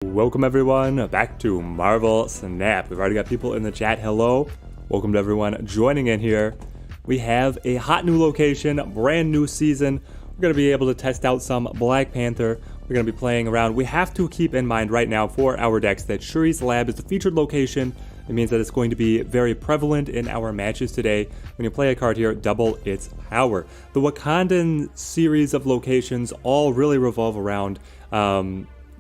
Welcome everyone back to Marvel Snap. We've already got people in the chat. Hello. Welcome to everyone joining in here. We have a hot new location, brand new season. We're going to be able to test out some Black Panther. We're going to be playing around. We have to keep in mind right now for our decks that Shuri's lab is the featured location. It means that it's going to be very prevalent in our matches today. When you play a card here, double its power. The Wakandan series of locations all really revolve around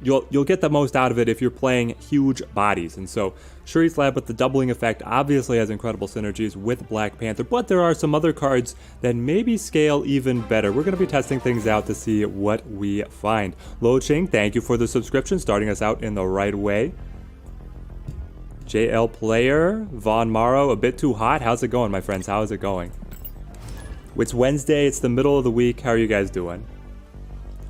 You'll get the most out of it if you're playing huge bodies. And so Shuri's Lab with the doubling effect obviously has incredible synergies with Black Panther, but there are some other cards that maybe scale even better. We're going to be testing things out to see what we find. Lo Ching, thank you for the subscription, starting us out in the right way. JL Player, Von Morrow, a bit too hot. How's it going, my friends? How is it going? It's Wednesday, it's the middle of the week. How are you guys doing?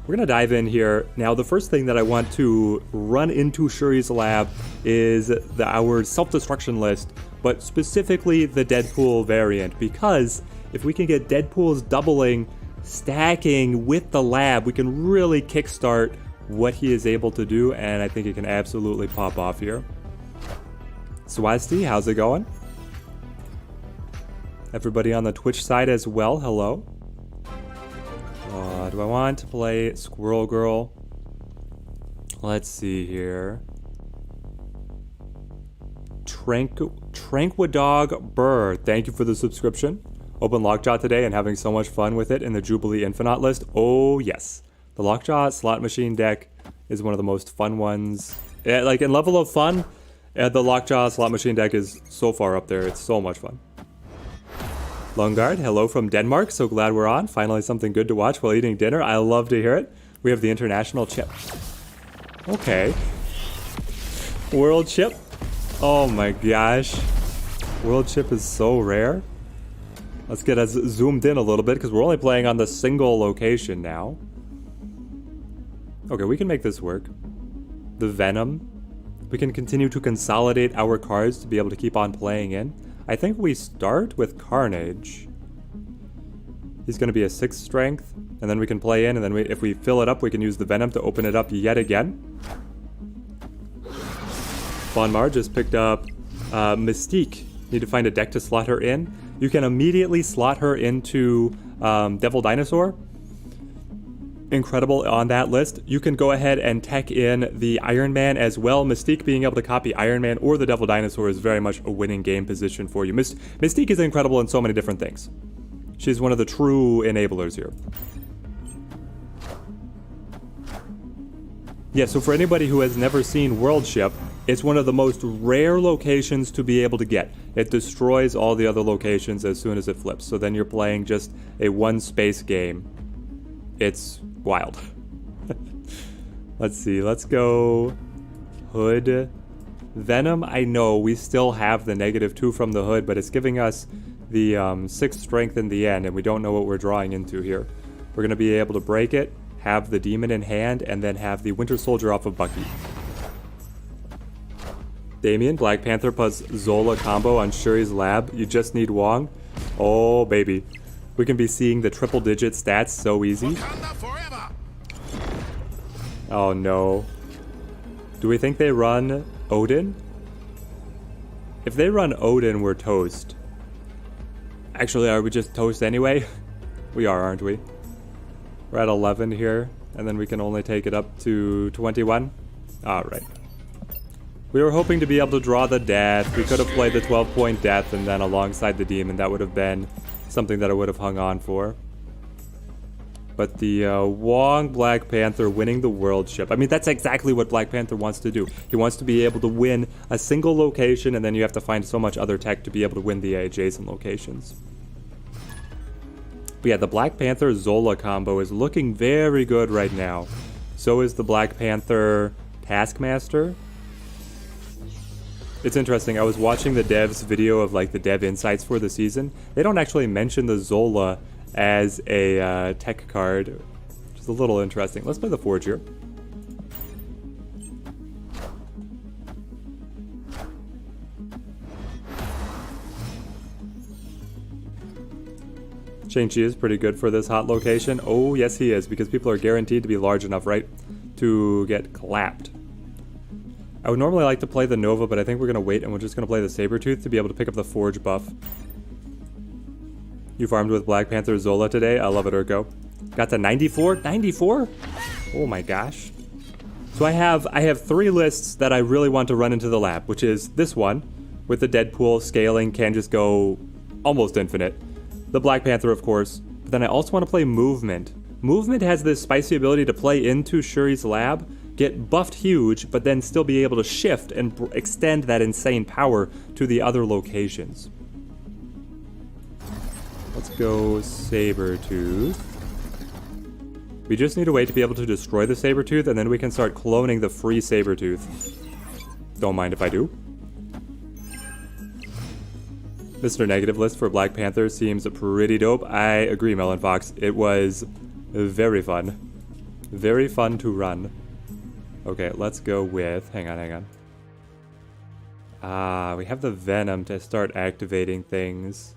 We're going to dive in here. Now, the first thing that I want to run into Shuri's Lab is our self-destruction list, but specifically the Deadpool variant, because if we can get Deadpool's doubling, stacking with the lab, we can really kickstart what he is able to do, and I think it can absolutely pop off here. Swasti, how's it going? Everybody on the Twitch side as well, hello. Do I want to play Squirrel Girl? Let's see here. Tranquidog Burr, thank you for the subscription. Open Lockjaw today and having so much fun with it in the Jubilee Infinite list. Oh yes, the Lockjaw slot machine deck is one of the most fun ones. Like in level of fun, the Lockjaw slot machine deck is so far up there. It's so much fun. Lungard, hello from Denmark. So glad we're on. Finally something good to watch while eating dinner. I love to hear it. We have the international chip. Okay. World chip. Oh my gosh. World chip is so rare. Let's get us zoomed in a little bit because we're only playing on the single location now. Okay, we can make this work. The Venom. We can continue to consolidate our cards to be able to keep on playing in. I think we start with Carnage. He's going to be a 6 strength, and then we can play in, and then if we fill it up, we can use the Venom to open it up yet again. Bon Mar just picked up Mystique. Need to find a deck to slot her in. You can immediately slot her into Devil Dinosaur. Incredible on that list. You can go ahead and tech in the Iron Man as well. Mystique being able to copy Iron Man or the Devil Dinosaur is very much a winning game position for you. Mystique is incredible in so many different things. She's one of the true enablers here. Yeah, so for anybody who has never seen Worldship, it's one of the most rare locations to be able to get. It destroys all the other locations as soon as it flips. So then you're playing just a one-space game. It's wild. Let's see, let's go Hood. Venom, I know we still have the -2 from the Hood, but it's giving us the 6 strength in the end, and we don't know what we're drawing into here. We're going to be able to break it, have the Demon in hand, and then have the Winter Soldier off of Bucky. Damien, Black Panther plus Zola combo on Shuri's Lab. You just need Wong. Oh, baby. We can be seeing the triple-digit stats so easy. Oh no. Do we think they run Odin? If they run Odin, we're toast. Actually, are we just toast anyway? We are, aren't we? We're at 11 here, and then we can only take it up to 21. Alright. We were hoping to be able to draw the death. We could have played the 12-point death and then alongside the demon. That would have been something that I would have hung on for. But the Wong Black Panther winning the Worldship. I mean, that's exactly what Black Panther wants to do. He wants to be able to win a single location, and then you have to find so much other tech to be able to win the adjacent locations. But yeah, the Black Panther Zola combo is looking very good right now. So is the Black Panther Taskmaster. It's interesting, I was watching the devs video of like the dev insights for the season. They don't actually mention the Zola as a tech card, which is a little interesting. Let's play the Forge here. Shang-Chi is pretty good for this hot location. Oh, yes he is, because people are guaranteed to be large enough, right, to get clapped. I would normally like to play the Nova, but I think we're going to wait and we're just going to play the Sabretooth to be able to pick up the Forge buff. You farmed with Black Panther Zola today? I love it, Urko. Got to 94? 94? Oh my gosh. So I have 3 lists that I really want to run into the lab, which is this one, with the Deadpool scaling can just go almost infinite. The Black Panther, of course. But then I also want to play Movement. Movement has this spicy ability to play into Shuri's lab, get buffed huge, but then still be able to shift and extend that insane power to the other locations. Let's go Sabretooth. We just need a way to be able to destroy the Sabretooth, and then we can start cloning the free Sabretooth. Don't mind if I do. Mr. Negative list for Black Panther seems pretty dope. I agree, Melon Fox. It was very fun. Very fun to run. Okay, let's go with... Hang on. We have the Venom to start activating things.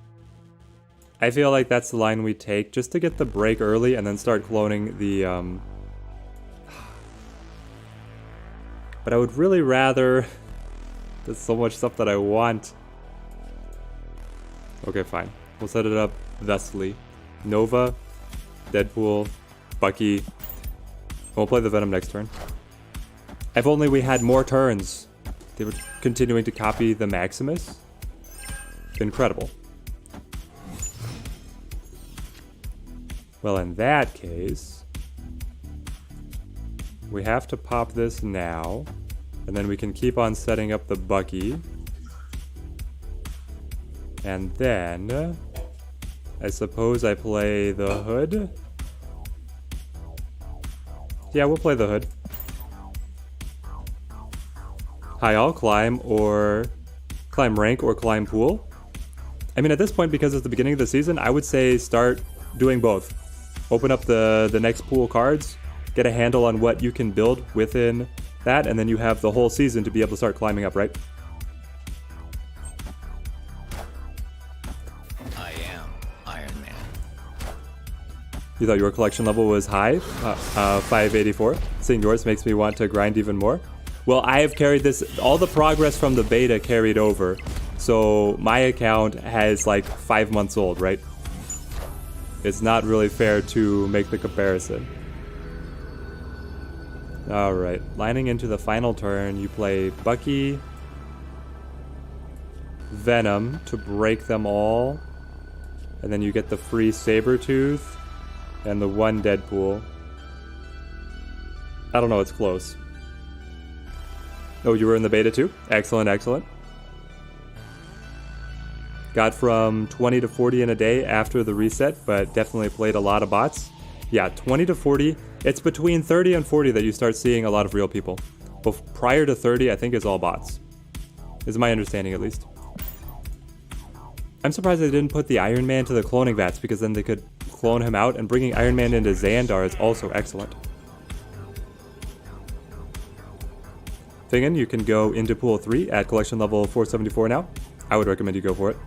I feel like that's the line we take, just to get the break early and then start cloning the... But I would really rather... There's so much stuff that I want. Okay, fine. We'll set it up thusly. Nova, Deadpool, Bucky. We'll play the Venom next turn. If only we had more turns. They were continuing to copy the Maximus. Incredible. Well, in that case, we have to pop this now, and then we can keep on setting up the Bucky. And then, I suppose I play the Hood. Yeah, we'll play the Hood. Hi, I'll climb rank or climb pool. I mean, at this point, because it's the beginning of the season, I would say start doing both. Open up the next pool cards, get a handle on what you can build within that, and then you have the whole season to be able to start climbing up, right? I am Iron Man. You thought your collection level was high? 584. Seeing yours makes me want to grind even more. Well, I have carried this, all the progress from the beta carried over. So my account has like 5 months old, right? It's not really fair to make the comparison. Alright, lining into the final turn, you play Bucky, Venom to break them all, and then you get the free Sabretooth and the one Deadpool. I don't know, it's close. Oh, you were in the beta too? Excellent, excellent. Got from 20 to 40 in a day after the reset, but definitely played a lot of bots. Yeah, 20 to 40. It's between 30 and 40 that you start seeing a lot of real people. But prior to 30, I think it's all bots. Is my understanding, at least. I'm surprised they didn't put the Iron Man to the cloning vats, because then they could clone him out, and bringing Iron Man into Xandar is also excellent. Thingin', you can go into Pool 3 at collection level 474 now. I would recommend you go for it.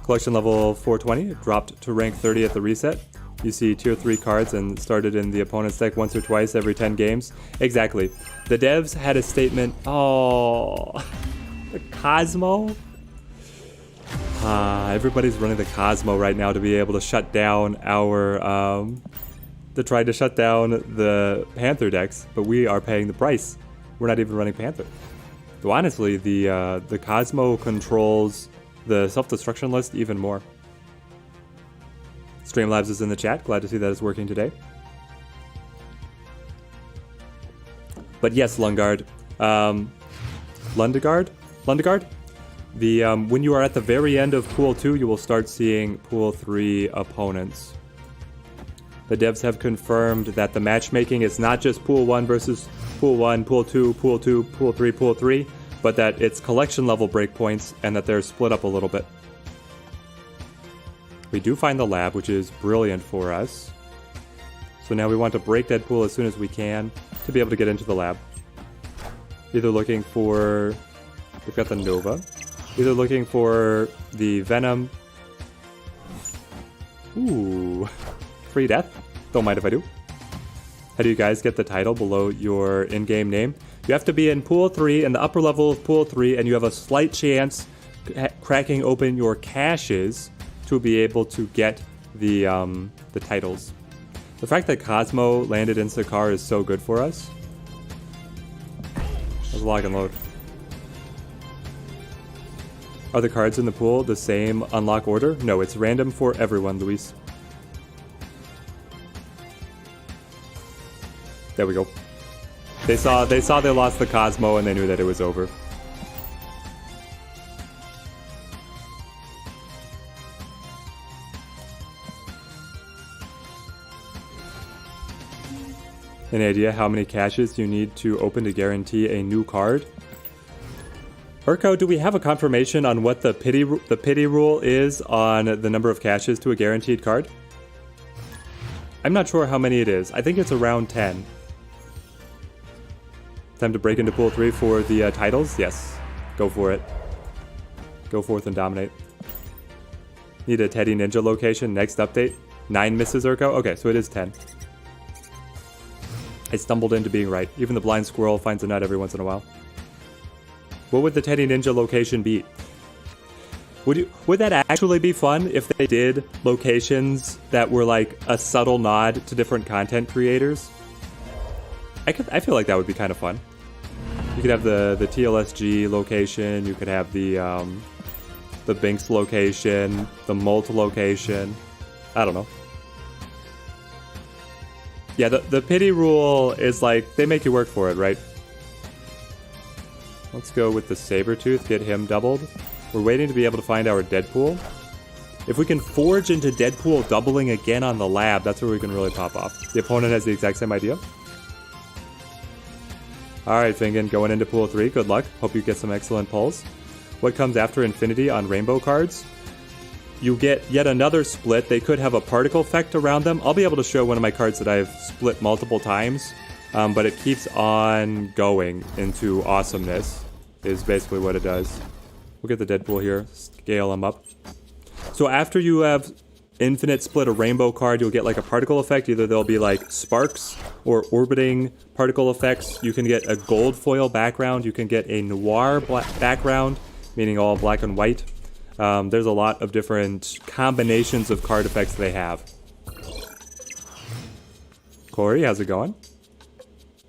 Collection level 420, dropped to rank 30 at the reset. You see tier 3 cards and started in the opponent's deck once or twice every 10 games. Exactly. The devs had a statement. Oh, the Cosmo? Everybody's running the Cosmo right now to be able to shut down our, to try to shut down the Panther decks, but we are paying the price. We're not even running Panther. So honestly, the Cosmo controls the self-destruction list even more. Streamlabs is in the chat. Glad to see that it's working today. But yes, Lundgaard. Lundgaard? When you are at the very end of Pool 2, you will start seeing Pool 3 opponents. The devs have confirmed that the matchmaking is not just Pool 1 versus Pool 1, Pool 2, Pool 2, Pool 3, Pool 3, but that it's collection level breakpoints and that they're split up a little bit. We do find the lab, which is brilliant for us. So now we want to break Deadpool as soon as we can to be able to get into the lab. Either looking for... We've got the Nova. Either looking for the Venom. Ooh. Free death. Don't mind if I do. How do you guys get the title below your in-game name? You have to be in Pool 3, in the upper level of Pool 3, and you have a slight chance cracking open your caches to be able to get the titles. The fact that Cosmo landed into the car is so good for us. Let's lock and load. Are the cards in the pool the same unlock order? No, it's random for everyone, Luis. There we go. They saw they lost the Cosmo and they knew that it was over. Any idea how many caches you need to open to guarantee a new card? Urko, do we have a confirmation on what the pity rule is on the number of caches to a guaranteed card? I'm not sure how many it is. I think it's around 10. Time to break into Pool 3 for the titles? Yes. Go for it. Go forth and dominate. Need a Teddy Ninja location. Next update. 9 misses, Urko? Okay, so it is 10. I stumbled into being right. Even the blind squirrel finds a nut every once in a while. What would the Teddy Ninja location be? Would that actually be fun if they did locations that were like a subtle nod to different content creators? I feel like that would be kind of fun. You could have the TLSG location. You could have the Binks location, the Molt location. I don't know. Yeah, the pity rule is like they make you work for it, right? Let's go with the Sabretooth, get him doubled. We're waiting to be able to find our Deadpool. If we can forge into Deadpool doubling again on the lab, that's where we can really pop off. The opponent has the exact same idea. Alright, Fingan, going into Pool 3. Good luck. Hope you get some excellent pulls. What comes after Infinity on Rainbow cards? You get yet another split. They could have a particle effect around them. I'll be able to show one of my cards that I've split multiple times, but it keeps on going into awesomeness, is basically what it does. We'll get the Deadpool here, scale him up. So after you have infinite split a rainbow card, you'll get like a particle effect. Either there'll be like sparks or orbiting particle effects. You can get a gold foil background. You can get a noir background, meaning all black and white. There's a lot of different combinations of card effects they have. Corey, how's it going?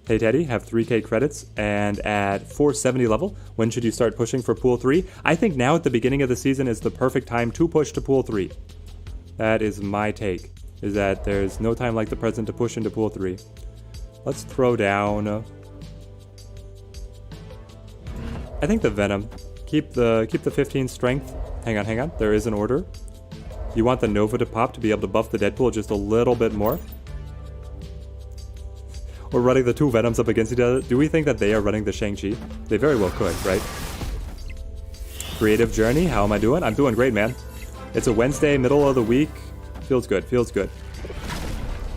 Hey Teddy, have 3k credits and at 470 level. When should you start pushing for Pool 3? I think now at the beginning of the season is the perfect time to push to Pool 3. That is my take, is that there's no time like the present to push into Pool 3. Let's throw down... I think the Venom. Keep the 15 strength. Hang on. There is an order. You want the Nova to pop to be able to buff the Deadpool just a little bit more. We're running the two Venoms up against each other. Do we think that they are running the Shang-Chi? They very well could, right? Creative Journey, how am I doing? I'm doing great, man. It's a Wednesday, middle of the week. Feels good, feels good.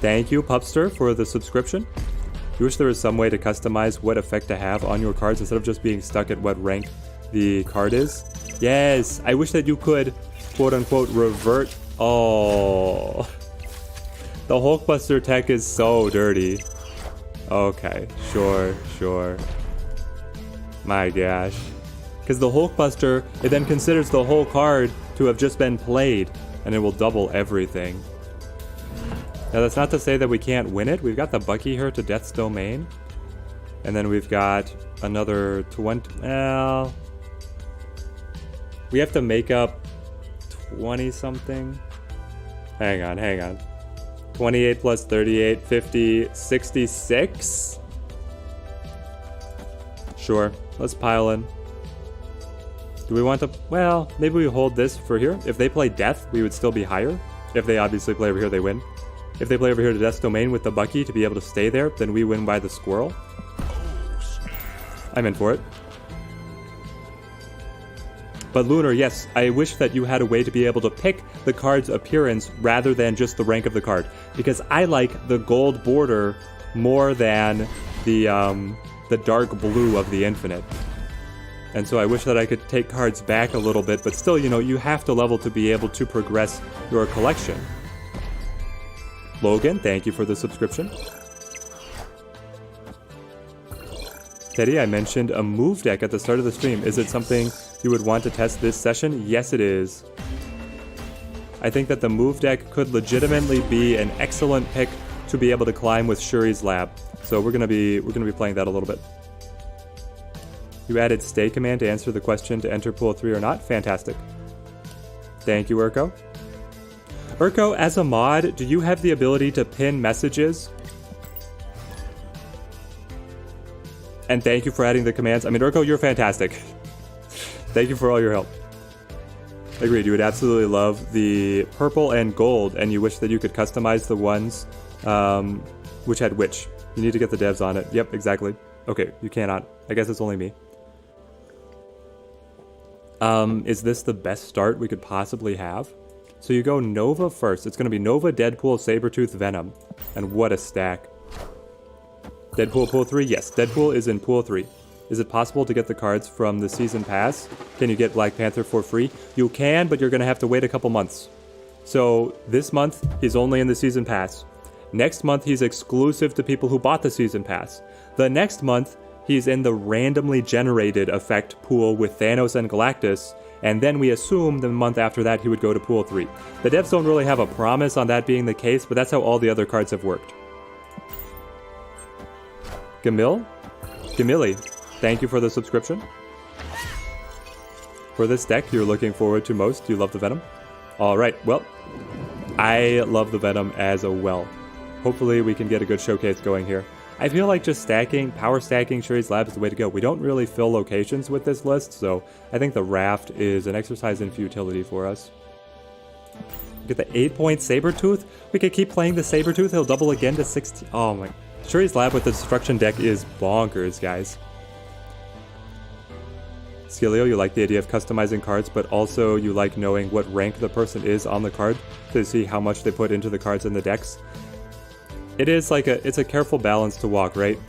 Thank you, Pupster, for the subscription. You wish there was some way to customize what effect to have on your cards instead of just being stuck at what rank the card is? Yes, I wish that you could, quote-unquote, revert... Oh... The Hulkbuster tech is so dirty. Okay, sure. My gosh. Because the Hulkbuster, it then considers the whole card to have just been played, and it will double everything. Now that's not to say that we can't win it. We've got the Bucky here to Death's Domain. And then we've got another 20... Well... We have to make up 20-something. Hang on. 28 plus 38, 50, 66? Sure, let's pile in. Do we want to... Well, maybe we hold this for here. If they play Death, we would still be higher. If they obviously play over here, they win. If they play over here to Death's Domain with the Bucky to be able to stay there, then we win by the squirrel. I'm in for it. But Lunar, yes, I wish that you had a way to be able to pick the card's appearance rather than just the rank of the card. Because I like the gold border more than the dark blue of the Infinite. And so I wish that I could take cards back a little bit, but still, you know, you have to level to be able to progress your collection. Logan, thank you for the subscription. Teddy, I mentioned a move deck at the start of the stream. Is it something you would want to test this session? Yes, it is. I think that the move deck could legitimately be an excellent pick to be able to climb with Shuri's lab. So we're gonna be playing that a little bit. You added stay command to answer the question to enter pool 3 or not. Fantastic. Thank you, Urko. Urko, as a mod, do you have the ability to pin messages? And thank you for adding the commands. I mean, Urko, you're fantastic. Thank you for all your help. Agreed, you would absolutely love the purple and gold, and you wish that you could customize the ones which had which. You need to get the devs on it. Yep, exactly. Okay, you cannot. I guess it's only me. Is this the best start we could possibly have? So you go Nova first. It's going to be Nova, Deadpool, Sabretooth, Venom. And what a stack. Deadpool pool 3? Yes, Deadpool is in pool 3. Is it possible to get the cards from the season pass? Can you get Black Panther for free? You can, but you're going to have to wait a couple months. So this month, he's only in the season pass. Next month, he's exclusive to people who bought the season pass. The next month, he's in the randomly generated effect pool with Thanos and Galactus. And then we assume the month after that, he would go to pool 3. The devs don't really have a promise on that being the case, but that's how all the other cards have worked. Gamil? Gamili, thank you for the subscription. For this deck you're looking forward to most, you love the Venom? Alright, well, I love the Venom as well. Hopefully we can get a good showcase going here. I feel like just power stacking Shuri's Lab is the way to go. We don't really fill locations with this list, so I think the Raft is an exercise in futility for us. Get the 8-point Sabretooth? We could keep playing the Sabretooth, he'll double again to 16. Oh my... Shuri's Lab with the Destruction deck is bonkers, guys. Skillio, you like the idea of customizing cards, but also you like knowing what rank the person is on the card to see how much they put into the cards in the decks. It is like it's a careful balance to walk, right?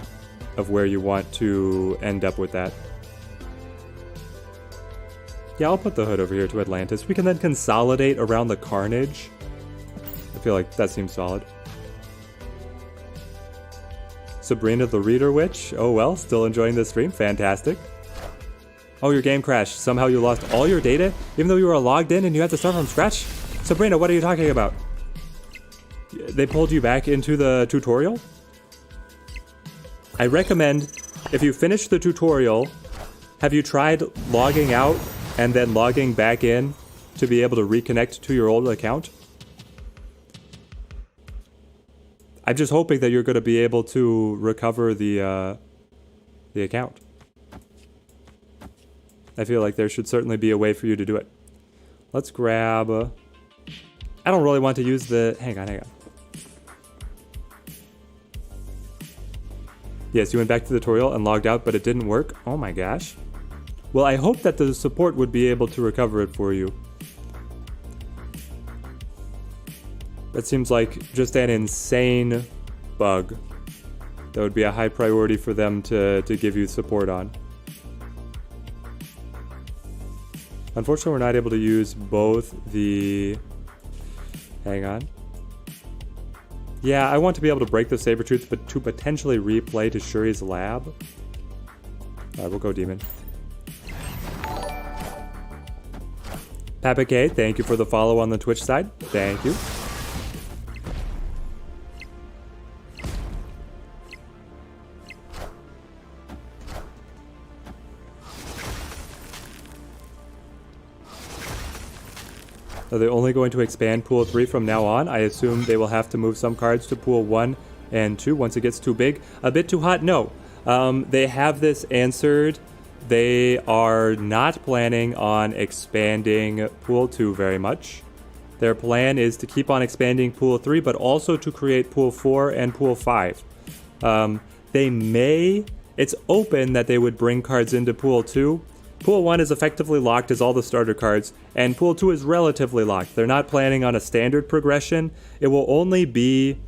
Of where you want to end up with that. Yeah, I'll put the hood over here to Atlantis. We can then consolidate around the Carnage. I feel like that seems solid. Sabrina the Reader Witch. Oh well, still enjoying the stream. Fantastic. Oh, your game crashed. Somehow you lost all your data, even though you were logged in and you had to start from scratch? Sabrina, what are you talking about? They pulled you back into the tutorial? I recommend, if you finish the tutorial, have you tried logging out and then logging back in to be able to reconnect to your old account? I'm just hoping that you're going to be able to recover the account. I feel like there should certainly be a way for you to do it. Let's grab... I don't really want to use the... Hang on. Yes, you went back to the tutorial and logged out, but it didn't work. Oh my gosh. Well, I hope that the support would be able to recover it for you. That seems like just an insane bug. That would be a high priority for them to give you support on. Unfortunately, we're not able to use both the... Hang on. Yeah, I want to be able to break the Sabretooth, but to potentially replay to Shuri's Lab. Alright, we'll go Demon. Papa K, thank you for the follow on the Twitch side. Thank you. Are they only going to expand Pool 3 from now on? I assume they will have to move some cards to Pool 1 and 2 once it gets too big. A bit too hot? No. They have this answered. They are not planning on expanding Pool 2 very much. Their plan is to keep on expanding Pool 3, but also to create Pool 4 and Pool 5. They may... It's open that they would bring cards into Pool 2. Pool 1 is effectively locked as all the starter cards, and Pool 2 is relatively locked. They're not planning on a standard progression. It will only be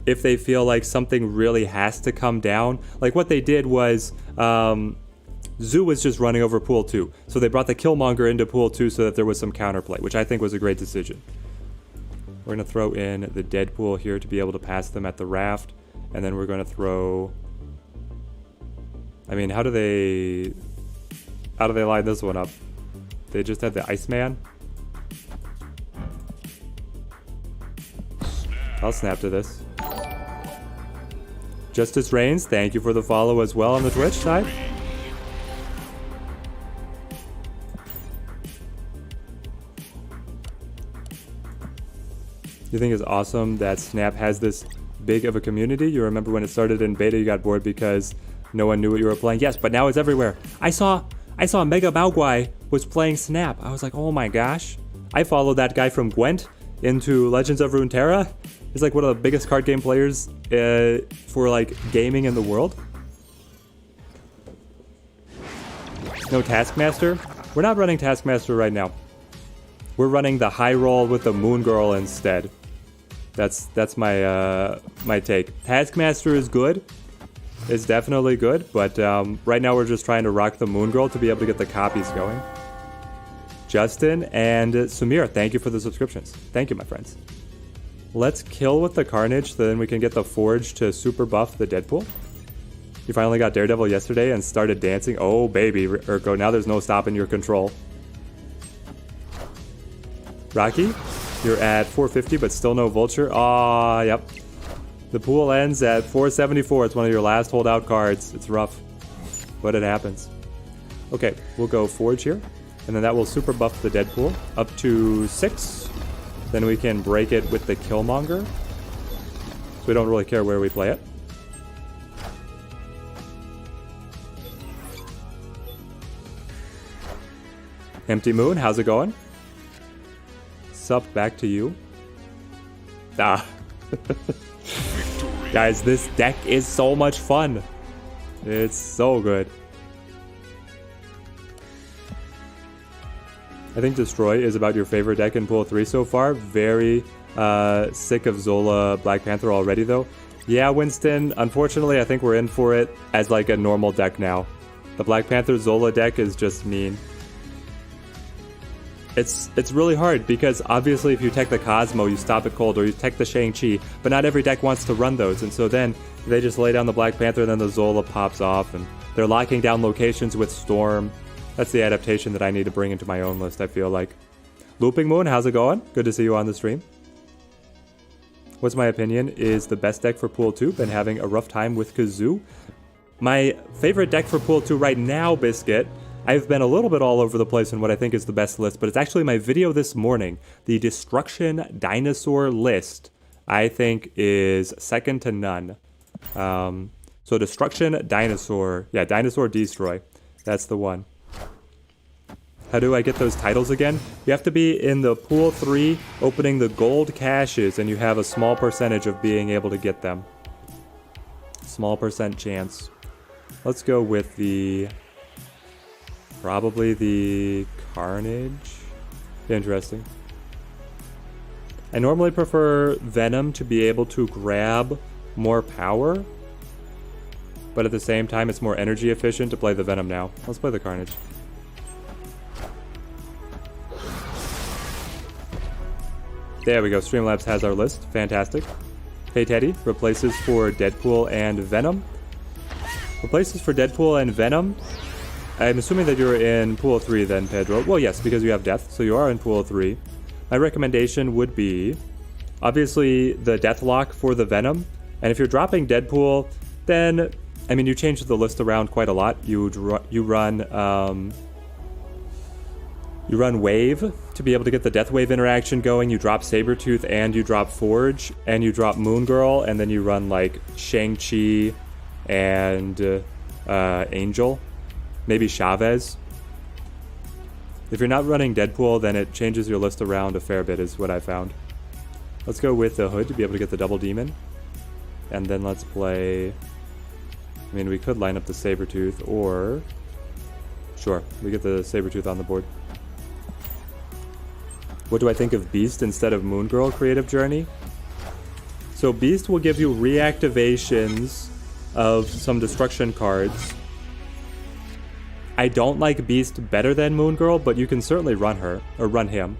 if they feel like something really has to come down. Like what they did was, Zoo was just running over Pool 2. So they brought the Killmonger into Pool 2 so that there was some counterplay, which I think was a great decision. We're going to throw in the Deadpool here to be able to pass them at the raft. And then we're going to throw... I mean, how do they line this one up? They just had the Iceman. I'll snap to this. Justice Reigns, thank you for the follow as well on the Twitch side. You think it's awesome that Snap has this big of a community? You remember when it started in beta, you got bored because no one knew what you were playing. Yes, but now it's everywhere. I saw Mega Baoguai was playing Snap. I was like, oh my gosh. I followed that guy from Gwent into Legends of Runeterra. He's like one of the biggest card game players for like gaming in the world. No Taskmaster? We're not running Taskmaster right now. We're running the high roll with the Moon Girl instead. That's my my take. Taskmaster is good. It's definitely good, but right now we're just trying to rock the Moon Girl to be able to get the copies going. Justin and Samir, thank you for the subscriptions. Thank you, my friends. Let's kill with the Carnage, so then we can get the Forge to super buff the Deadpool. You finally got Daredevil yesterday and started dancing. Oh, baby, Urko, now there's no stopping your control. Rocky, you're at 450, but still no Vulture. Aw, yep. The pool ends at 474. It's one of your last holdout cards. It's rough, but it happens. Okay, we'll go Forge here, and then that will super buff the Deadpool up to 6. Then we can break it with the Killmonger. So we don't really care where we play it. Empty Moon, how's it going? Sup, back to you. Ah. Guys, this deck is so much fun. It's so good. I think Destroy is about your favorite deck in Pool 3 so far. Very sick of Zola Black Panther already, though. Yeah, Winston, unfortunately, I think we're in for it as like a normal deck now. The Black Panther Zola deck is just mean. It's really hard because obviously if you tech the Cosmo, you stop it cold, or you tech the Shang-Chi, but not every deck wants to run those, and so then they just lay down the Black Panther and then the Zola pops off, and they're locking down locations with Storm. That's the adaptation that I need to bring into my own list, I feel like. Looping Moon, how's it going? Good to see you on the stream. What's my opinion is the best deck for Pool 2. Been having a rough time with Kazoo. My favorite deck for Pool 2 right now, Biscuit, I've been a little bit all over the place in what I think is the best list, but it's actually my video this morning. The Destruction Dinosaur list, I think, is second to none. So Destruction Dinosaur. Yeah, Dinosaur Destroy. That's the one. How do I get those titles again? You have to be in the Pool 3 opening the gold caches, and you have a small percentage of being able to get them. Small percent chance. Let's go with the... probably the Carnage. Interesting. I normally prefer Venom to be able to grab more power, but at the same time it's more energy efficient to play the Venom now. Let's play the Carnage. There we go, Streamlabs has our list. Fantastic. Hey Teddy, replaces for Deadpool and Venom. Replaces for Deadpool and Venom. I'm assuming that you're in Pool 3 then, Pedro. Well, yes, because you have Death, so you are in Pool 3. My recommendation would be, obviously, the Deathlock for the Venom. And if you're dropping Deadpool, then, I mean, you change the list around quite a lot. You run Wave to be able to get the Death Wave interaction going. You drop Sabretooth and you drop Forge, and you drop Moon Girl, and then you run, like, Shang-Chi and Angel. Maybe Chavez. If you're not running Deadpool, then it changes your list around a fair bit, is what I found. Let's go with the Hood to be able to get the Double Demon. And then let's play... I mean, we could line up the Sabretooth, or... Sure, we get the Sabretooth on the board. What do I think of Beast instead of Moon Girl Creative Journey? So Beast will give you reactivations of some destruction cards. I don't like Beast better than Moon Girl, but you can certainly run her, or run him.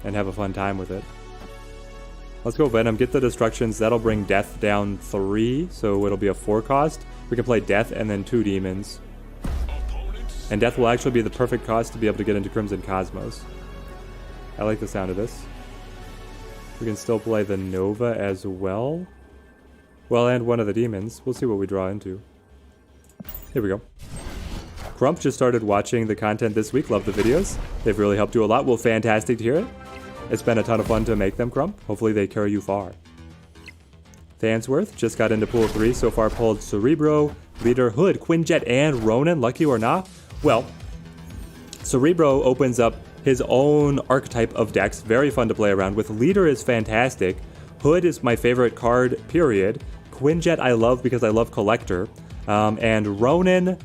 And have a fun time with it. Let's go Venom, get the destructions, that'll bring Death down 3, so it'll be a 4 cost. We can play Death and then 2 demons. And Death will actually be the perfect cost to be able to get into Crimson Cosmos. I like the sound of this. We can still play the Nova as well. Well, and one of the demons. We'll see what we draw into. Here we go. Crump just started watching the content this week. Love the videos. They've really helped you a lot. Well, fantastic to hear it. It's been a ton of fun to make them, Crump. Hopefully they carry you far. Fansworth just got into pool 3. So far pulled Cerebro, Leader, Hood, Quinjet, and Ronin. Lucky or not? Well, Cerebro opens up his own archetype of decks. Very fun to play around with. Leader is fantastic. Hood is my favorite card, period. Quinjet I love because I love Collector. And Ronin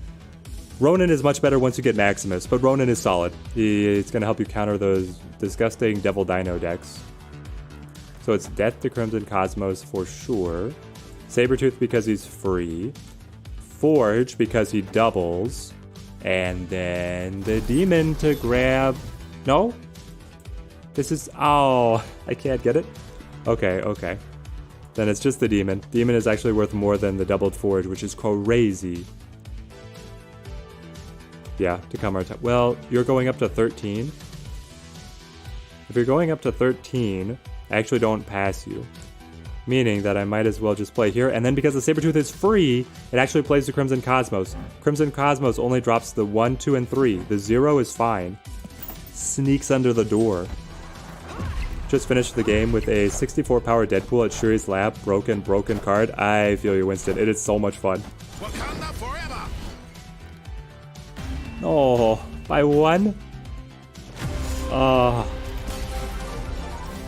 is much better once you get Maximus, but Ronin is solid. It's going to help you counter those disgusting Devil Dino decks. So it's Death to Crimson Cosmos for sure. Sabretooth because he's free. Forge because he doubles. And then the Demon to grab... No? This is... Oh, I can't get it. Okay. Then it's just the Demon. Demon is actually worth more than the doubled Forge, which is crazy. Yeah, to come our time. Well, you're going up to 13. If you're going up to 13, I actually don't pass you. Meaning that I might as well just play here. And then because the Sabretooth is free, it actually plays the Crimson Cosmos. Crimson Cosmos only drops the 1, 2, and 3. The 0 is fine. Sneaks under the door. Just finished the game with a 64 power Deadpool at Shuri's lab. Broken card. I feel you, Winston. It is so much fun. Wakanda forever. Oh, by 1?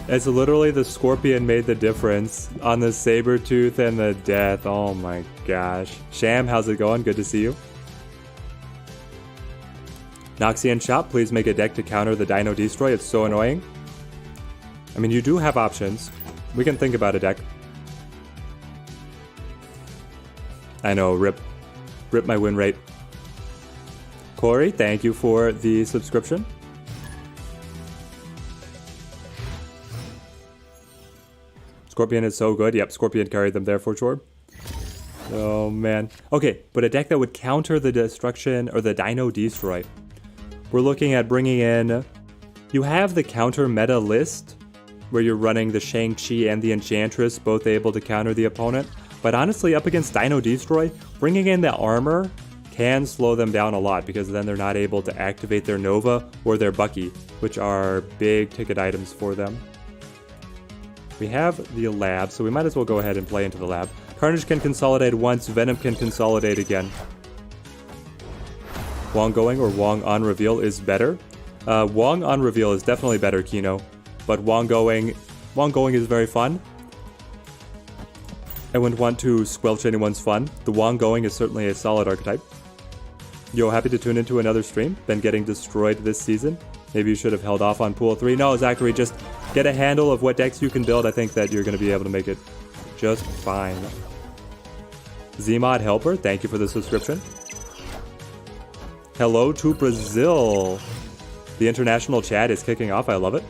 It's literally the Scorpion made the difference on the Sabretooth and the Death. Oh my gosh. Sham, how's it going? Good to see you. Noxian Shop, please make a deck to counter the Dino Destroy. It's so annoying. I mean, you do have options. We can think about a deck. I know, rip my win rate. Corey, thank you for the subscription. Scorpion is so good. Yep, Scorpion carried them there for sure. Oh, man. Okay, but a deck that would counter the destruction or the Dino Destroy. We're looking at bringing in... You have the counter meta list where you're running the Shang-Chi and the Enchantress, both able to counter the opponent. But honestly, up against Dino Destroy, bringing in the armor can slow them down a lot because then they're not able to activate their Nova or their Bucky, which are big ticket items for them. We have the lab, so we might as well go ahead and play into the lab. Carnage can consolidate once, Venom can consolidate again. Wong going or Wong on reveal is better. Wong on reveal is definitely better, Kino, but Wong going is very fun. I wouldn't want to squelch anyone's fun. The Wong going is certainly a solid archetype. Yo, happy to tune into another stream. Been getting destroyed this season. Maybe you should have held off on pool 3. No, Zachary, just get a handle of what decks you can build. I think that you're going to be able to make it just fine. Zmod Helper, thank you for the subscription. Hello to Brazil. The international chat is kicking off. I love it.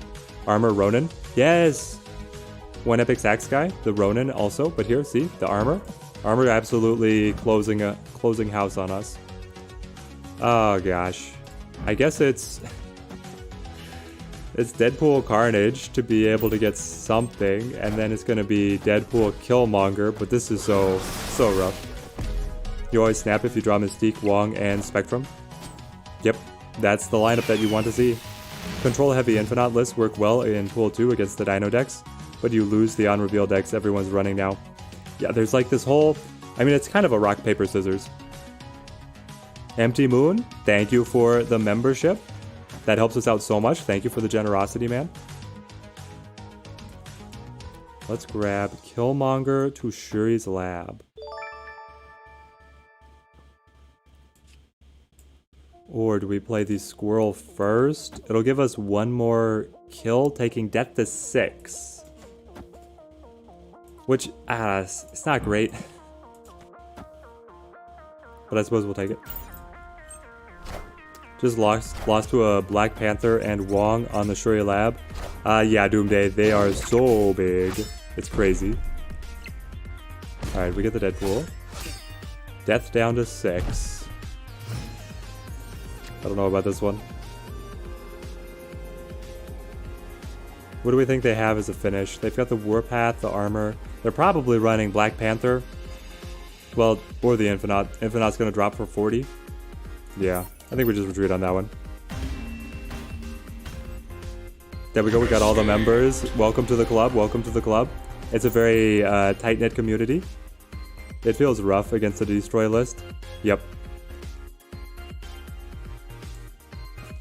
Armor Ronin. Yes. One Epic Sax guy. The Ronin also. But here, see, the armor. Armor absolutely closing house on us. Oh, gosh. I guess it's Deadpool Carnage to be able to get something, and then it's going to be Deadpool Killmonger, but this is so rough. You always snap if you draw Mystique, Wong, and Spectrum. Yep, that's the lineup that you want to see. Control Heavy Infinite lists work well in Pool 2 against the Dino decks, but you lose the on-reveal decks everyone's running now. Yeah, there's like this whole... I mean, it's kind of a rock, paper, scissors. Empty Moon, thank you for the membership. That helps us out so much. Thank you for the generosity, man. Let's grab Killmonger to Shuri's lab. Or do we play the Squirrel first? It'll give us one more kill, taking Death to 6. Which, it's not great. But I suppose we'll take it. Just lost to a Black Panther and Wong on the Shuri lab. Yeah, Doomday, they are so big. It's crazy. Alright, we get the Deadpool. Death down to 6. I don't know about this one. What do we think they have as a finish? They've got the Warpath, the armor. They're probably running Black Panther. Well, or the Infinite. Infinite's gonna drop for 40. Yeah, I think we just retreat on that one. There we go, we got all the members. Welcome to the club, welcome to the club. It's a very tight-knit community. It feels rough against the destroy list. Yep.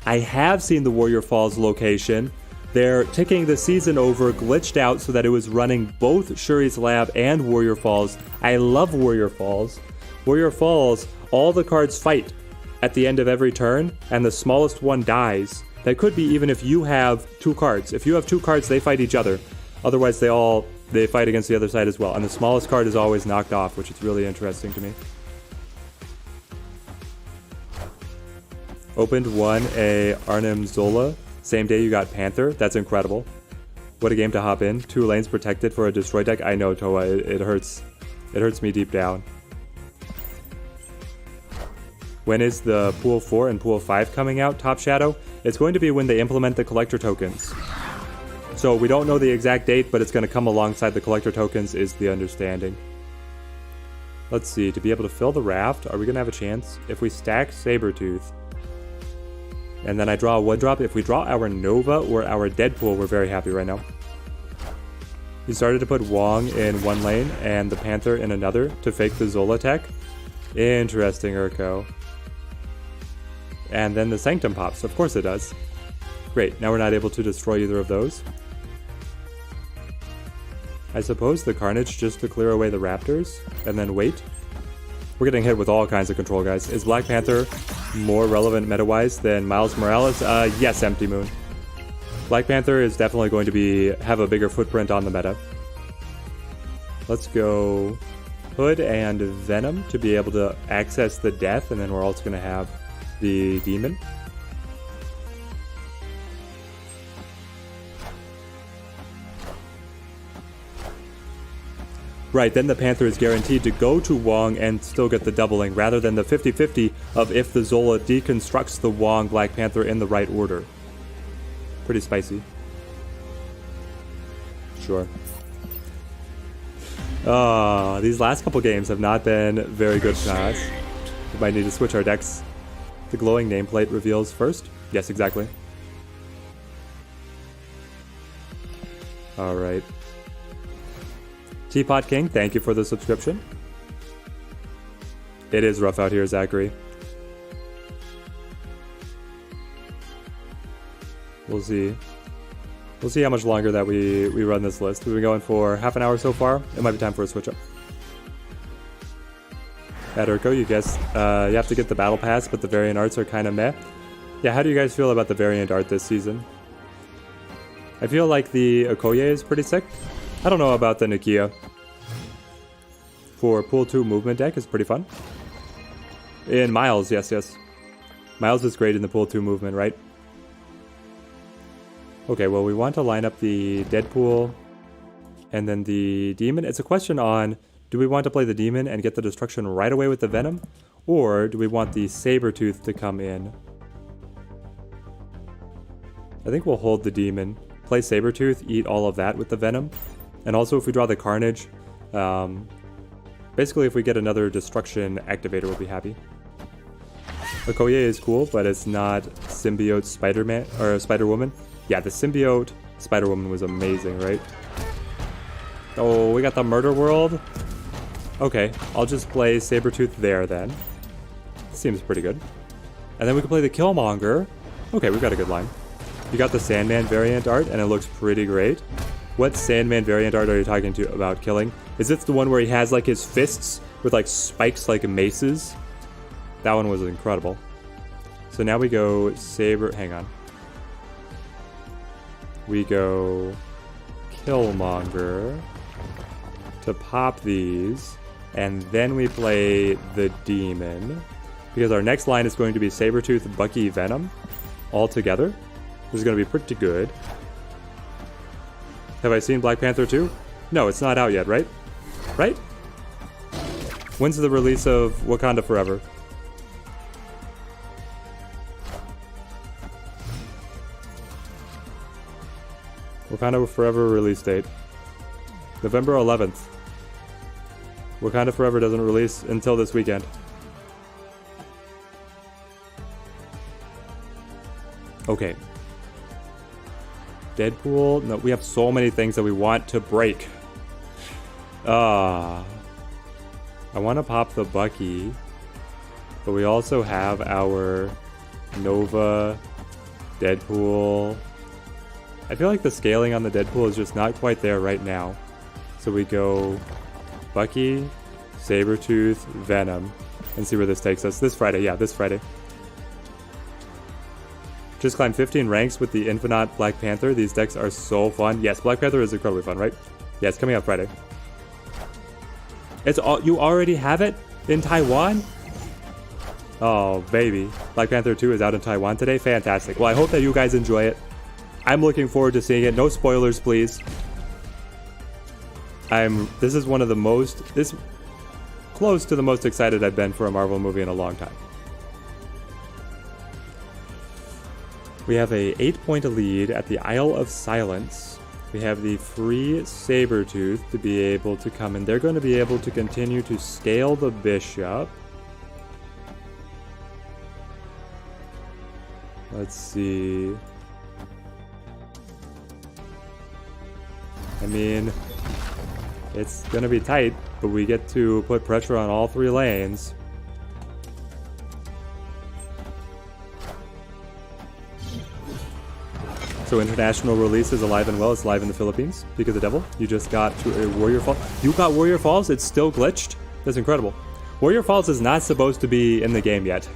I have seen the Warrior Falls location. They're ticking the season over, glitched out so that it was running both Shuri's Lab and Warrior Falls. I love Warrior Falls. Warrior Falls, all the cards fight at the end of every turn, and the smallest one dies. That could be even if you have 2 cards. If you have 2 cards, they fight each other. Otherwise, they fight against the other side as well. And the smallest card is always knocked off, which is really interesting to me. Opened 1 a Arnim Zola. Same day you got Panther. That's incredible. What a game to hop in. 2 lanes protected for a destroy deck. I know, Toa. It hurts. It hurts me deep down. When is the Pool 4 and Pool 5 coming out, Top Shadow? It's going to be when they implement the collector tokens. So we don't know the exact date, but it's going to come alongside the collector tokens is the understanding. Let's see. To be able to fill the raft, are we going to have a chance? If we stack Sabertooth, and then I draw a 1-drop. If we draw our Nova or our Deadpool, we're very happy right now. He started to put Wong in 1 lane and the Panther in another to fake the Zola tech. Interesting, Urko. And then the Sanctum pops. Of course it does. Great, now we're not able to destroy either of those. I suppose the Carnage just to clear away the Raptors, and then wait. We're getting hit with all kinds of control, guys. Is Black Panther more relevant meta-wise than Miles Morales? Yes, Empty Moon. Black Panther is definitely going to have a bigger footprint on the meta. Let's go Hood and Venom to be able to access the Death, and then we're also going to have the Demon. Right, then the Panther is guaranteed to go to Wong and still get the doubling, rather than the 50-50 of if the Zola deconstructs the Wong Black Panther in the right order. Pretty spicy. Sure. These last couple games have not been very good for us. We might need to switch our decks. The glowing nameplate reveals first. Yes, exactly. Alright. Teapot King, thank you for the subscription. It is rough out here, Zachary. We'll see. We'll see how much longer that we run this list. We've been going for half an hour so far. It might be time for a switch up. At Urko, you guess you have to get the battle pass, but the variant arts are kind of meh. Yeah, how do you guys feel about the variant art this season? I feel like the Okoye is pretty sick. I don't know about the Nakia. For Pool 2 movement deck is pretty fun. In Miles, yes. Miles is great in the Pool 2 movement, right? Okay, well, we want to line up the Deadpool and then the Demon. It's a question on, do we want to play the Demon and get the destruction right away with the Venom? Or do we want the Sabertooth to come in? I think we'll hold the Demon. Play Sabertooth, eat all of that with the Venom. And also if we draw the Carnage, basically if we get another Destruction activator, we'll be happy. Okoye is cool, but it's not Symbiote Spider-Man, or Spider-Woman. Yeah, the Symbiote Spider-Woman was amazing, right? Oh, we got the Murder World. Okay, I'll just play Sabertooth there then. Seems pretty good. And then we can play the Killmonger. Okay, we've got a good line. You got the Sandman variant art, and it looks pretty great. What Sandman variant art are you talking about killing? Is this the one where he has like his fists with like spikes like maces? That one was incredible. So now we go hang on. We go Killmonger to pop these, and then we play the Demon, because our next line is going to be Sabertooth, Bucky, Venom all together. This is going to be pretty good. Have I seen Black Panther 2? No, it's not out yet, right? Right? When's the release of Wakanda Forever? Wakanda Forever release date. November 11th. Wakanda Forever doesn't release until this weekend. Okay. Deadpool? No, we have so many things that we want to break. I want to pop the Bucky. But we also have our Nova, Deadpool. I feel like the scaling on the Deadpool is just not quite there right now. So we go Bucky, Sabretooth, Venom, and see where this takes us. This Friday, yeah, this Friday. Just climbed 15 ranks with the Infinite Black Panther. These decks are so fun. Yes, Black Panther is incredibly fun, right? Yeah, it's coming out Friday. It's all, you already have it in Taiwan? Oh, baby. Black Panther 2 is out in Taiwan today. Fantastic. Well, I hope that you guys enjoy it. I'm looking forward to seeing it. No spoilers, please. This is one of the most, close to the most excited I've been for a Marvel movie in a long time. We have a 8-point lead at the Isle of Silence. We have the free Sabretooth to be able to come in. They're going to be able to continue to scale the Bishop. Let's see. I mean, it's going to be tight, but we get to put pressure on all 3 lanes. So international release is alive and well. It's live in the Philippines. Speak of the devil. You just got to a Warrior Falls. You got Warrior Falls? It's still glitched? That's incredible. Warrior Falls is not supposed to be in the game yet.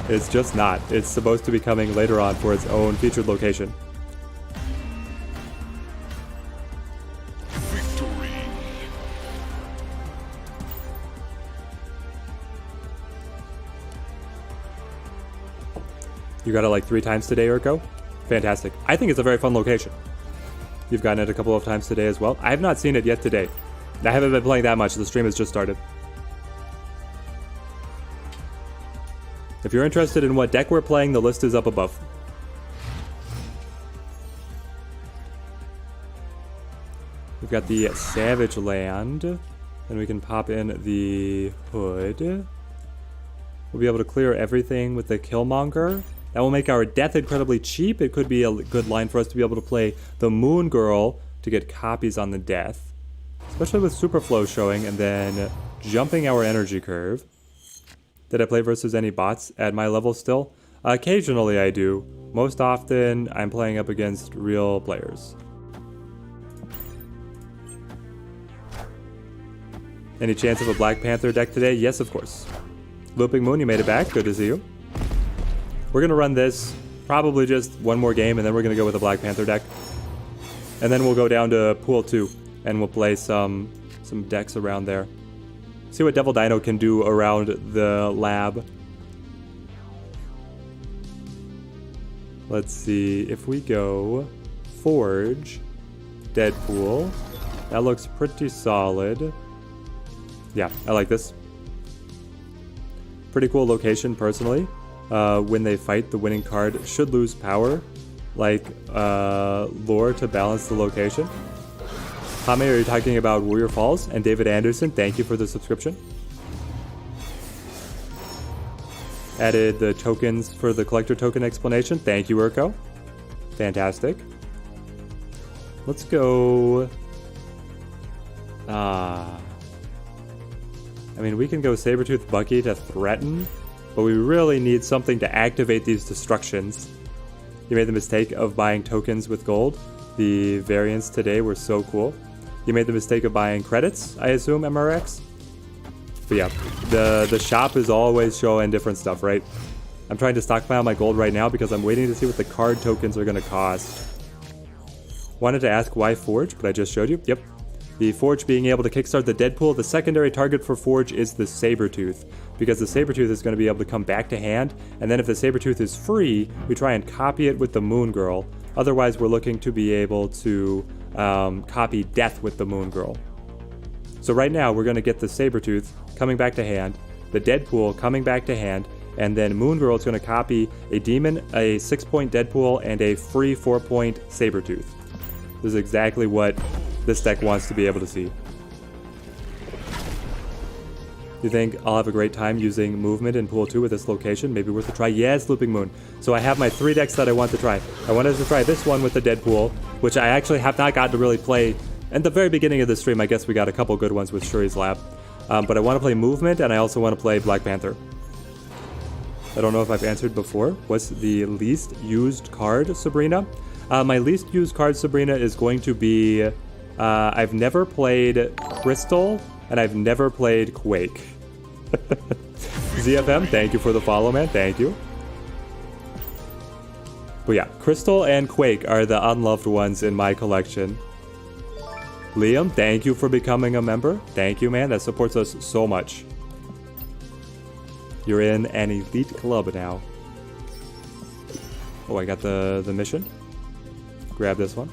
It's just not. It's supposed to be coming later on for its own featured location. Victory. You got it like 3 times today, Urko? Fantastic. I think it's a very fun location. You've gotten it a couple of times today as well. I have not seen it yet today. I haven't been playing that much. The stream has just started. If you're interested in what deck we're playing, the list is up above. We've got the Savage Land. And we can pop in the Hood. We'll be able to clear everything with the Killmonger. That will make our death incredibly cheap. It could be a good line for us to be able to play the Moon Girl to get copies on the death. Especially with Superflow showing and then jumping our energy curve. Did I play versus any bots at my level still? Occasionally I do. Most often I'm playing up against real players. Any chance of a Black Panther deck today? Yes, of course. Looping Moon, you made it back. Good to see you. We're going to run this probably just one more game, and then we're going to go with a Black Panther deck. And then we'll go down to Pool 2, and we'll play some decks around there. See what Devil Dino can do around the lab. Let's see, if we go Forge, Deadpool, that looks pretty solid. Yeah, I like this. Pretty cool location, personally. When they fight, the winning card should lose power, like lore to balance the location. Hame, are you talking about Warrior Falls? And David Anderson, thank you for the subscription. Added the tokens for the collector token explanation. Thank you, Urko. Fantastic. Let's go... I mean, we can go Sabretooth Bucky to threaten, but we really need something to activate these destructions. You made the mistake of buying tokens with gold. The variants today were so cool. You made the mistake of buying credits, I assume, MRX? But yeah, the shop is always showing different stuff, right? I'm trying to stockpile my gold right now because I'm waiting to see what the card tokens are going to cost. Wanted to ask why Forge, but I just showed you. Yep. The Forge being able to kickstart the Deadpool, the secondary target for Forge is the Sabretooth, because the Sabretooth is going to be able to come back to hand, and then if the Sabretooth is free, we try and copy it with the Moon Girl. Otherwise, we're looking to be able to copy Death with the Moon Girl. So right now we're going to get the Sabretooth coming back to hand, the Deadpool coming back to hand, and then Moon Girl is going to copy a Demon, a 6-point Deadpool, and a free 4-point Sabretooth. This is exactly what this deck wants to be able to see. You think I'll have a great time using movement in pool 2 with this location? Maybe worth a try? Yes, Looping Moon. So I have my 3 decks that I want to try. I wanted to try this one with the Deadpool, which I actually have not gotten to really play. At the very beginning of the stream, I guess we got a couple good ones with Shuri's Lab. But I want to play movement, and I also want to play Black Panther. I don't know if I've answered before. What's the least used card, Sabrina? My least used card, Sabrina, is going to be... I've never played Crystal, and I've never played Quake. ZFM, thank you for the follow, man. Thank you. But yeah, Crystal and Quake are the unloved ones in my collection. Liam, thank you for becoming a member. Thank you, man. That supports us so much. You're in an elite club now. Oh, I got the mission. Grab this one.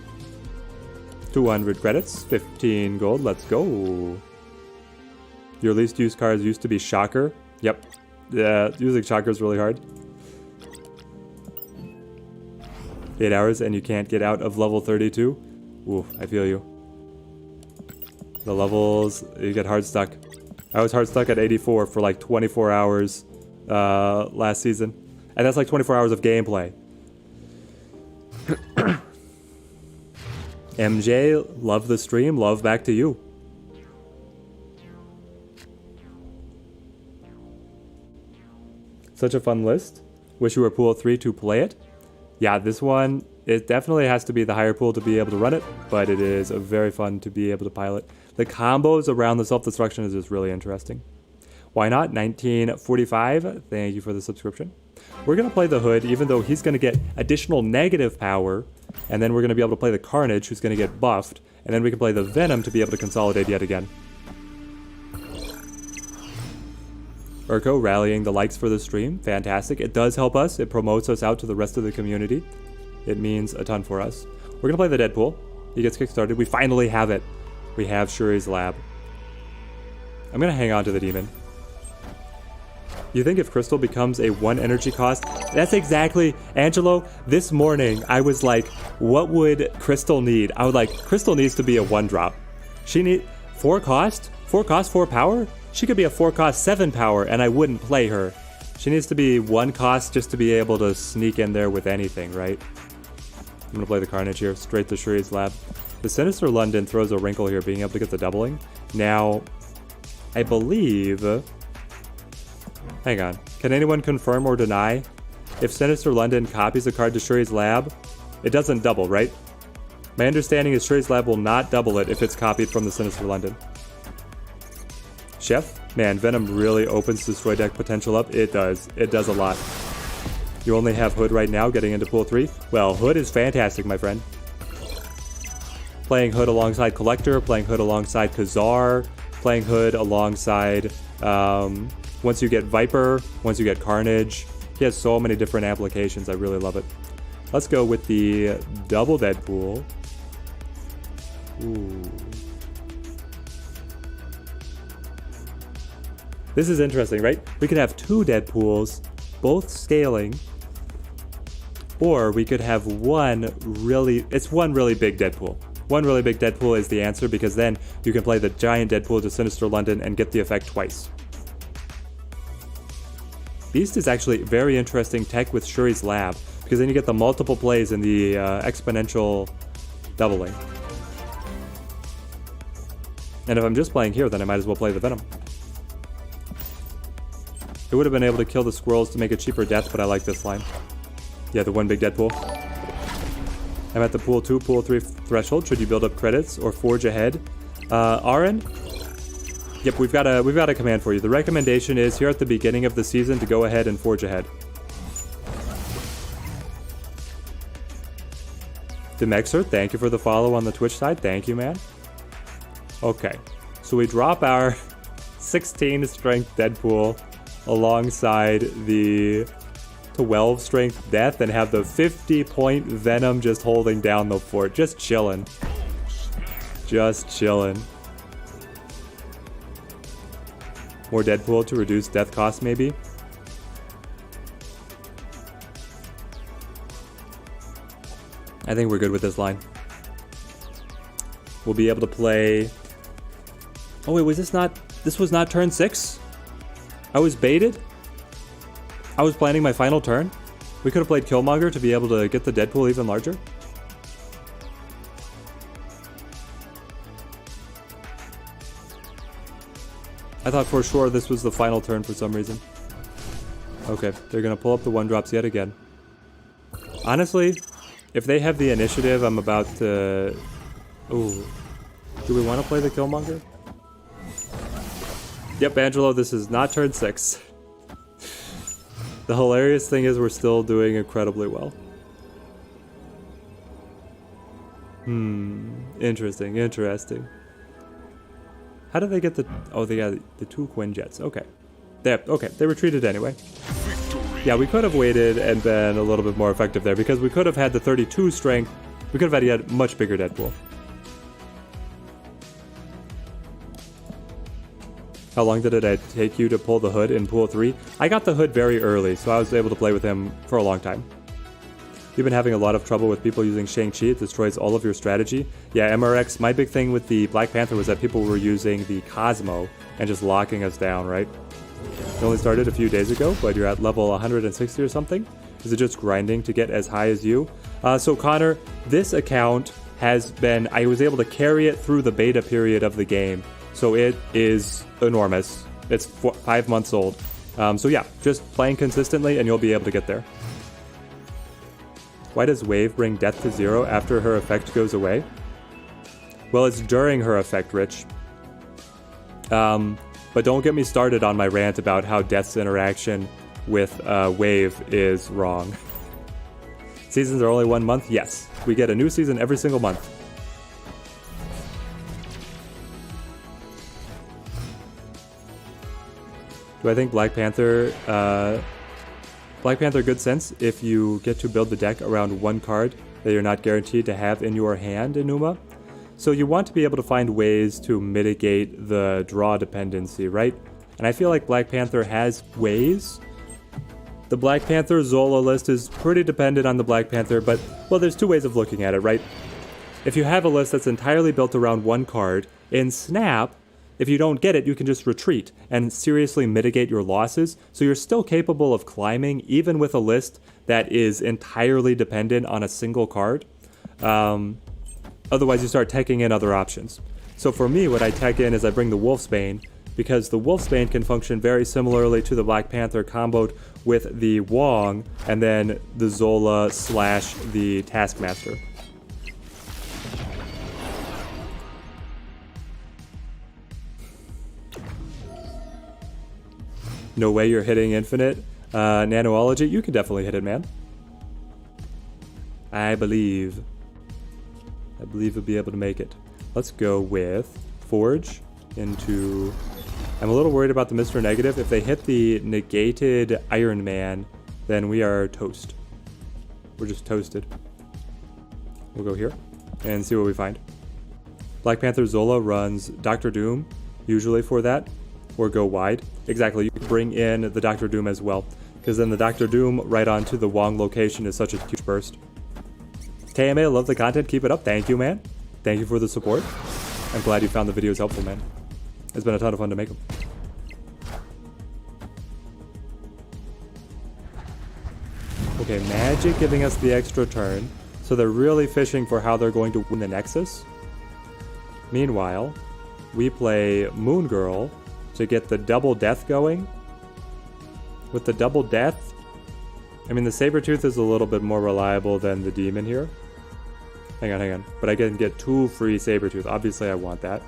200 credits, 15 gold. Let's go. Your least used cards used to be Shocker. Yep. Yeah, using Shocker is really hard. 8 hours and you can't get out of level 32. Ooh, I feel you. The levels, you get hard stuck. I was hard stuck at 84 for like 24 hours last season. And that's like 24 hours of gameplay. MJ, love the stream. Love back to you. Such a fun list. Wish you were pool 3 to play it. Yeah, this one, it definitely has to be the higher pool to be able to run it, but it is very fun to be able to pilot. The combos around the self-destruction is just really interesting. Why not? 1945, thank you for the subscription. We're going to play the Hood, even though he's going to get additional negative power, and then we're going to be able to play the Carnage, who's going to get buffed, and then we can play the Venom to be able to consolidate yet again. Urko rallying the likes for the stream. Fantastic. It does help us. It promotes us out to the rest of the community. It means a ton for us. We're going to play the Deadpool. He gets kickstarted. We finally have it. We have Shuri's Lab. I'm going to hang on to the Demon. You think if Crystal becomes a 1 energy cost? That's exactly, Angelo, this morning I was like, what would Crystal need? I was like, Crystal needs to be a 1-drop. She need 4 cost? 4 cost, 4 power? She could be a 4 cost, 7 power, and I wouldn't play her. She needs to be 1 cost just to be able to sneak in there with anything, right? I'm going to play the Carnage here, straight to Shuri's Lab. The Sinister London throws a wrinkle here, being able to get the doubling. Now, I believe... Hang on. Can anyone confirm or deny? If Sinister London copies a card to Shuri's Lab, it doesn't double, right? My understanding is Shuri's Lab will not double it if it's copied from the Sinister London. Chef? Man, Venom really opens Destroy deck potential up. It does. It does a lot. You only have Hood right now getting into pool 3? Well, Hood is fantastic, my friend. Playing Hood alongside Collector, playing Hood alongside Khazar, playing Hood alongside, once you get Viper, once you get Carnage. He has so many different applications. I really love it. Let's go with the double Deadpool. Ooh. This is interesting, right? We could have 2 Deadpools, both scaling, or we could have one really big Deadpool. One really big Deadpool is the answer, because then you can play the giant Deadpool to Sinister London and get the effect twice. Beast is actually very interesting tech with Shuri's Lab, because then you get the multiple plays in the exponential doubling. And if I'm just playing here, then I might as well play the Venom. It would have been able to kill the squirrels to make a cheaper death, but I like this line. Yeah, the 1 big Deadpool. I'm at the pool 2, pool 3 threshold. Should you build up credits or forge ahead? Aaron? Yep, we've got a command for you. The recommendation is here at the beginning of the season to go ahead and forge ahead. Demexer, thank you for the follow on the Twitch side. Thank you, man. Okay, so we drop our 16 strength Deadpool alongside the 12 strength Death and have the 50-point Venom just holding down the fort. Just chilling. Just chilling. More Deadpool to reduce death cost, maybe. I think we're good with this line. We'll be able to play... Oh wait, was this not... This was not turn 6? I was baited? I was planning my final turn? We could have played Killmonger to be able to get the Deadpool even larger? I thought for sure this was the final turn for some reason. Okay, they're gonna pull up the 1-drops yet again. Honestly, if they have the initiative, I'm about to... Ooh. Do we want to play the Killmonger? Yep, Angelo, this is not turn 6. The hilarious thing is we're still doing incredibly well. Interesting, interesting. How did they get the... Oh, they got the 2 Quinjets. Okay. They retreated anyway. Yeah, we could have waited and been a little bit more effective there because we could have had the 32 strength. We could have had a much bigger Deadpool. How long did it take you to pull the hood in pool 3? I got the hood very early, so I was able to play with him for a long time. You've been having a lot of trouble with people using Shang-Chi. It destroys all of your strategy. Yeah, MRX, my big thing with the Black Panther was that people were using the Cosmo and just locking us down, right? It only started a few days ago, but you're at level 160 or something. Is it just grinding to get as high as you? So Connor, this account has been... I was able to carry it through the beta period of the game. So it is enormous. It's 5 months old. So yeah, just playing consistently and you'll be able to get there. Why does Wave bring death to 0 after her effect goes away? Well, it's during her effect, Rich. But don't get me started on my rant about how death's interaction with Wave is wrong. Seasons are only 1 month? Yes. We get a new season every single month. Do I think Black Panther... Black Panther good sense if you get to build the deck around 1 card that you're not guaranteed to have in your hand, Enuma. So you want to be able to find ways to mitigate the draw dependency, right? And I feel like Black Panther has ways. The Black Panther Zola list is pretty dependent on the Black Panther, but, well, there's 2 ways of looking at it, right? If you have a list that's entirely built around 1 card, in Snap, if you don't get it, you can just retreat and seriously mitigate your losses. So you're still capable of climbing, even with a list that is entirely dependent on a single card. Otherwise, you start teching in other options. So for me, what I tech in is I bring the Wolfsbane, because the Wolfsbane can function very similarly to the Black Panther comboed with the Wong, and then the Zola / the Taskmaster. No way you're hitting Infinite. Nanoology, you can definitely hit it, man. I believe we'll be able to make it. Let's go with Forge into... I'm a little worried about the Mr. Negative. If they hit the negated Iron Man, then we are toast. We're just toasted. We'll go here and see what we find. Black Panther Zola runs Dr. Doom, usually for that. Or go wide. Exactly, you can bring in the Dr. Doom as well, because then the Dr. Doom right onto the Wong location is such a huge burst. KMA, love the content, keep it up. Thank you, man. Thank you for the support. I'm glad you found the videos helpful, man. It's been a ton of fun to make them. Okay, Magic giving us the extra turn, so they're really fishing for how they're going to win the Nexus. Meanwhile, we play Moon Girl to get the double death going. With the double death, I mean, the Sabretooth is a little bit more reliable than the Demon here. Hang on. But I can get 2 free Sabretooth. Obviously, I want that.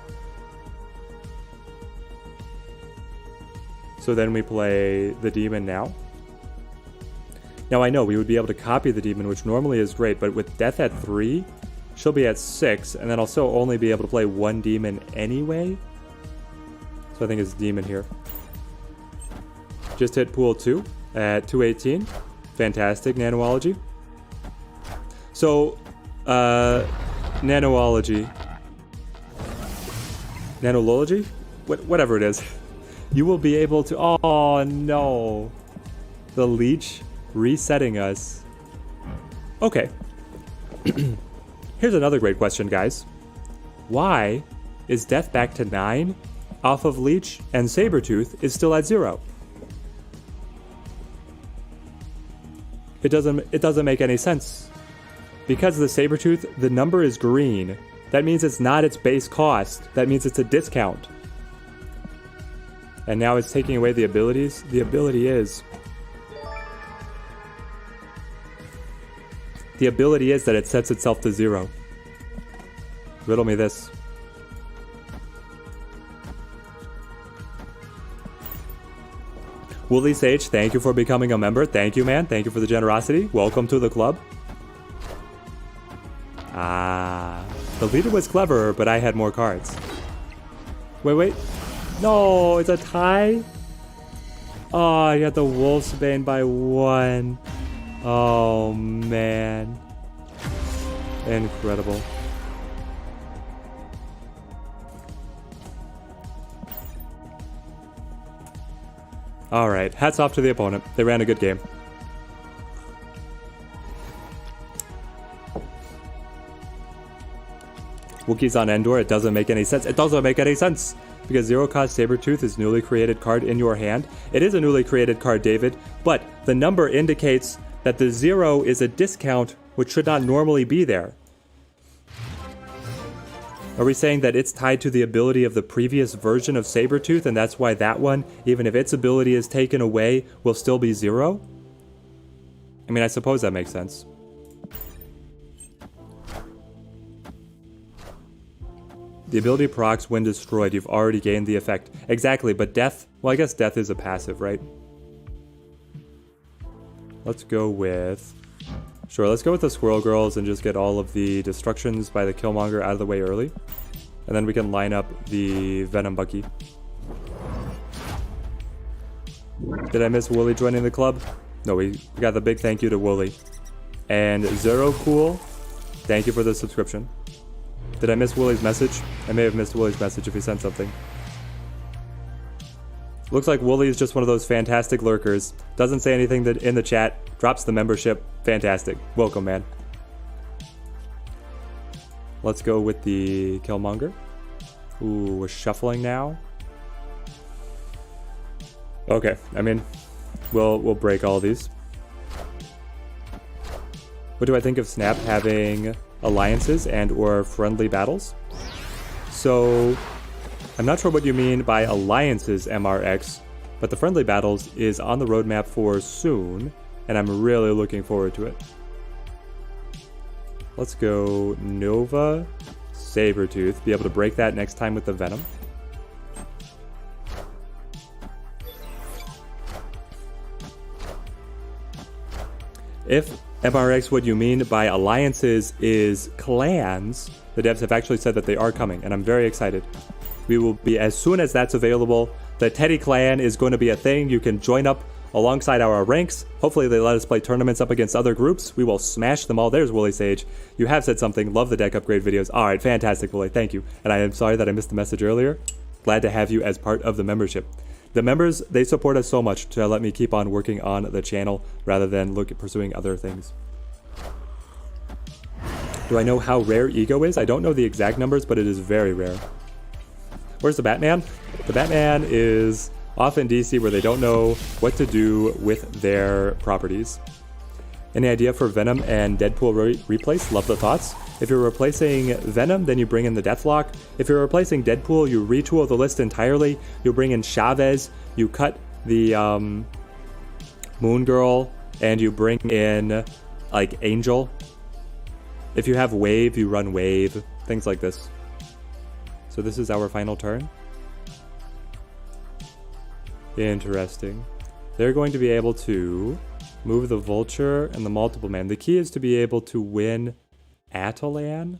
So then we play the Demon now. Now, I know we would be able to copy the Demon, which normally is great, but with Death at 3, she'll be at 6, and then I'll still only be able to play 1 Demon anyway. So I think it's Demon here. Just hit pool 2 at 218. Fantastic, Nanoology. So, Nanology? Whatever it is. You will be able to... Oh, no. The leech resetting us. Okay. Here's another great question, guys. Why is death back to 9 off of leech and Sabretooth is still at 0? It doesn't make any sense. Because the Sabretooth, the number is green. That means it's not its base cost. That means it's a discount. And now it's taking away the abilities. The ability is that it sets itself to 0. Riddle me this. Woolly Sage, thank you for becoming a member. Thank you, man. Thank you for the generosity. Welcome to the club. Ah, the leader was cleverer, but I had more cards. Wait. No, it's a tie? Oh, you got the Wolfsbane by 1. Oh, man. Incredible. Alright, hats off to the opponent. They ran a good game. Wookiees on Endor, it doesn't make any sense. It doesn't make any sense! Because Zero Cost Sabretooth is newly created card in your hand. It is a newly created card, David, but the number indicates that the 0 is a discount which should not normally be there. Are we saying that it's tied to the ability of the previous version of Sabretooth, and that's why that one, even if its ability is taken away, will still be 0? I mean, I suppose that makes sense. The ability procs when destroyed, you've already gained the effect. Exactly, but death, well, I guess death is a passive, right? Let's go with... Sure, let's go with the Squirrel Girls and just get all of the destructions by the Killmonger out of the way early. And then we can line up the Venom Bucky. Did I miss Wooly joining the club? No, we got the big thank you to Wooly. And Zero Cool, thank you for the subscription. Did I miss Wooly's message? I may have missed Wooly's message if he sent something. Looks like Wooly is just one of those fantastic lurkers. Doesn't say anything in the chat. Drops the membership. Fantastic. Welcome, man. Let's go with the Killmonger. Ooh, we're shuffling now. Okay, I mean, we'll break all these. What do I think of Snap having alliances and or friendly battles? So I'm not sure what you mean by alliances, MRX, but the friendly battles is on the roadmap for soon, and I'm really looking forward to it. Let's go Nova, Sabretooth, be able to break that next time with the Venom. If MRX, what you mean by alliances is clans, the devs have actually said that they are coming, and I'm very excited. We will be, as soon as that's available, the Teddy Clan is going to be a thing. You can join up alongside our ranks. Hopefully they let us play tournaments up against other groups. We will smash them all. There's Wooly Sage. You have said something. Love the deck upgrade videos. All right, fantastic, Wooly. Thank you. And I am sorry that I missed the message earlier. Glad to have you as part of the membership. The members, they support us so much to let me keep on working on the channel rather than pursuing other things. Do I know how rare Ego is? I don't know the exact numbers, but it is very rare. Where's the Batman? The Batman is off in DC where they don't know what to do with their properties. Any idea for Venom and Deadpool replace? Love the thoughts. If you're replacing Venom, then you bring in the Deathlock. If you're replacing Deadpool, you retool the list entirely. You bring in Chavez, you cut the Moon Girl, and you bring in like Angel. If you have Wave, you run Wave, things like this. So this is our final turn. Interesting. They're going to be able to move the Vulture and the Multiple Man. The key is to be able to win Atalan.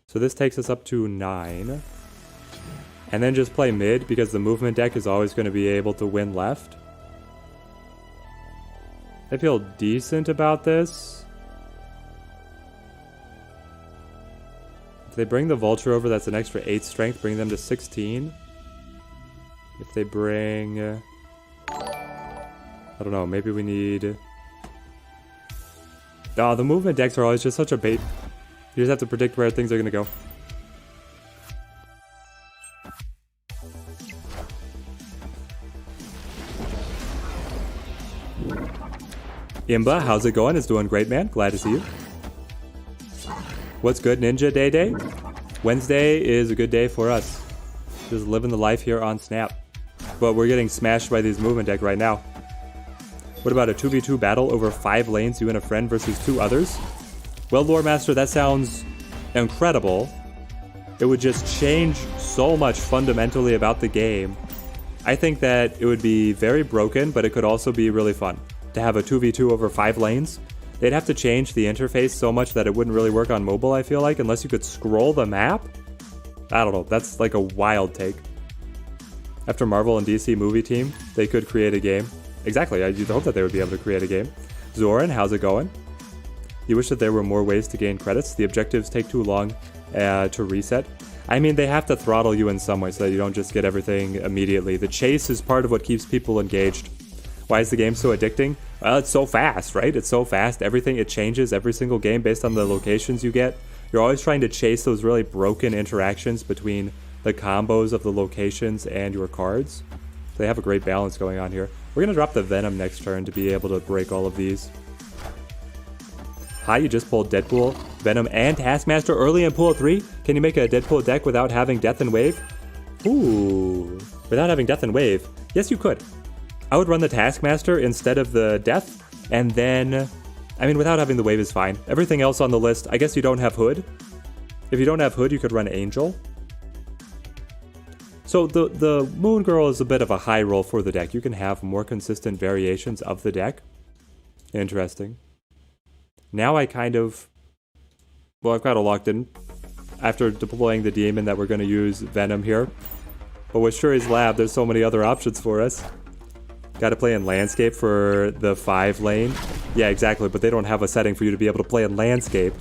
So this takes us up to 9. And then just play mid because the movement deck is always going to be able to win left. I feel decent about this. If they bring the Vulture over, that's an extra 8 strength, bring them to 16. If they bring... I don't know, maybe we need... Oh, the movement decks are always just such a bait. You just have to predict where things are going to go. Imba, how's it going? It's doing great, man. Glad to see you. What's good, Ninja Day Day? Wednesday is a good day for us. Just living the life here on Snap. But we're getting smashed by these movement deck right now. What about a 2v2 battle over 5 lanes, you and a friend versus 2 others? Well, Lore Master, that sounds incredible. It would just change so much fundamentally about the game. I think that it would be very broken, but it could also be really fun to have a 2v2 over 5 lanes. They'd have to change the interface so much that it wouldn't really work on mobile, I feel like, unless you could scroll the map. I don't know, that's like a wild take. After Marvel and DC movie team, they could create a game. Exactly, I hope that they would be able to create a game. Zoran, how's it going? You wish that there were more ways to gain credits? The objectives take too long to reset. I mean, they have to throttle you in some way so that you don't just get everything immediately. The chase is part of what keeps people engaged. Why is the game so addicting? Well, it's so fast, right? It's so fast. Everything, it changes every single game based on the locations you get. You're always trying to chase those really broken interactions between the combos of the locations and your cards. They have a great balance going on here. We're going to drop the Venom next turn to be able to break all of these. Hi, you just pulled Deadpool, Venom, and Taskmaster early in pool 3? Can you make a Deadpool deck without having Death and Wave? Ooh, without having Death and Wave? Yes, you could. I would run the Taskmaster instead of the Death, and then... I mean, without having the Wave is fine. Everything else on the list, I guess you don't have Hood. If you don't have Hood, you could run Angel. So the Moon Girl is a bit of a high roll for the deck. You can have more consistent variations of the deck. Interesting. Now I kind of... Well, I've got it locked in. After deploying the Demon that we're going to use Venom here. But with Shuri's Lab, there's so many other options for us. Got to play in Landscape for the 5 lane. Yeah, exactly, but they don't have a setting for you to be able to play in Landscape.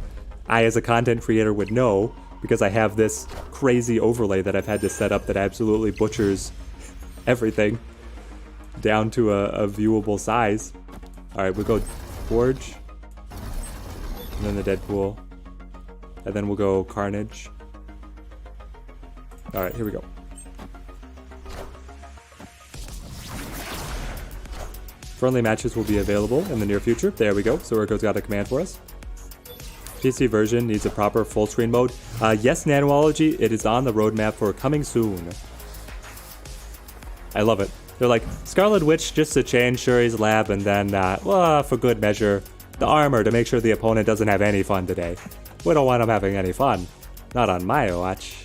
I, as a content creator, would know, because I have this crazy overlay that I've had to set up that absolutely butchers everything down to a viewable size. Alright, we'll go Forge, and then the Deadpool, and then we'll go Carnage. Alright, here we go. Friendly matches will be available in the near future. There we go. So Urko's got a command for us. PC version needs a proper full screen mode. Yes, Nanology, it is on the roadmap for coming soon. I love it. They're like, Scarlet Witch just to change Shuri's Lab, and then, well, for good measure, the armor to make sure the opponent doesn't have any fun today. We don't want him having any fun. Not on my watch.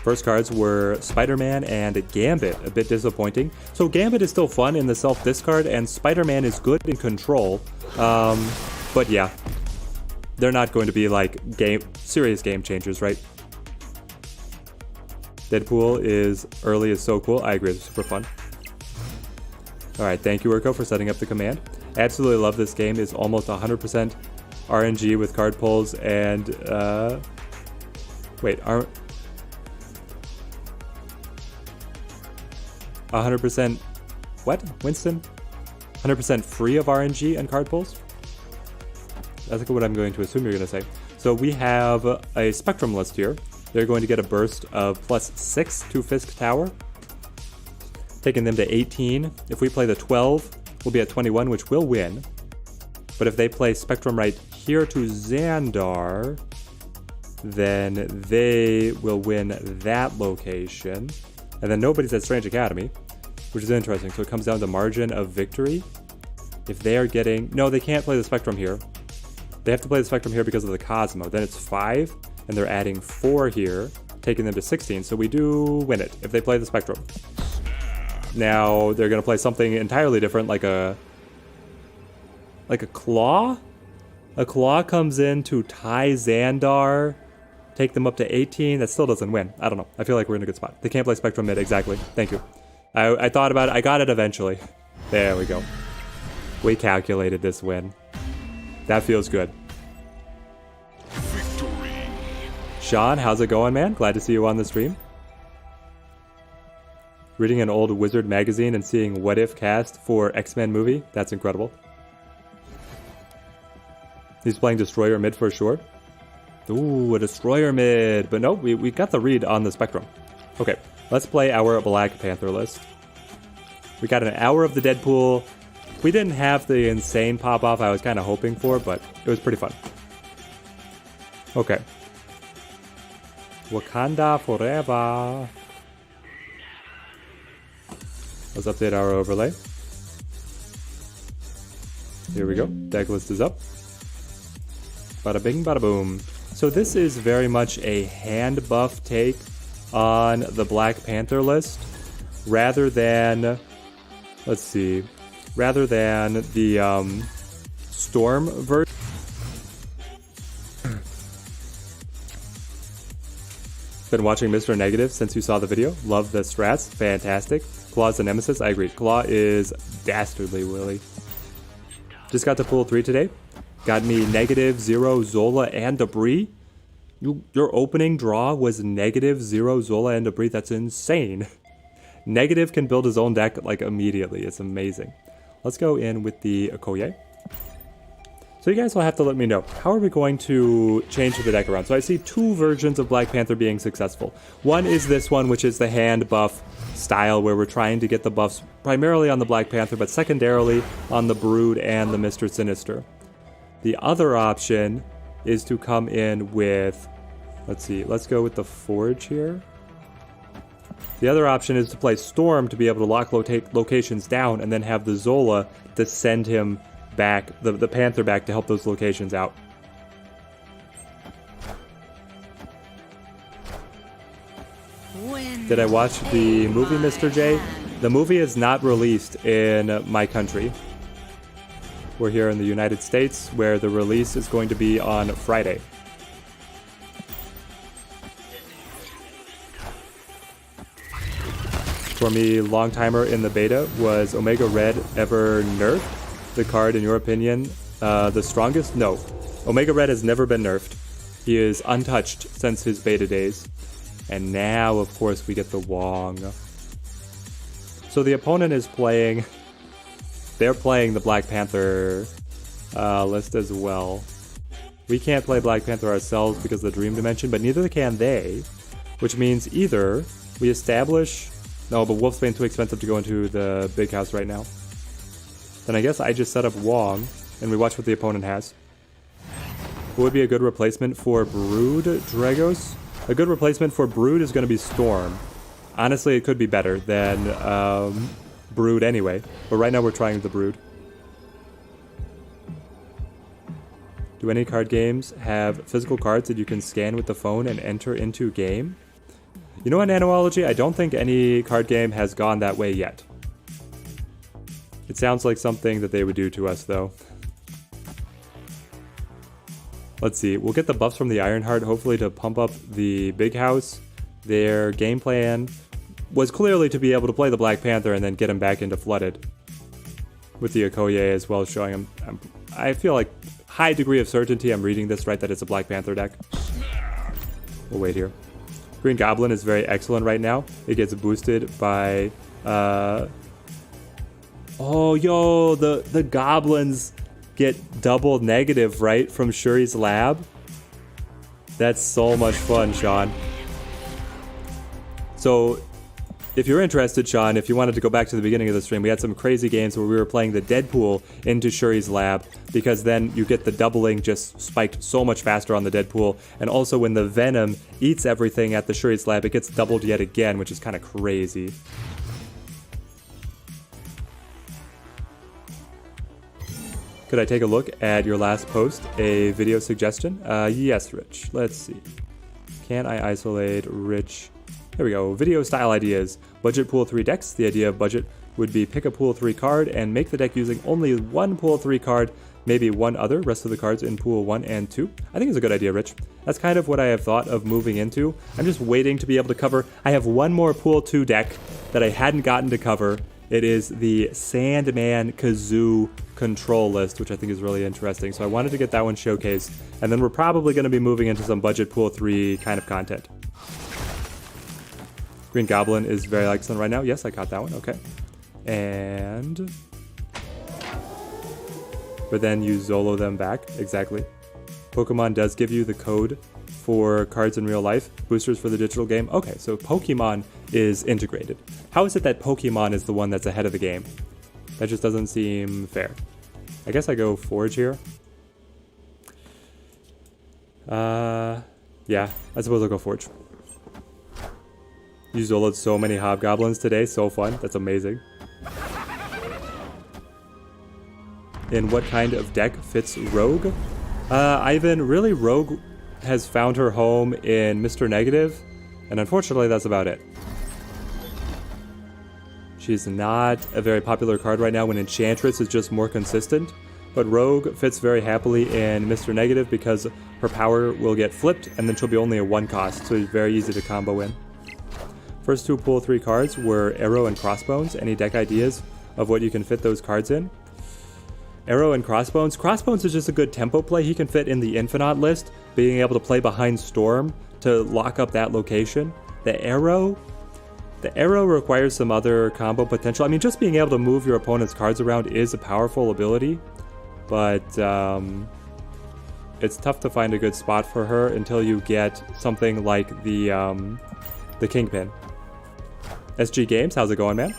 First cards were Spider-Man and Gambit, a bit disappointing. So Gambit is still fun in the self-discard, and Spider-Man is good in control. But yeah, they're not going to be like serious game changers, right? Deadpool is early is so cool. I agree, it's super fun. Alright, thank you, Urko, for setting up the command. Absolutely love this game. It's almost 100% RNG with card pulls and, wait, 100%, what? Winston? 100% free of RNG and card pulls? That's what I'm going to assume you're going to say. So we have a Spectrum list here. They're going to get a burst of +6 to Fisk Tower, taking them to 18. If we play the 12, we'll be at 21, which will win. But if they play Spectrum right here to Xandar, then they will win that location. And then nobody's at Strange Academy, which is interesting. So it comes down to margin of victory. If they are getting... No, they can't play the Spectrum here. They have to play the Spectrum here because of the Cosmo. Then it's 5, and they're adding 4 here, taking them to 16. So we do win it if they play the Spectrum. Now they're going to play something entirely different, like a Claw? A Claw comes in to tie Xandar, take them up to 18. That still doesn't win. I don't know. I feel like we're in a good spot. They can't play Spectrum mid. Exactly. Thank you. I thought about it. I got it eventually. There we go. We calculated this win. That feels good. Victory. Sean, how's it going, man? Glad to see you on the stream. Reading an old Wizard magazine and seeing What If cast for X-Men movie. That's incredible. He's playing Destroyer mid for sure. Ooh, a Destroyer mid. But no, we got the read on the spectrum. Okay, let's play our Black Panther list. We got an hour of the Deadpool. We didn't have the insane pop-off I was kind of hoping for, but it was pretty fun. Okay. Wakanda forever. Let's update our overlay. Here we go. Deck list is up. Bada bing, bada boom. So this is very much a hand buff take on the Black Panther list, rather than, let's see, rather than the Storm version. Been watching Mr. Negative since you saw the video. Love the strats. Fantastic. Claw's the nemesis. I agree. Claw is dastardly, Willie. Just got to pool 3 today. Got me -0 Zola and Debris. Your opening draw was -0 Zola and Debris. That's insane. Negative can build his own deck like immediately. It's amazing. Let's go in with the Okoye. So you guys will have to let me know, how are we going to change the deck around? So I see 2 versions of Black Panther being successful. One is this one, which is the hand buff style, where we're trying to get the buffs primarily on the Black Panther, but secondarily on the Brood and the Mr. Sinister. The other option is to come in with, let's see, let's go with the Forge here. The other option is to play Storm to be able to lock locations down and then have the Zola to send him back, the Panther back to help those locations out. Did I watch the movie, Mr. J? The movie is not released in my country. We're here in the United States, where the release is going to be on Friday. For me, long timer in the beta, was Omega Red ever nerfed? The card, in your opinion, the strongest? No. Omega Red has never been nerfed. He is untouched since his beta days. And now, of course, we get the Wong. So the opponent is playing... They're playing the Black Panther list as well. We can't play Black Panther ourselves because of the Dream Dimension, but neither can they. Which means either we establish... No, but Wolfsbane's too expensive to go into the big house right now. Then I guess I just set up Wong, and we watch what the opponent has. What would be a good replacement for Brood, Dragos? A good replacement for Brood is going to be Storm. Honestly, it could be better than Brood anyway, but right now we're trying the Brood. Do any card games have physical cards that you can scan with the phone and enter into game? You know what, Nanology? I don't think any card game has gone that way yet. It sounds like something that they would do to us, though. Let's see. We'll get the buffs from the Ironheart, hopefully to pump up the big house. Their game plan was clearly to be able to play the Black Panther and then get him back into Flooded. With the Okoye as well, showing him... I feel like high degree of certainty I'm reading this right, that it's a Black Panther deck. We'll wait here. Green Goblin is very excellent right now. It gets boosted by... Oh, yo, the goblins get double negative, right, from Shuri's lab? That's so much fun, Sean. So, if you're interested, Sean, if you wanted to go back to the beginning of the stream, we had some crazy games where we were playing the Deadpool into Shuri's lab, because then you get the doubling just spiked so much faster on the Deadpool, and also when the Venom eats everything at the Shuri's lab, it gets doubled yet again, which is kind of crazy. Could I take a look at your last post? A video suggestion? Yes, Rich. Let's see. Can I isolate Rich? There we go. Video style ideas. Budget pool 3 decks. The idea of budget would be pick a pool 3 card and make the deck using only one pool 3 card, maybe one other, rest of the cards in pool 1 and 2. I think it's a good idea, Rich. That's kind of what I have thought of moving into. I'm just waiting to be able to cover. I have one more pool 2 deck that I hadn't gotten to cover It is the Sandman Kazoo control list, which I think is really interesting. So I wanted to get that one showcased. And then we're probably going to be moving into some budget pool 3 kind of content. Green Goblin is very excellent right now. Yes, I got that one. Okay. And... but then you Zolo them back. Exactly. Pokemon does give you the code for cards in real life, boosters for the digital game. Okay, so Pokemon is integrated. How is it that Pokemon is the one that's ahead of the game? That just doesn't seem fair. I guess I go Forge here. Yeah, I suppose I'll go Forge. You Zolo'd so many Hobgoblins today, so fun. That's amazing. In what kind of deck fits Rogue? Ivan, really Rogue has found her home in Mr. Negative, and unfortunately that's about it. She's not a very popular card right now when Enchantress is just more consistent, but Rogue fits very happily in Mr. Negative because her power will get flipped and then she'll be only a 1 cost, so it's very easy to combo in. First 2 pool 3 cards were Arrow and Crossbones. Any deck ideas of what you can fit those cards in? Arrow and Crossbones. Crossbones is just a good tempo play. He can fit in the Infinite list, being able to play behind Storm to lock up that location. The Arrow requires some other combo potential. I mean, just being able to move your opponent's cards around is a powerful ability, but it's tough to find a good spot for her until you get something like the Kingpin. SG Games, how's it going, man?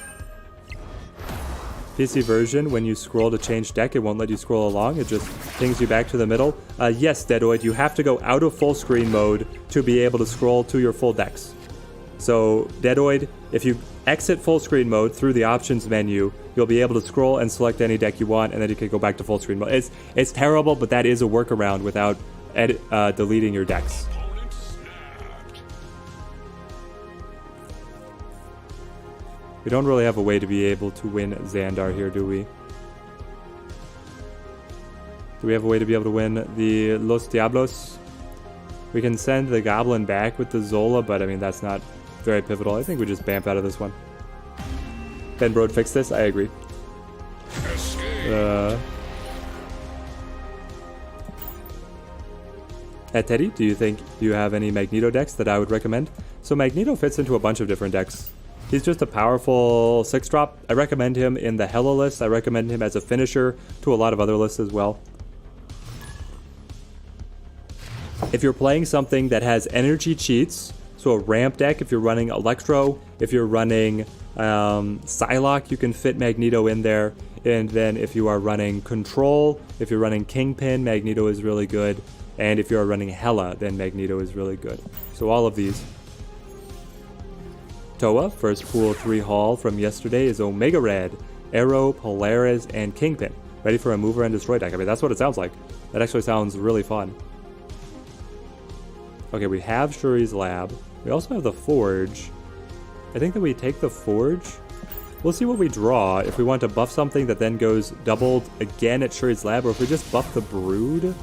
PC version, when you scroll to change deck, it won't let you scroll along. It just pings you back to the middle. Yes, Deadoid, you have to go out of full screen mode to be able to scroll to your full decks. So, Deadoid, if you exit full screen mode through the options menu, you'll be able to scroll and select any deck you want, and then you can go back to full screen mode. It's terrible, but that is a workaround without deleting your decks. We don't really have a way to be able to win Xandar here, do we? Do we have a way to be able to win the Los Diablos? We can send the Goblin back with the Zola, but I mean, that's not very pivotal. I think we just bamf out of this one. Ben Brode fixed this? I agree. Teddy, do you think you have any Magneto decks that I would recommend? So Magneto fits into a bunch of different decks. He's just a powerful 6-drop. I recommend him in the Hela list. I recommend him as a finisher to a lot of other lists as well. If you're playing something that has energy cheats, so a ramp deck, if you're running Electro, if you're running Psylocke, you can fit Magneto in there. And then if you are running Control, if you're running Kingpin, Magneto is really good. And if you're running Hela, then Magneto is really good. So all of these. Toa, first pool 3 haul from yesterday is Omega Red, Arrow, Polaris, and Kingpin. Ready for a mover and destroy deck. I mean, that's what it sounds like. That actually sounds really fun. Okay, we have Shuri's Lab. We also have the Forge. I think that we take the Forge. We'll see what we draw. If we want to buff something that then goes doubled again at Shuri's Lab, or if we just buff the Brood.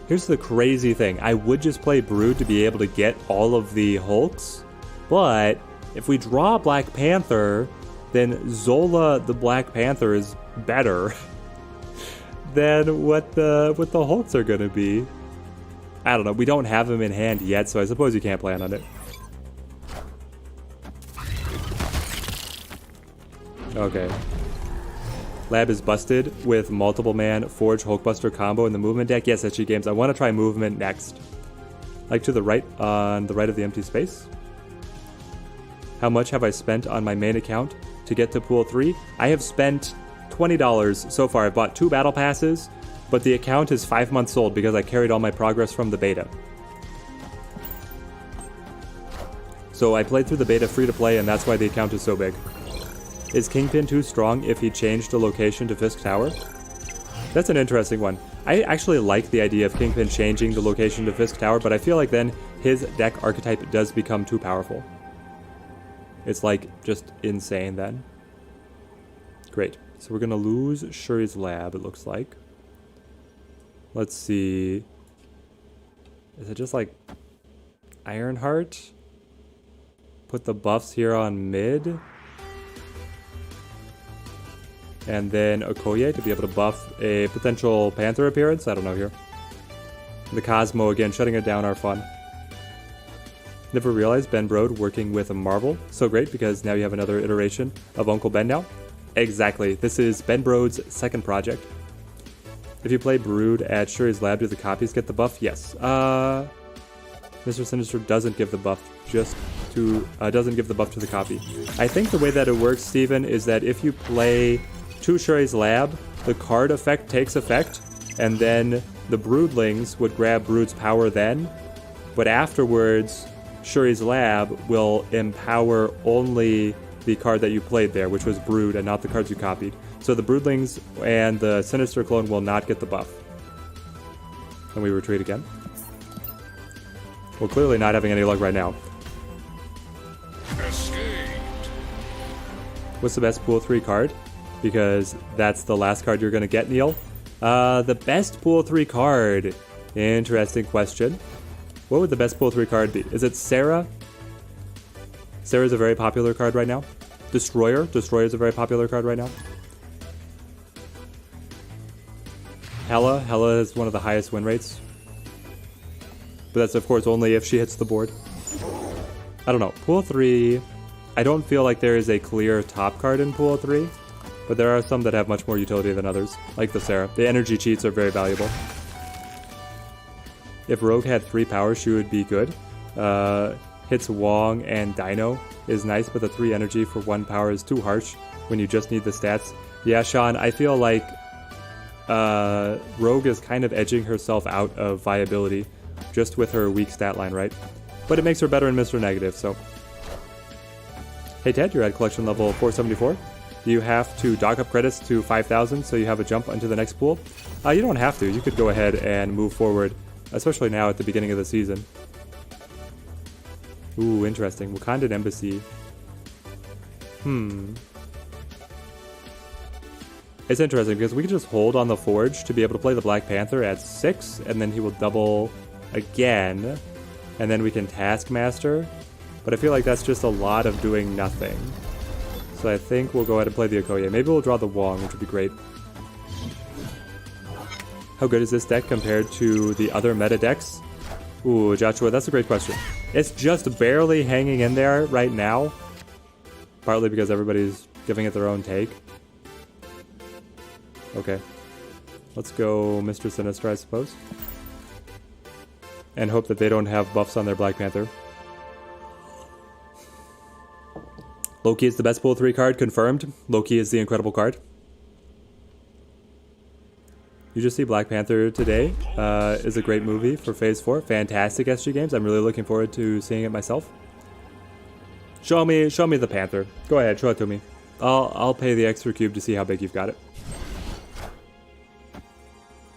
Here's the crazy thing. I would just play Brood to be able to get all of the Hulks, but if we draw Black Panther, then Zola the Black Panther is better than what the Hulks are going to be. I don't know. We don't have him in hand yet, so I suppose you can't plan on it. Okay. Lab is busted with multiple man Forge Hulkbuster combo in the movement deck. Yes, SG Games. I want to try movement next. Like to the right, on the right of the empty space. How much have I spent on my main account to get to pool 3? I have spent $20 so far. I bought 2 battle passes, but the account is 5 months old because I carried all my progress from the beta. So I played through the beta free to play, and that's why the account is so big. Is Kingpin too strong if he changed the location to Fisk Tower? That's an interesting one. I actually like the idea of Kingpin changing the location to Fisk Tower, but I feel like then his deck archetype does become too powerful. It's like just insane then. Great. So we're going to lose Shuri's Lab, it looks like. Let's see. Is it just like Ironheart? Put the buffs here on mid. And then Okoye to be able to buff a potential Panther appearance. I don't know here. The Cosmo again, shutting it down, our fun. Never realized Ben Brode working with a Marvel. So great because now you have another iteration of Uncle Ben now. Exactly. This is Ben Brode's second project. If you play Brood at Shuri's lab, do the copies get the buff? Yes. Mr. Sinister doesn't give the buff doesn't give the buff to the copy. I think the way that it works, Steven, is that if you play to Shuri's lab, the card effect takes effect, and then the Broodlings would grab Brood's power then, but afterwards, Shuri's lab will empower only the card that you played there, which was Brood, and not the cards you copied. So the Broodlings and the Sinister clone will not get the buff. And we retreat again. Well, clearly not having any luck right now. Escaped. What's the best pool 3 card? Because that's the last card you're going to get, Neil. The best pool 3 card. Interesting question. What would the best pool 3 card be? Is it Sarah? Sarah's a very popular card right now. Destroyer. Destroyer is a very popular card right now. Hela. Hela is one of the highest win rates. But that's, of course, only if she hits the board. I don't know. Pool 3, I don't feel like there is a clear top card in Pool 3. But there are some that have much more utility than others. Like the Sarah. The energy cheats are very valuable. If Rogue had 3 powers, she would be good. Hits Wong and Dino is nice, but the 3 energy for 1 power is too harsh when you just need the stats. Yeah, Sean, I feel like Rogue is kind of edging herself out of viability just with her weak stat line, right? But it makes her better in Mr. Negative, so. Hey Ted, you're at collection level 474. Do you have to dock up credits to 5,000 so you have a jump onto the next pool? You don't have to. You could go ahead and move forward, especially now at the beginning of the season. Ooh, interesting. Wakandan Embassy. It's interesting because we can just hold on the Forge to be able to play the Black Panther at 6, and then he will double again, and then we can Taskmaster. But I feel like that's just a lot of doing nothing. So I think we'll go ahead and play the Okoye. Maybe we'll draw the Wong, which would be great. How good is this deck compared to the other meta decks? Ooh, Joshua, that's a great question. It's just barely hanging in there right now. Partly because everybody's giving it their own take. Okay. Let's go Mr. Sinister, I suppose. And hope that they don't have buffs on their Black Panther. Loki is the best pool 3 card, confirmed. Loki is the incredible card. You just see Black Panther today. Is a great movie for Phase 4. Fantastic SG games. I'm really looking forward to seeing it myself. Show me the Panther. Go ahead, show it to me. I'll pay the extra cube to see how big you've got it.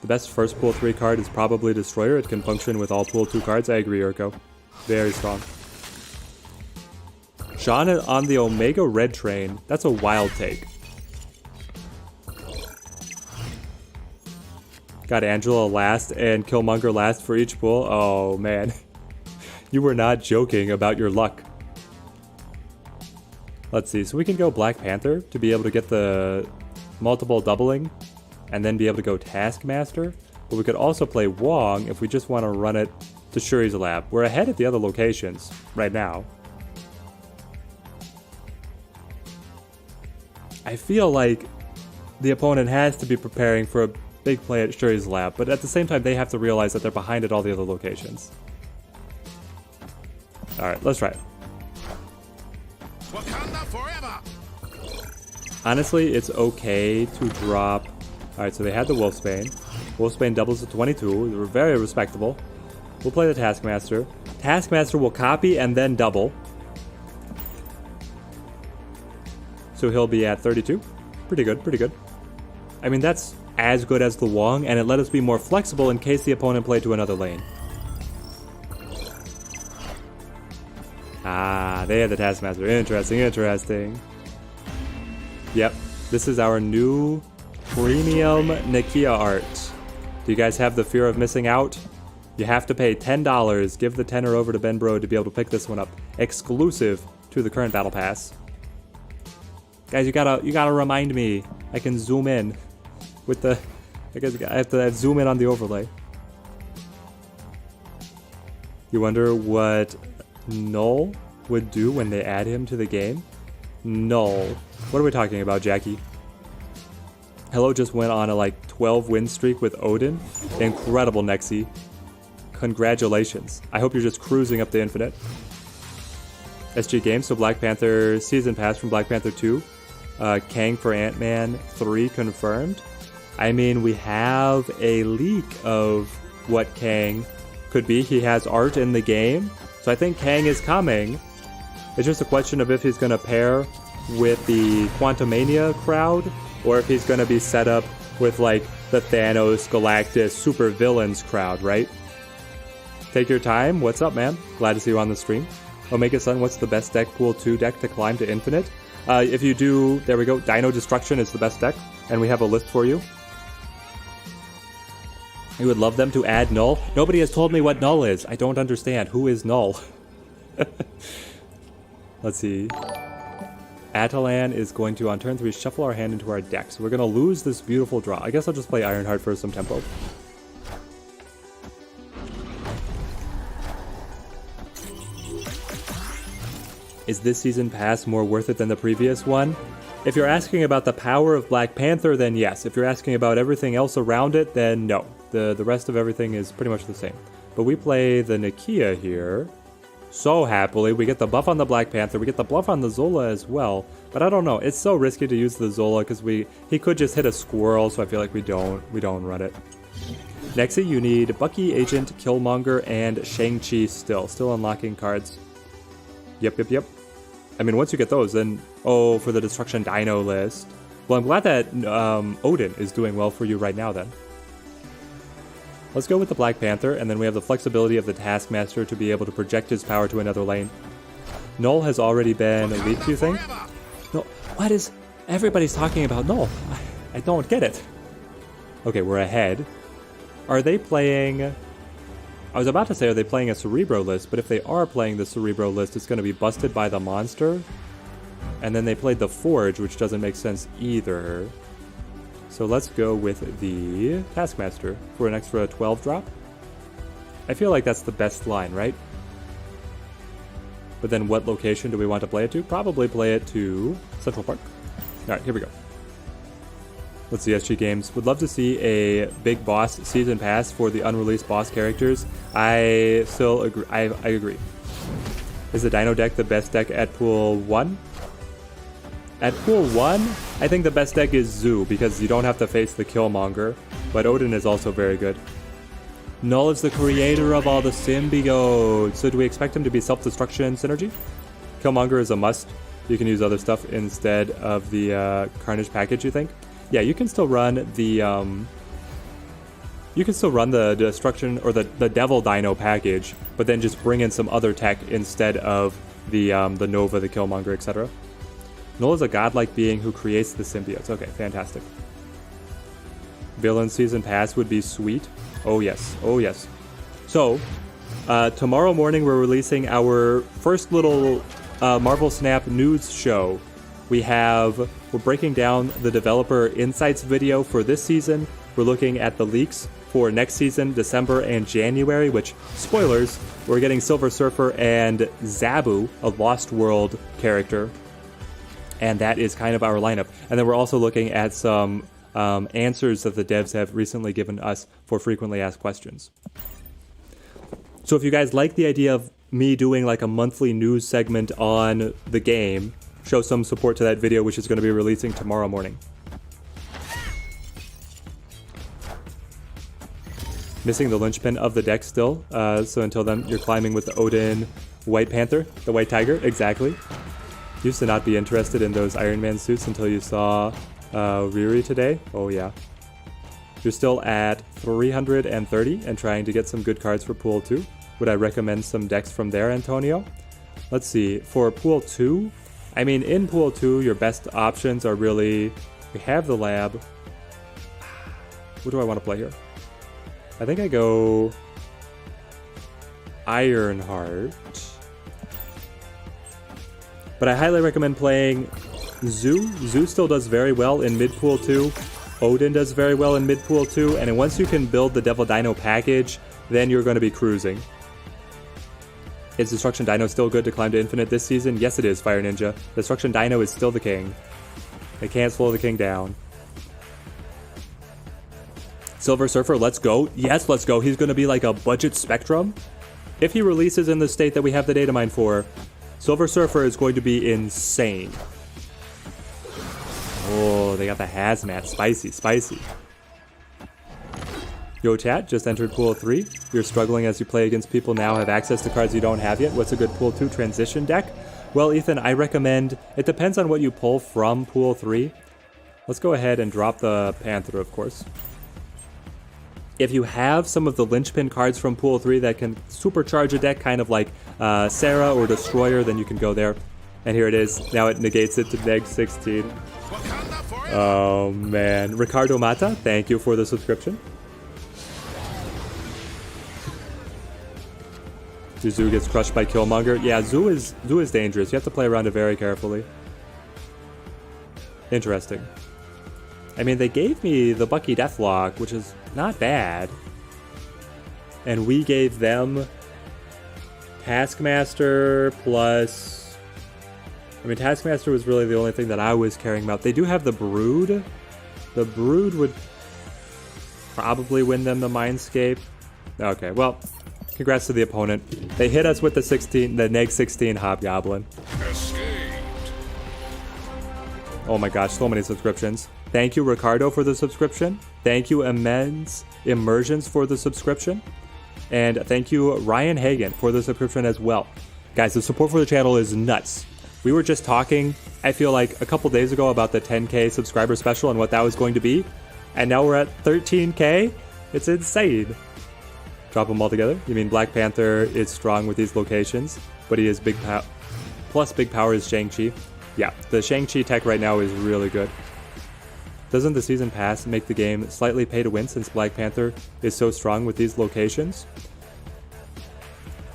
The best first pool 3 card is probably Destroyer. It can function with all pool 2 cards. I agree, Urko. Very strong. Sean on the Omega Red Train. That's a wild take. Got Angela last and Killmonger last for each pool. Oh, man. You were not joking about your luck. Let's see. So we can go Black Panther to be able to get the multiple doubling and then be able to go Taskmaster. But we could also play Wong if we just want to run it to Shuri's lab. We're ahead at the other locations right now. I feel like the opponent has to be preparing for a big play at Shuri's lab, but at the same time they have to realize that they're behind at all the other locations. Alright, let's try it. Wakanda forever. Honestly, it's okay to drop... Alright, so they had the Wolfsbane. Wolfsbane doubles to 22. They were very respectable. We'll play the Taskmaster. Taskmaster will copy and then double. So he'll be at 32. Pretty good, pretty good. I mean, that's as good as the Wong, and it let us be more flexible in case the opponent played to another lane. Ah, they had the Taskmaster. Interesting, interesting. Yep, this is our new premium Nakia art. Do you guys have the fear of missing out? You have to pay $10. Give the tenner over to Ben Bro to be able to pick this one up. Exclusive to the current battle pass. Guys, you gotta remind me. I can zoom in with the. I guess I have to zoom in on the overlay. You wonder what Null would do when they add him to the game? Null. What are we talking about, Jackie? Hello just went on a like 12 win streak with Odin. Incredible, Nexi. Congratulations. I hope you're just cruising up the infinite. SG Games, so Black Panther Season Pass from Black Panther 2. Kang for Ant-Man 3 confirmed. I mean, we have a leak of what Kang could be. He has art in the game, so I think Kang is coming. It's just a question of if he's going to pair with the Quantumania crowd, or if he's going to be set up with, like, the Thanos, Galactus, super villains crowd, right? Take your time. What's up, man? Glad to see you on the stream. Omega Sun, what's the best deck pool 2 deck to climb to Infinite? If you do, there we go, Dino Destruction is the best deck, and we have a list for you. We would love them to add Null. Nobody has told me what Null is. I don't understand. Who is Null? Let's see. Atalan is going to, on turn 3, shuffle our hand into our deck. So we're going to lose this beautiful draw. I guess I'll just play Ironheart for some tempo. Is this season pass more worth it than the previous one? If you're asking about the power of Black Panther, then yes. If you're asking about everything else around it, then no. The rest of everything is pretty much the same. But we play the Nakia here. So happily. We get the buff on the Black Panther. We get the buff on the Zola as well. But I don't know. It's so risky to use the Zola because he could just hit a squirrel, so I feel like we don't run it. Nexi, you need Bucky, Agent, Killmonger, and Shang-Chi still unlocking cards. Yep. I mean, once you get those, then... Oh, for the Destruction Dino list. Well, I'm glad that Odin is doing well for you right now, then. Let's go with the Black Panther, and then we have the flexibility of the Taskmaster to be able to project his power to another lane. Null has already been leaked, you think? No, what is... Everybody's talking about Null. I don't get it. Okay, we're ahead. Are they playing... I was about to say, are they playing a Cerebro list? But if they are playing the Cerebro list, it's going to be Busted by the Monster. And then they played the Forge, which doesn't make sense either. So let's go with the Taskmaster for an extra 12 drop. I feel like that's the best line, right? But then what location do we want to play it to? Probably play it to Central Park. Alright, here we go. Let's see, SG Games. Would love to see a big boss season pass for the unreleased boss characters. I still agree. I agree. Is the Dino deck the best deck at Pool 1? At Pool 1, I think the best deck is Zoo, because you don't have to face the Killmonger, but Odin is also very good. Null is the creator of all the symbiotes, so do we expect him to be self-destruction synergy? Killmonger is a must. You can use other stuff instead of the Carnage package, you think? Yeah, you can still run the Destruction or the Devil Dino package, but then just bring in some other tech instead of the Nova, the Killmonger, etc. Null is a godlike being who creates the symbiotes. Okay, fantastic. Villain Season Pass would be sweet. Oh yes, oh yes. So, tomorrow morning we're releasing our first little Marvel Snap news show. We're breaking down the developer insights video for this season. We're looking at the leaks for next season, December and January, which, spoilers, we're getting Silver Surfer and Zabu, a Lost World character. And that is kind of our lineup. And then we're also looking at some answers that the devs have recently given us for frequently asked questions. So if you guys like the idea of me doing like a monthly news segment on the game, show some support to that video, which is going to be releasing tomorrow morning. Missing the linchpin of the deck still. So until then, you're climbing with the Odin White Panther, the White Tiger, exactly. Used to not be interested in those Iron Man suits until you saw Riri today. Oh yeah. You're still at 330 and trying to get some good cards for Pool 2. Would I recommend some decks from there, Antonio? Let's see. For Pool 2, I mean, in Pool 2, your best options are really... We have the lab. What do I want to play here? I think I go... Ironheart. But I highly recommend playing Zoo. Zoo still does very well in mid-pool too. Odin does very well in mid-pool too. And then once you can build the Devil Dino package, then you're going to be cruising. Is Destruction Dino still good to climb to Infinite this season? Yes, it is, Fire Ninja. Destruction Dino is still the king. They can't slow the king down. Silver Surfer, let's go. Yes, let's go. He's going to be like a budget Spectrum. If he releases in the state that we have the data mine for, Silver Surfer is going to be insane. Oh, they got the hazmat. Spicy, spicy. Yo, chat, just entered Pool 3. You're struggling as you play against people now have access to cards you don't have yet. What's a good Pool 2 transition deck? Well, Ethan, I recommend... It depends on what you pull from Pool 3. Let's go ahead and drop the Panther, of course. If you have some of the linchpin cards from Pool 3 that can supercharge a deck, kind of like Sarah or Destroyer, then you can go there. And here it is. Now it negates it to neg 16. Oh, man. Ricardo Mata, thank you for the subscription. Zoo gets crushed by Killmonger. Yeah, Zoo is dangerous. You have to play around it very carefully. Interesting. I mean, they gave me the Bucky Deathlock, which is not bad. And we gave them Taskmaster plus... I mean, Taskmaster was really the only thing that I was caring about. They do have the Brood. The Brood would probably win them the Mindscape. Okay, well, congrats to the opponent. They hit us with the neg 16 Hobgoblin. Escaped. Oh my gosh, so many subscriptions. Thank you, Ricardo, for the subscription. Thank you, Immense Immersions, for the subscription. And thank you, Ryan Hagan, for the subscription as well. Guys, the support for the channel is nuts. We were just talking, I feel like, a couple days ago about the 10K subscriber special and what that was going to be. And now we're at 13K? It's insane. Drop them all together? You mean Black Panther is strong with these locations, but he is big power. Plus big power is Shang-Chi. Yeah, the Shang-Chi tech right now is really good. Doesn't the season pass make the game slightly pay to win since Black Panther is so strong with these locations?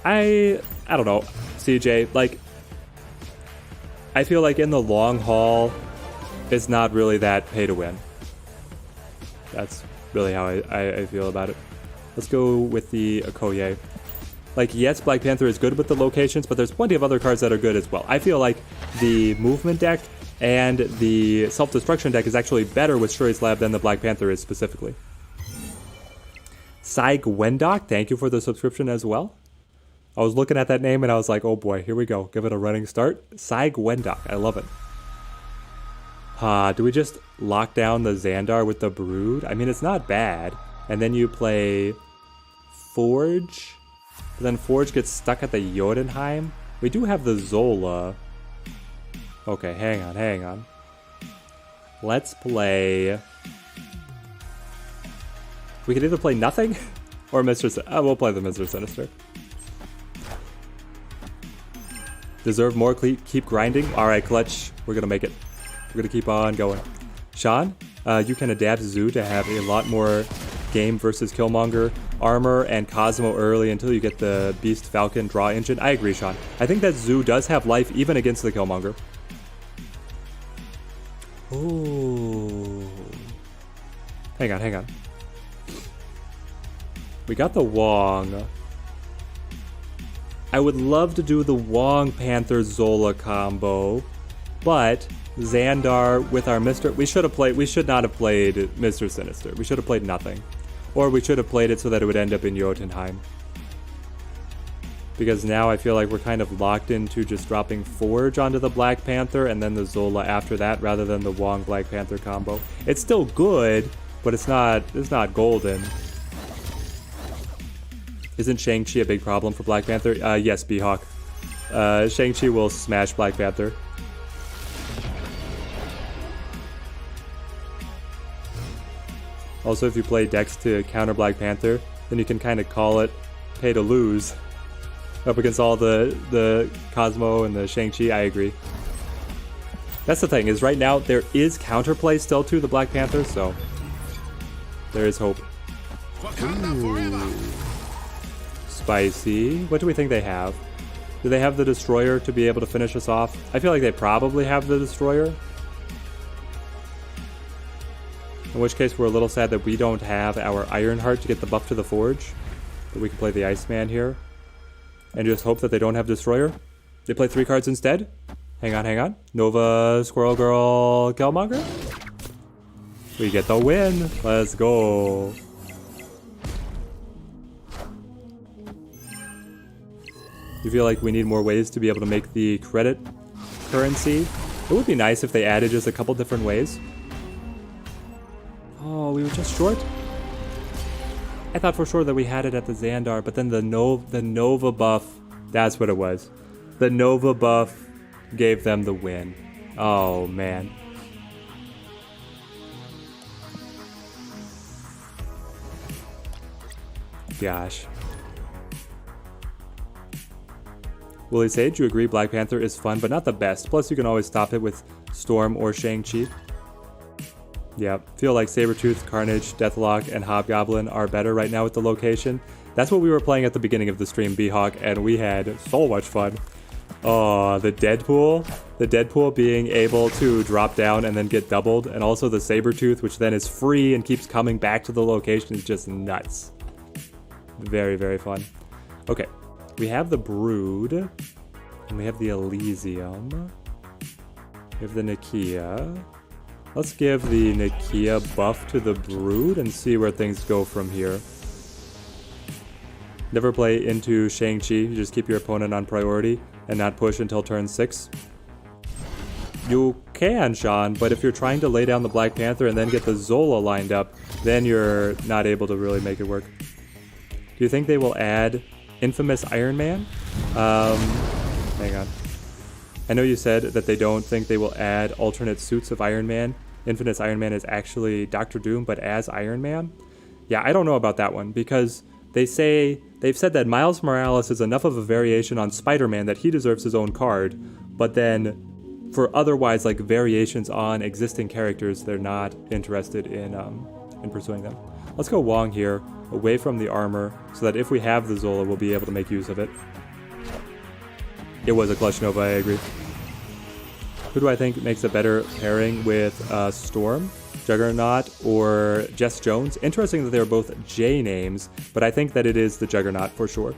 I don't know, CJ, like, I feel like in the long haul, it's not really that pay to win. That's really how I feel about it. Let's go with the Okoye. Like, yes, Black Panther is good with the locations, but there's plenty of other cards that are good as well. I feel like the movement deck and the self-destruction deck is actually better with Shuri's Lab than the Black Panther is specifically. Sai Gwendok, thank you for the subscription as well. I was looking at that name and I was like, oh boy, here we go. Give it a running start. Sai Gwendok, I love it. Do we just lock down the Xandar with the Brood? I mean, it's not bad. And then you play Forge. But then Forge gets stuck at the Jotunheim. We do have the Zola. Okay, hang on. Let's play... We could either play nothing or Mr. we'll play the Mr. Sinister. Deserve more, keep grinding. Alright, Clutch, we're gonna make it. We're gonna keep on going. Sean, you can adapt Zoo to have a lot more game versus Killmonger armor and Cosmo early until you get the Beast Falcon draw engine. I agree, Sean. I think that Zoo does have life even against the Killmonger. Ooh. Hang on. We got the Wong. I would love to do the Wong Panther Zola combo, but Xandar with our Mr. We should not have played Mr. Sinister. We should have played nothing. Or we should have played it so that it would end up in Jotunheim. Because now I feel like we're kind of locked into just dropping Forge onto the Black Panther and then the Zola after that rather than the Wong Black Panther combo. It's still good, but it's not golden. Isn't Shang-Chi a big problem for Black Panther? Yes, B-Hawk. Shang-Chi will smash Black Panther. Also, if you play decks to counter Black Panther, then you can kind of call it pay to lose. Up against all the Cosmo and the Shang-Chi, I agree. That's the thing, is right now there is counterplay still to the Black Panther, so there is hope. Ooh. Spicy. What do we think they have? Do they have the Destroyer to be able to finish us off? I feel like they probably have the Destroyer. In which case we're a little sad that we don't have our Ironheart to get the buff to the Forge. But we can play the Iceman here. And just hope that they don't have Destroyer. They play 3 cards instead. Hang on. Nova, Squirrel Girl, Killmonger. We get the win. Let's go. You feel like we need more ways to be able to make the credit currency? It would be nice if they added just a couple different ways. Oh, we were just short? I thought for sure that we had it at the Xandar, but then the Nova buff, that's what it was. The Nova buff gave them the win. Oh, man. Gosh. Willie Sage, you agree Black Panther is fun, but not the best. Plus, you can always stop it with Storm or Shang-Chi. Yeah, feel like Sabretooth, Carnage, Deathlock, and Hobgoblin are better right now with the location. That's what we were playing at the beginning of the stream, B-Hawk, and we had so much fun. Oh, the Deadpool. The Deadpool being able to drop down and then get doubled, and also the Sabretooth, which then is free and keeps coming back to the location, is just nuts. Very, very fun. Okay, we have the Brood, and we have the Elysium. We have the Nakia. Let's give the Nakia buff to the Brood and see where things go from here. Never play into Shang-Chi, you just keep your opponent on priority and not push until turn 6. You can, Sean, but if you're trying to lay down the Black Panther and then get the Zola lined up, then you're not able to really make it work. Do you think they will add Infamous Iron Man? Hang on. I know you said that they don't think they will add alternate suits of Iron Man. Infamous Iron Man is actually Dr. Doom, but as Iron Man? Yeah, I don't know about that one, because they've said that Miles Morales is enough of a variation on Spider-Man that he deserves his own card, but then for otherwise like variations on existing characters, they're not interested in pursuing them. Let's go Wong here, away from the armor, so that if we have the Zola, we'll be able to make use of it. It was a clutch Nova, I agree. Who do I think makes a better pairing with Storm, Juggernaut, or Jess Jones? Interesting that they're both J names, but I think that it is the Juggernaut for sure.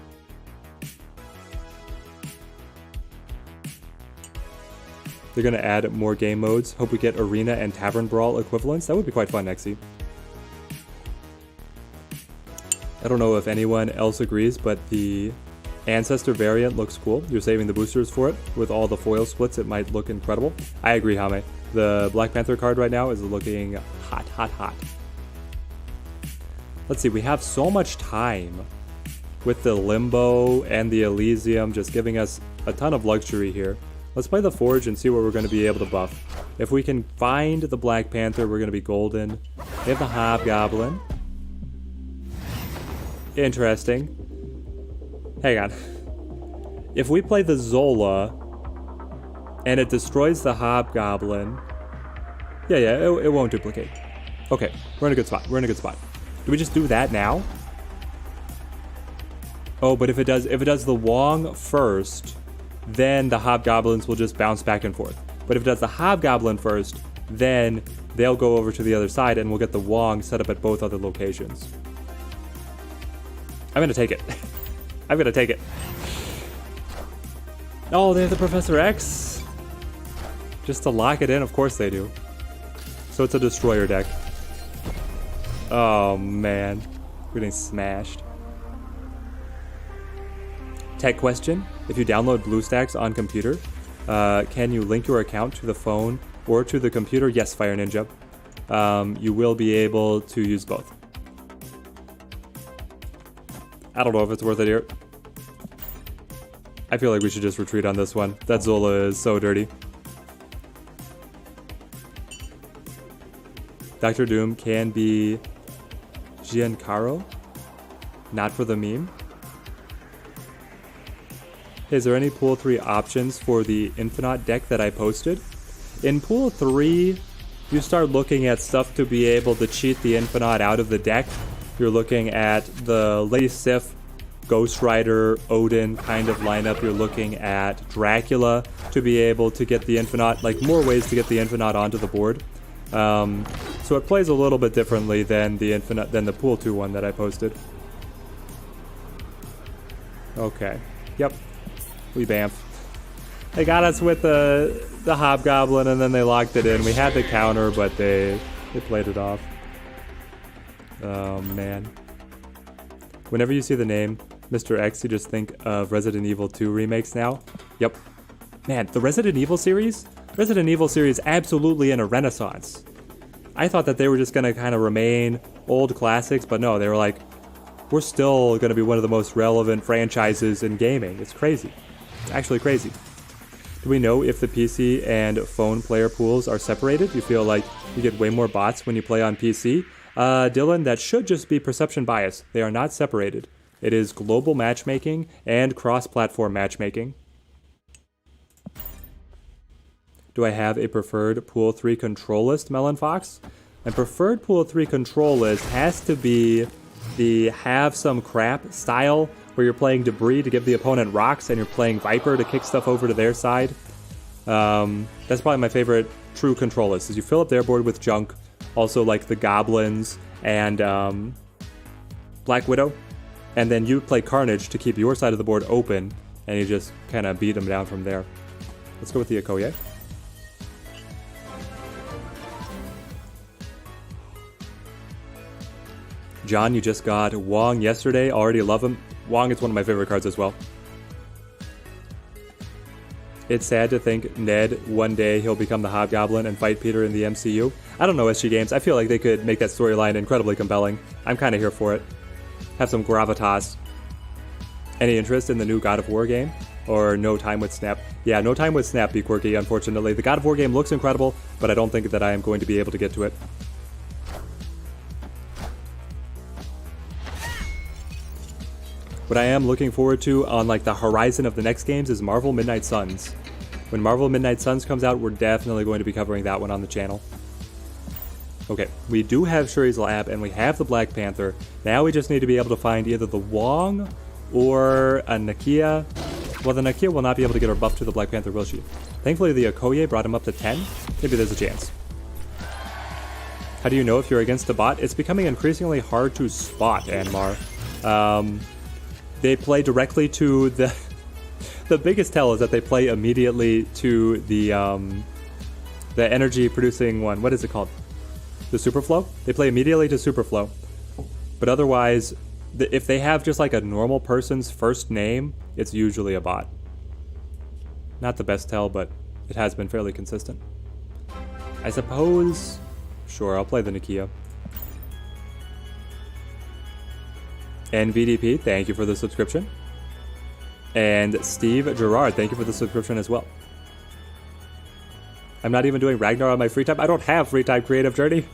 They're going to add more game modes. Hope we get Arena and Tavern Brawl equivalents. That would be quite fun, Nexi. I don't know if anyone else agrees, but the Ancestor variant looks cool. You're saving the boosters for it. With all the foil splits, it might look incredible. I agree, Hame. The Black Panther card right now is looking hot, hot, hot. Let's see, we have so much time with the Limbo and the Elysium just giving us a ton of luxury here. Let's play the Forge and see what we're going to be able to buff. If we can find the Black Panther, we're going to be golden. We have the Hobgoblin. Interesting. Hang on. If we play the Zola and it destroys the Hobgoblin, it won't duplicate. Okay, we're in a good spot. Do we just do that now? Oh, but if it does the Wong first, then the Hobgoblins will just bounce back and forth. But if it does the Hobgoblin first, then they'll go over to the other side and we'll get the Wong set up at both other locations. I'm gonna take it. I'm gonna take it. Oh, they have the Professor X? Just to lock it in? Of course they do. So it's a Destroyer deck. Oh man, we're getting smashed. Tech question, if you download BlueStacks on computer, can you link your account to the phone or to the computer? Yes, Fire Ninja. You will be able to use both. I don't know if it's worth it here. I feel like we should just retreat on this one. That Zola is so dirty. Dr. Doom can be Giancarlo. Not for the meme. Is there any Pool 3 options for the Infinite deck that I posted? In Pool 3, you start looking at stuff to be able to cheat the Infinite out of the deck. You're looking at the Lady Sif Ghost Rider, Odin kind of lineup. You're looking at Dracula to be able to get the Infinite, like more ways to get the Infinite onto the board. So it plays a little bit differently than the Pool 2 one that I posted. Okay. Yep. We bamf. They got us with the Hobgoblin and then they locked it in. We had the counter, but they played it off. Oh, man. Whenever you see the name Mr. X, you just think of Resident Evil 2 remakes now. Yep. Man, the Resident Evil series absolutely in a renaissance. I thought that they were just going to kind of remain old classics, but no, they were like, we're still going to be one of the most relevant franchises in gaming. It's crazy. It's actually crazy. Do we know if the PC and phone player pools are separated? You feel like you get way more bots when you play on PC? Dylan, that should just be perception bias. They are not separated. It is global matchmaking and cross-platform matchmaking. Do I have a preferred Pool 3 control list, Melon Fox? My preferred Pool 3 control list has to be the have some crap style, where you're playing Debris to give the opponent rocks and you're playing Viper to kick stuff over to their side. That's probably my favorite true control list, is you fill up their board with junk, also like the Goblins and Black Widow, and then you play Carnage to keep your side of the board open, and you just kind of beat them down from there. Let's go with the Okoye. John, you just got Wong yesterday. Already love him. Wong is one of my favorite cards as well. It's sad to think Ned, one day he'll become the Hobgoblin and fight Peter in the MCU. I don't know, SG Games. I feel like they could make that storyline incredibly compelling. I'm kind of here for it. Have some gravitas. Any interest in the new God of War game? Or No Time with Snap? Yeah, No Time with Snap be quirky, unfortunately. The God of War game looks incredible, but I don't think that I am going to be able to get to it. What I am looking forward to on like the horizon of the next games is Marvel Midnight Suns. When Marvel Midnight Suns comes out, we're definitely going to be covering that one on the channel. Okay, we do have Shuri's Lab and we have the Black Panther. Now we just need to be able to find either the Wong or a Nakia. Well, the Nakia will not be able to get her buff to the Black Panther, will she? Thankfully, the Okoye brought him up to 10. Maybe there's a chance. How do you know if you're against a bot? It's becoming increasingly hard to spot, Anmar. They play directly to the... The biggest tell is that they play immediately to the energy-producing one. What is it called? The Superflow? They play immediately to Superflow. But otherwise, if they have just like a normal person's first name, it's usually a bot. Not the best tell, but it has been fairly consistent. I suppose... Sure, I'll play the Nakia. And VDP, thank you for the subscription. And Steve Gerard, thank you for the subscription as well. I'm not even doing Ragnar on my free time. I don't have free time creative journey.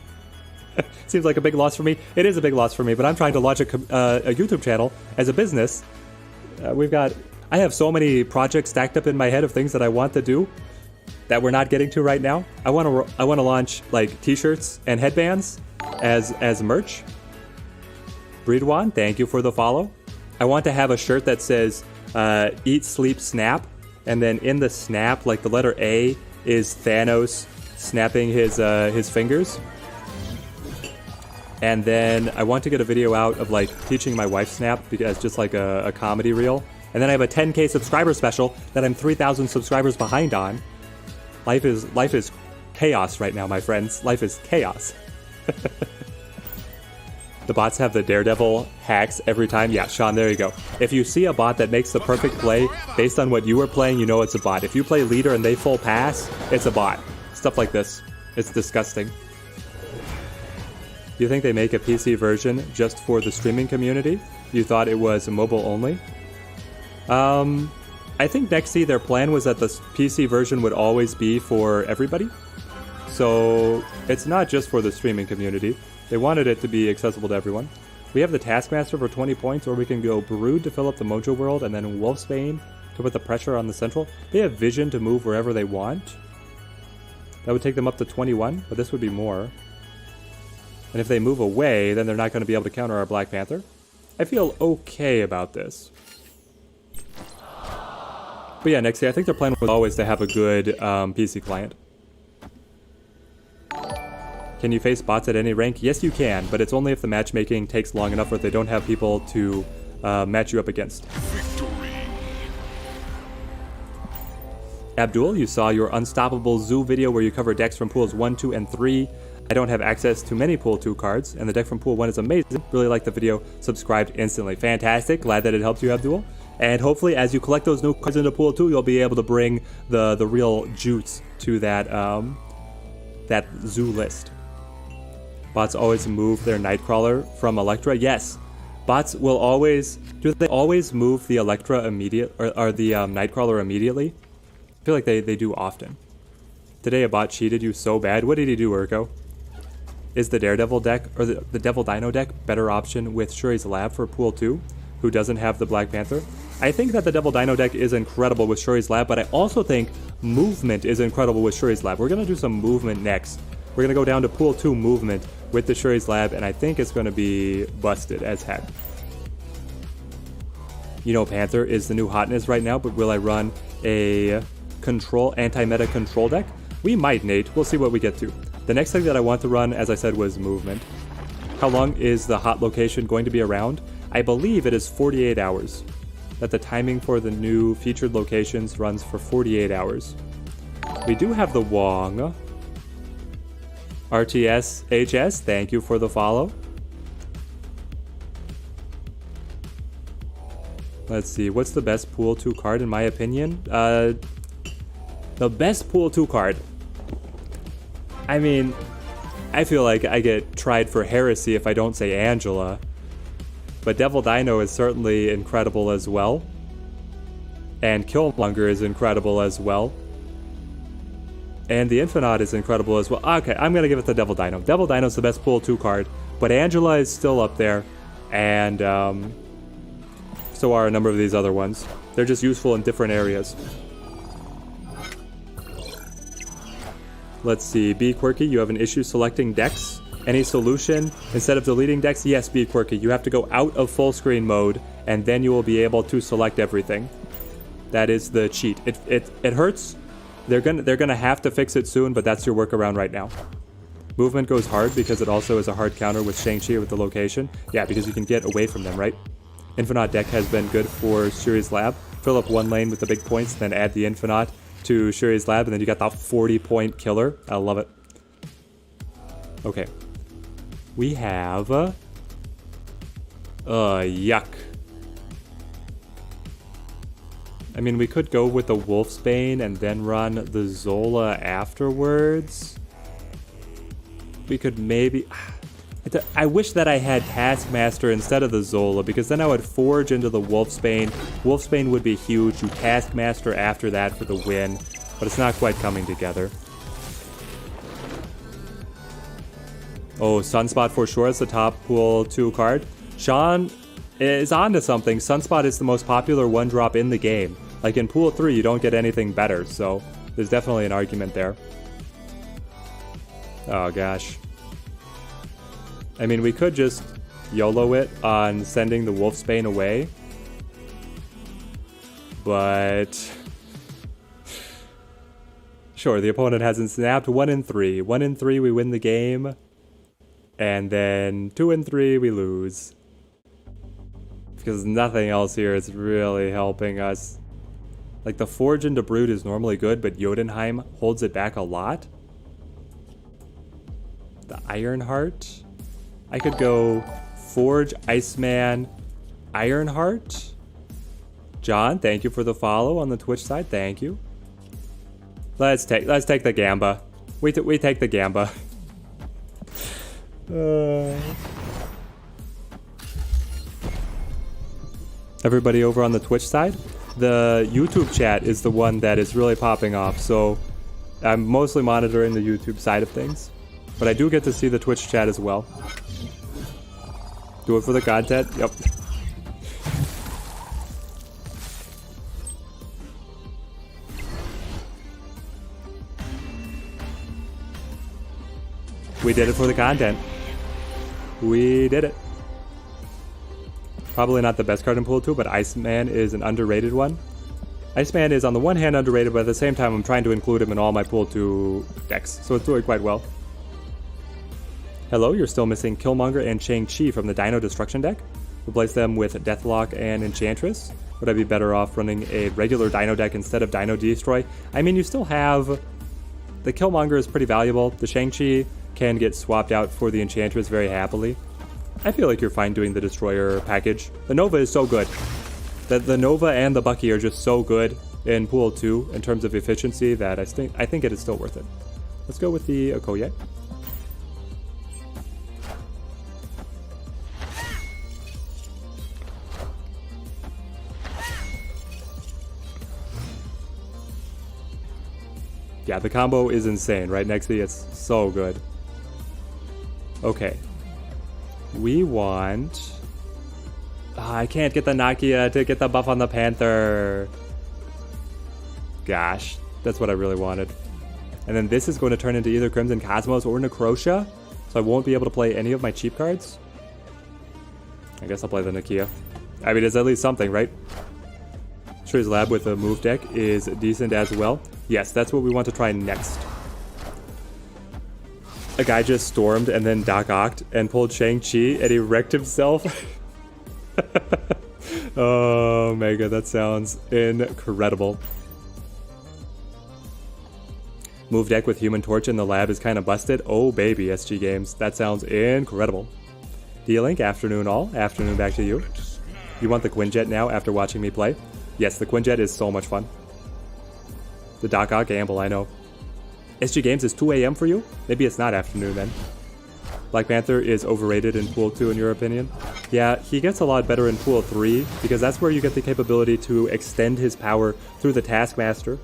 Seems like a big loss for me. It is a big loss for me, but I'm trying to launch a YouTube channel as a business. I have so many projects stacked up in my head of things that I want to do that we're not getting to right now. I want to launch like t-shirts and headbands as merch. Breedwan, thank you for the follow. I want to have a shirt that says Eat, Sleep, Snap, and then in the snap, like the letter A is Thanos snapping his fingers. And then I want to get a video out of like teaching my wife Snap because just like a comedy reel. And then I have a 10K subscriber special that I'm 3,000 subscribers behind on. Life is chaos right now, my friends. Life is chaos. The bots have the Daredevil hacks every time. Yeah, Sean, there you go. If you see a bot that makes the perfect play based on what you were playing, you know it's a bot. If you play leader and they full pass, it's a bot. Stuff like this. It's disgusting. Do you think they make a PC version just for the streaming community? You thought it was mobile only? I think Nexi, their plan was that the PC version would always be for everybody. So it's not just for the streaming community. They wanted it to be accessible to everyone. We have the Taskmaster for 20 points, or we can go Brood to fill up the Mojo World, and then Wolfsbane to put the pressure on the Central. They have Vision to move wherever they want. That would take them up to 21, but this would be more. And if they move away, then they're not going to be able to counter our Black Panther. I feel okay about this. But yeah, next day, I think their plan was always to have a good PC client. Can you face bots at any rank? Yes, you can, but it's only if the matchmaking takes long enough or if they don't have people to match you up against. Victory. Abdul, you saw your Unstoppable Zoo video where you cover decks from pools 1, 2, and 3. I don't have access to many pool 2 cards, and the deck from pool 1 is amazing. Really like the video. Subscribed instantly. Fantastic. Glad that it helped you, Abdul. And hopefully, as you collect those new cards into pool 2, you'll be able to bring the real juice to that that zoo list. Bots always move their Nightcrawler from Electra. Yes, bots will always. Do they always move the Electra immediate or the Nightcrawler immediately? I feel like they do often. Today a bot cheated you so bad. What did he do, Urko? Is the Daredevil deck or the Devil Dino deck better option with Shuri's Lab for pool 2, who doesn't have the Black Panther? I think that the Devil Dino deck is incredible with Shuri's Lab, but I also think movement is incredible with Shuri's Lab. We're gonna do some movement next. We're gonna go down to pool 2 movement with the Shuri's Lab, and I think it's gonna be busted as heck. You know, Panther is the new hotness right now, but will I run a anti-meta control deck? We might, Nate. We'll see what we get to. The next thing that I want to run, as I said, was movement. How long is the hot location going to be around? I believe it is 48 hours. That the timing for the new featured locations runs for 48 hours. We do have the Wong. RTS HS, thank you for the follow. Let's see, what's the best pool 2 card in my opinion? The best pool 2 card. I mean, I feel like I get tried for heresy if I don't say Angela. But Devil Dino is certainly incredible as well. And Killmonger is incredible as well. And the Infinite is incredible as well. Okay, I'm going to give it to Devil Dino. Devil Dino's the best pool 2 card. But Angela is still up there. And so are a number of these other ones. They're just useful in different areas. Let's see. Be Quirky, you have an issue selecting decks. Any solution? Instead of deleting decks? Yes, Be Quirky. You have to go out of full screen mode, and then you will be able to select everything. That is the cheat. It hurts. They're gonna have to fix it soon, but that's your workaround right now. Movement goes hard because it also is a hard counter with Shang-Chi with the location. Yeah, because you can get away from them, right? Infinite deck has been good for Shuri's Lab. Fill up one lane with the big points, then add the Infinite to Shuri's Lab, and then you got the 40-point killer. I love it. Okay. We have... yuck. I mean, we could go with the Wolfsbane and then run the Zola afterwards. We could maybe... I wish that I had Taskmaster instead of the Zola, because then I would forge into the Wolfsbane. Wolfsbane would be huge. You Taskmaster after that for the win, but it's not quite coming together. Oh, Sunspot for sure is the top pool 2 card. Sean is onto something. Sunspot is the most popular 1-drop in the game. Like in pool 3, you don't get anything better, so there's definitely an argument there. Oh gosh. I mean, we could just YOLO it on sending the Wolfsbane away. But... sure, the opponent hasn't snapped. 1 in 3. 1 in 3, we win the game. And then 2 in 3, we lose. Because nothing else here is really helping us. Like, the Forge into Brood is normally good, but Jotunheim holds it back a lot. The Ironheart... I could go Forge, Iceman, Ironheart. John, thank you for the follow on the Twitch side. Thank you. Let's take the Gamba. We take the Gamba. Everybody over on the Twitch side, the YouTube chat is the one that is really popping off. So I'm mostly monitoring the YouTube side of things, but I do get to see the Twitch chat as well. Do it for the content? Yep. We did it for the content. We did it. Probably not the best card in Pool 2, but Iceman is an underrated one. Iceman is on the one hand underrated, but at the same time I'm trying to include him in all my Pool 2 decks, so it's doing quite well. Hello, you're still missing Killmonger and Shang-Chi from the Dino Destruction deck. Replace them with Deathlock and Enchantress. Would I be better off running a regular Dino deck instead of Dino Destroy? I mean, you still have... The Killmonger is pretty valuable. The Shang-Chi can get swapped out for the Enchantress very happily. I feel like you're fine doing the Destroyer package. The Nova is so good. The Nova and the Bucky are just so good in Pool 2 in terms of efficiency that I think it is still worth it. Let's go with the Okoye. Yeah, the combo is insane, right, Nexy? It's so good. Okay. We want... I can't get the Nakia to get the buff on the Panther. Gosh, that's what I really wanted. And then this is going to turn into either Crimson Cosmos or Necrosha, so I won't be able to play any of my cheap cards. I guess I'll play the Nakia. I mean, it's at least something, right? Shuri's Lab with a move deck is decent as well. Yes, that's what we want to try next. A guy just stormed and then Doc Ocked and pulled Shang-Chi and he wrecked himself. Oh, Mega, that sounds incredible. Move deck with Human Torch in the lab is kind of busted. Oh, baby, SG Games. That sounds incredible. D-Link, afternoon all. Afternoon back to you. You want the Quinjet now after watching me play? Yes, the Quinjet is so much fun. The Doc Ock gamble, I know. SG Games is 2 a.m. for you? Maybe it's not afternoon then. Black Panther is overrated in Pool 2 in your opinion? Yeah, he gets a lot better in Pool 3 because that's where you get the capability to extend his power through the Taskmaster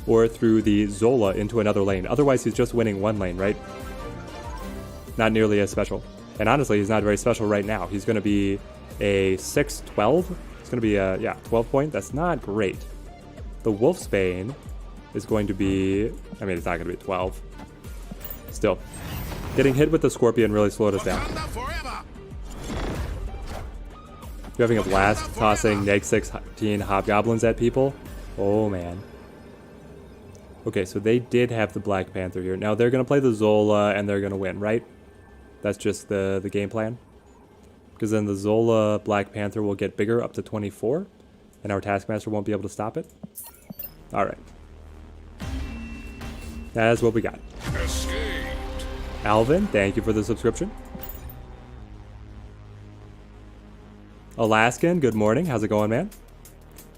or through the Zola into another lane. Otherwise, he's just winning one lane, right? Not nearly as special. And honestly, he's not very special right now. He's going to be a 6-12. It's going to be a, 12 point. That's not great. The Wolfsbane is going to be, I mean, it's not going to be 12. Still. Getting hit with the Scorpion really slowed us down. You're having a blast tossing neg 16 Hobgoblins at people? Oh, man. Okay, so they did have the Black Panther here. Now they're going to play the Zola and they're going to win, right? That's just the game plan. Because then the Zola Black Panther will get bigger up to 24. And our Taskmaster won't be able to stop it. Alright. That's what we got. Escaped. Alvin, thank you for the subscription. Alaskan, good morning. How's it going, man?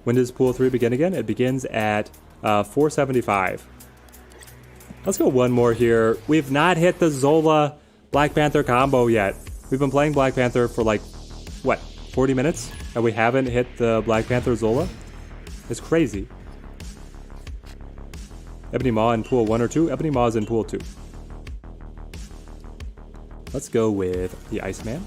When does Pool 3 begin again? It begins at 475. Let's go one more here. We've not hit the Zola Black Panther combo yet. We've been playing Black Panther for like, what, 40 minutes? And we haven't hit the Black Panther Zola? It's crazy. Ebony Maw in Pool 1 or 2? Ebony Maw is in Pool 2. Let's go with the Iceman.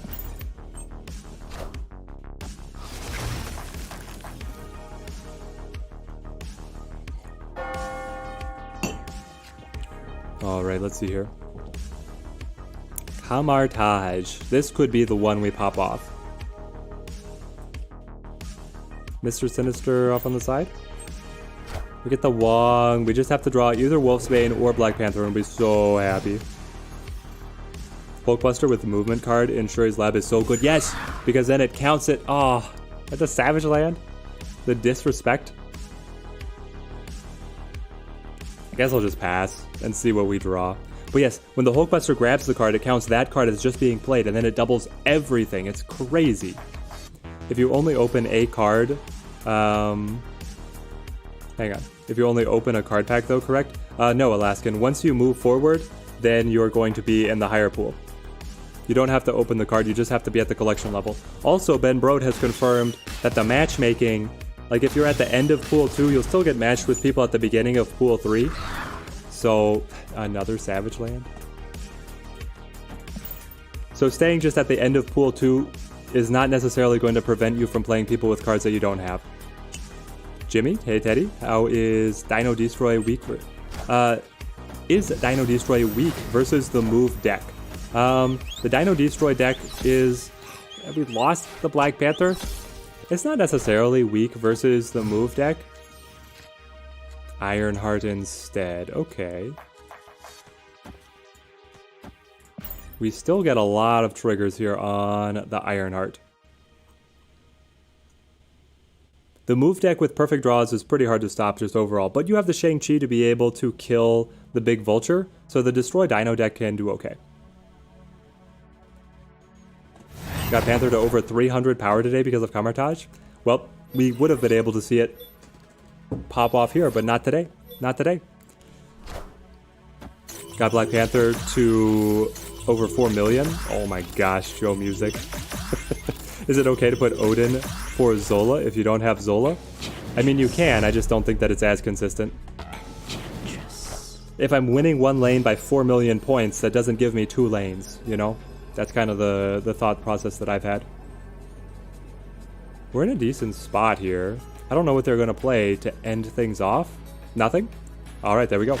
Alright, let's see here. Kamartaj. This could be the one we pop off. Mr. Sinister off on the side. We get the Wong. We just have to draw either Wolfsbane or Black Panther and we'll be so happy. Hulkbuster with the movement card in Shuri's Lab is so good. Yes! Because then it counts it. Oh, at the Savage Land? The disrespect. I guess I'll just pass and see what we draw. But yes, when the Hulkbuster grabs the card, it counts that card as just being played, and then it doubles everything. It's crazy. If you only open a card, hang on. If you only open a card pack though, correct? No, Alaskan. Once you move forward, then you're going to be in the higher pool. You don't have to open the card, you just have to be at the collection level. Also, Ben Brode has confirmed that the matchmaking, like if you're at the end of Pool 2, you'll still get matched with people at the beginning of Pool 3. So, another Savage Land. So staying just at the end of Pool 2 is not necessarily going to prevent you from playing people with cards that you don't have. Jimmy, hey Teddy, how is Dino Destroy weak? Is Dino Destroy weak versus the move deck? The Dino Destroy deck is We lost the Black Panther. It's not necessarily weak versus the move deck. Ironheart instead. Okay. We still get a lot of triggers here on the Ironheart. The move deck with perfect draws is pretty hard to stop just overall, but you have the Shang-Chi to be able to kill the big vulture, so the Destroy Dino deck can do okay. Got Panther to over 300 power today because of Kamartaj. Well, we would have been able to see it pop off here, but not today. Not today. Got Black Panther to over 4 million. Oh my gosh, Joe Music. Is it okay to put Odin for Zola if you don't have Zola? I mean, you can, I just don't think that it's as consistent. If I'm winning one lane by 4 million points, that doesn't give me 2 lanes, you know? That's kind of the thought process that I've had. We're in a decent spot here. I don't know what they're going to play to end things off. Nothing? Alright, there we go.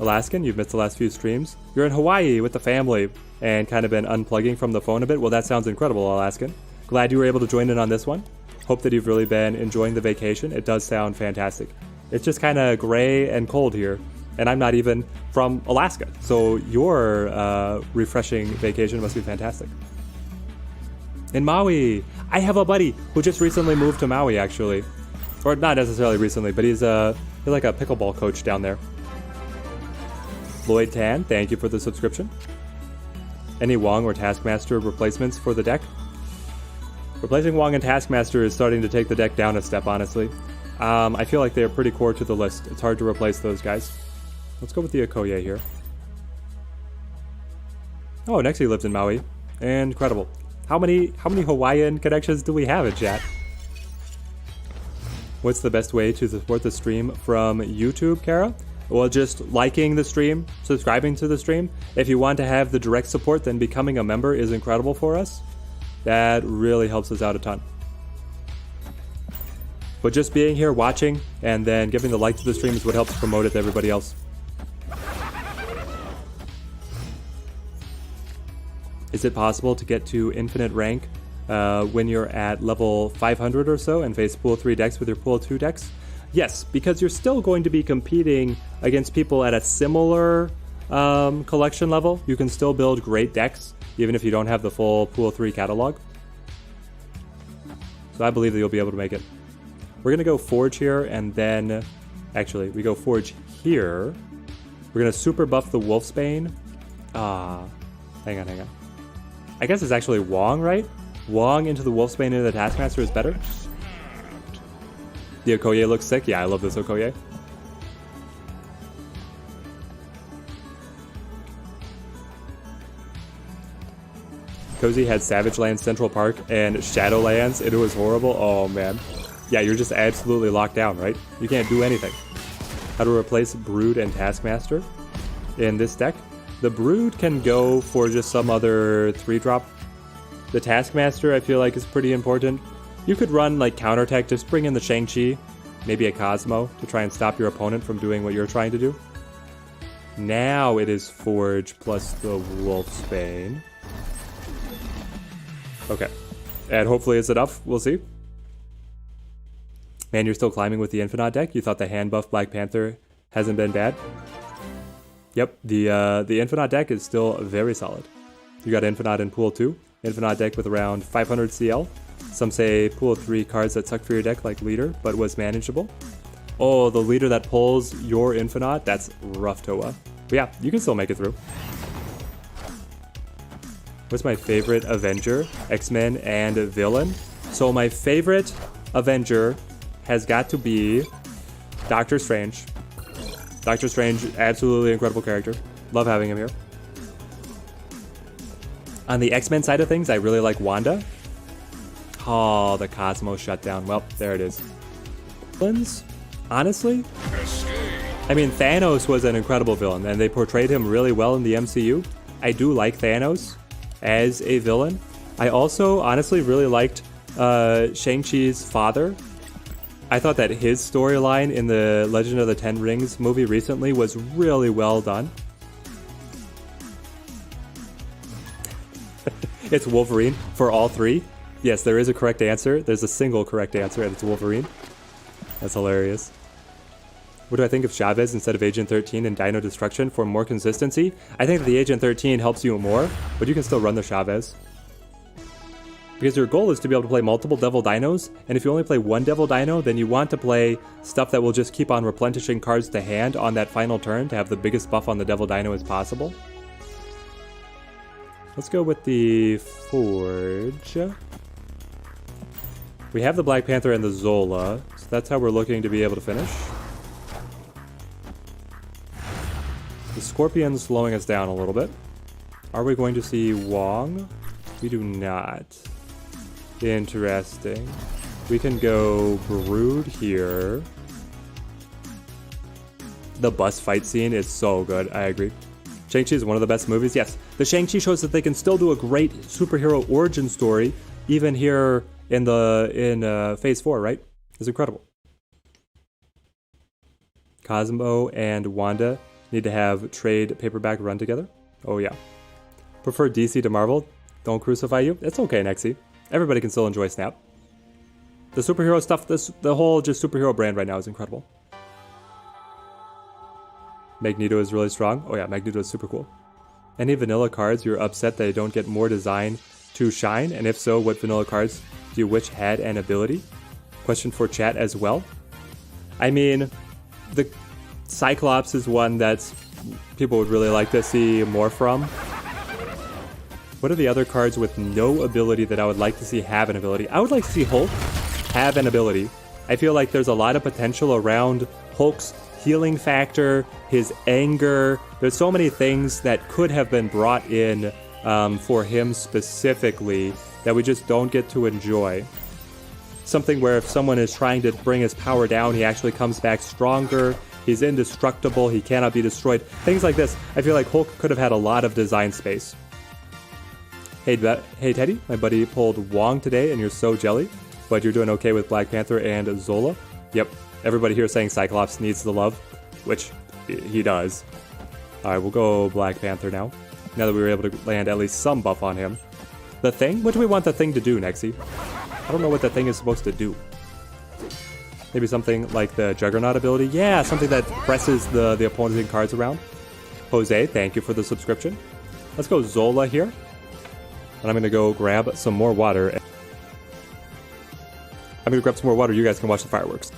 Alaskan, you've missed the last few streams. You're in Hawaii with the family and kind of been unplugging from the phone a bit. Well, that sounds incredible, Alaskan. Glad you were able to join in on this one. Hope that you've really been enjoying the vacation. It does sound fantastic. It's just kind of gray and cold here, and I'm not even from Alaska. So your refreshing vacation must be fantastic. In Maui, I have a buddy who just recently moved to Maui, actually. Or not necessarily recently, but he's like a pickleball coach down there. Lloyd Tan, thank you for the subscription. Any Wong or Taskmaster replacements for the deck? Replacing Wong and Taskmaster is starting to take the deck down a step, honestly. I feel like they're pretty core to the list. It's hard to replace those guys. Let's go with the Okoye here. Oh, Nexi lives in Maui. Incredible. How many Hawaiian connections do we have in chat? What's the best way to support the stream from YouTube, Kara? Well, just liking the stream, subscribing to the stream. If you want to have the direct support, then becoming a member is incredible for us. That really helps us out a ton. But just being here, watching, and then giving the like to the stream is what helps promote it to everybody else. Is it possible to get to infinite rank when you're at level 500 or so and face pool 3 decks with your pool 2 decks? Yes, because you're still going to be competing against people at a similar collection level. You can still build great decks, even if you don't have the full Pool 3 catalog. So I believe that you'll be able to make it. We're going to go Forge here, and then... Actually, we go Forge here. We're going to super buff the Wolfsbane. Hang on. I guess it's actually Wong, right? Wong into the Wolfsbane into the Taskmaster is better. The Okoye looks sick. Yeah, I love this Okoye. Cozy had Savage Lands, Central Park, and Shadowlands. It was horrible. Oh, man. Yeah, you're just absolutely locked down, right? You can't do anything. How to replace Brood and Taskmaster in this deck? The Brood can go for just some other 3-drop. The Taskmaster, I feel like, is pretty important. You could run, like, counterattack, just bring in the Shang-Chi, maybe a Cosmo, to try and stop your opponent from doing what you're trying to do. Now it is Forge plus the Wolfsbane. Okay. And hopefully it's enough. We'll see. Man, you're still climbing with the Infinite deck? You thought the hand buff Black Panther hasn't been bad? Yep, the Infinite deck is still very solid. You got Infinite in Pool 2. Infinite deck with around 500 CL. Some say Pool 3 cards that suck for your deck like Leader, but was manageable. Oh, the Leader that pulls your Infinite? That's rough, Toa. But yeah, you can still make it through. What's my favorite Avenger, X-Men, and villain? So my favorite Avenger has got to be Doctor Strange. Doctor Strange, absolutely incredible character. Love having him here. On the X-Men side of things, I really like Wanda. Oh, the Cosmos shutdown. Well, there it is. Villains? Honestly? I mean, Thanos was an incredible villain, and they portrayed him really well in the MCU. I do like Thanos as a villain. I also, honestly, really liked Shang-Chi's father. I thought that his storyline in the Legend of the Ten Rings movie recently was really well done. It's Wolverine for all three. Yes, there is a correct answer. There's a single correct answer, and it's Wolverine. That's hilarious. What do I think of Chavez instead of Agent 13 and Dino Destruction for more consistency? I think that the Agent 13 helps you more, but you can still run the Chavez. Because your goal is to be able to play multiple Devil Dinos, and if you only play one Devil Dino, then you want to play stuff that will just keep on replenishing cards to hand on that final turn to have the biggest buff on the Devil Dino as possible. Let's go with the Forge. We have the Black Panther and the Zola, so that's how we're looking to be able to finish. The Scorpion's slowing us down a little bit. Are we going to see Wong? We do not. Interesting. We can go Brood here. The bus fight scene is so good, I agree. Shang-Chi is one of the best movies, yes. The Shang-Chi shows that they can still do a great superhero origin story, even here in Phase 4, right? It's incredible. Cosmo and Wanda need to have trade paperback run together. Oh yeah. Prefer DC to Marvel. Don't crucify you. It's okay, Nexi. Everybody can still enjoy Snap. The superhero stuff, the whole just superhero brand right now is incredible. Magneto is really strong. Oh yeah, Magneto is super cool. Any vanilla cards you're upset that they don't get more design to shine? And if so, what vanilla cards do you wish had an ability? Question for chat as well. I mean, the Cyclops is one that people would really like to see more from. What are the other cards with no ability that I would like to see have an ability? I would like to see Hulk have an ability. I feel like there's a lot of potential around Hulk's healing factor, his anger. There's so many things that could have been brought in for him specifically that we just don't get to enjoy. Something where if someone is trying to bring his power down, he actually comes back stronger. He's indestructible. He cannot be destroyed. Things like this. I feel like Hulk could have had a lot of design space. Hey Teddy, my buddy pulled Wong today, and you're so jelly. But you're doing okay with Black Panther and Zola. Yep, everybody here saying Cyclops needs the love, which he does. All right, we'll go Black Panther now. Now that we were able to land at least some buff on him. The Thing? What do we want the Thing to do, Nexi? I don't know what the Thing is supposed to do. Maybe something like the Juggernaut ability? Yeah, something that presses the opposing cards around. Jose, thank you for the subscription. Let's go Zola here. And I'm going to go grab some more water. I'm going to grab some more water. You guys can watch the fireworks.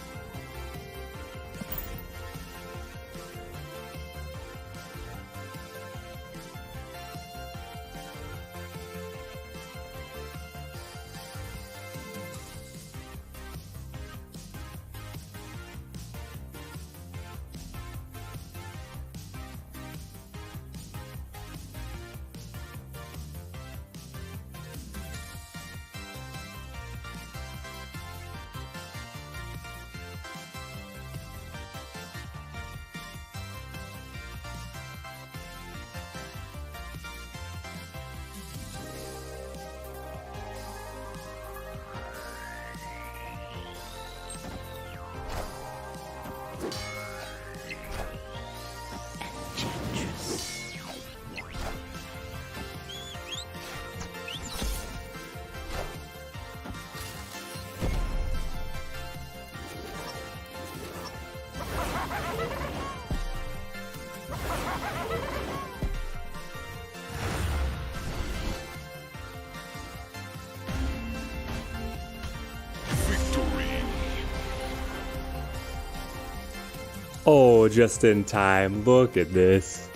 Oh, just in time. Look at this.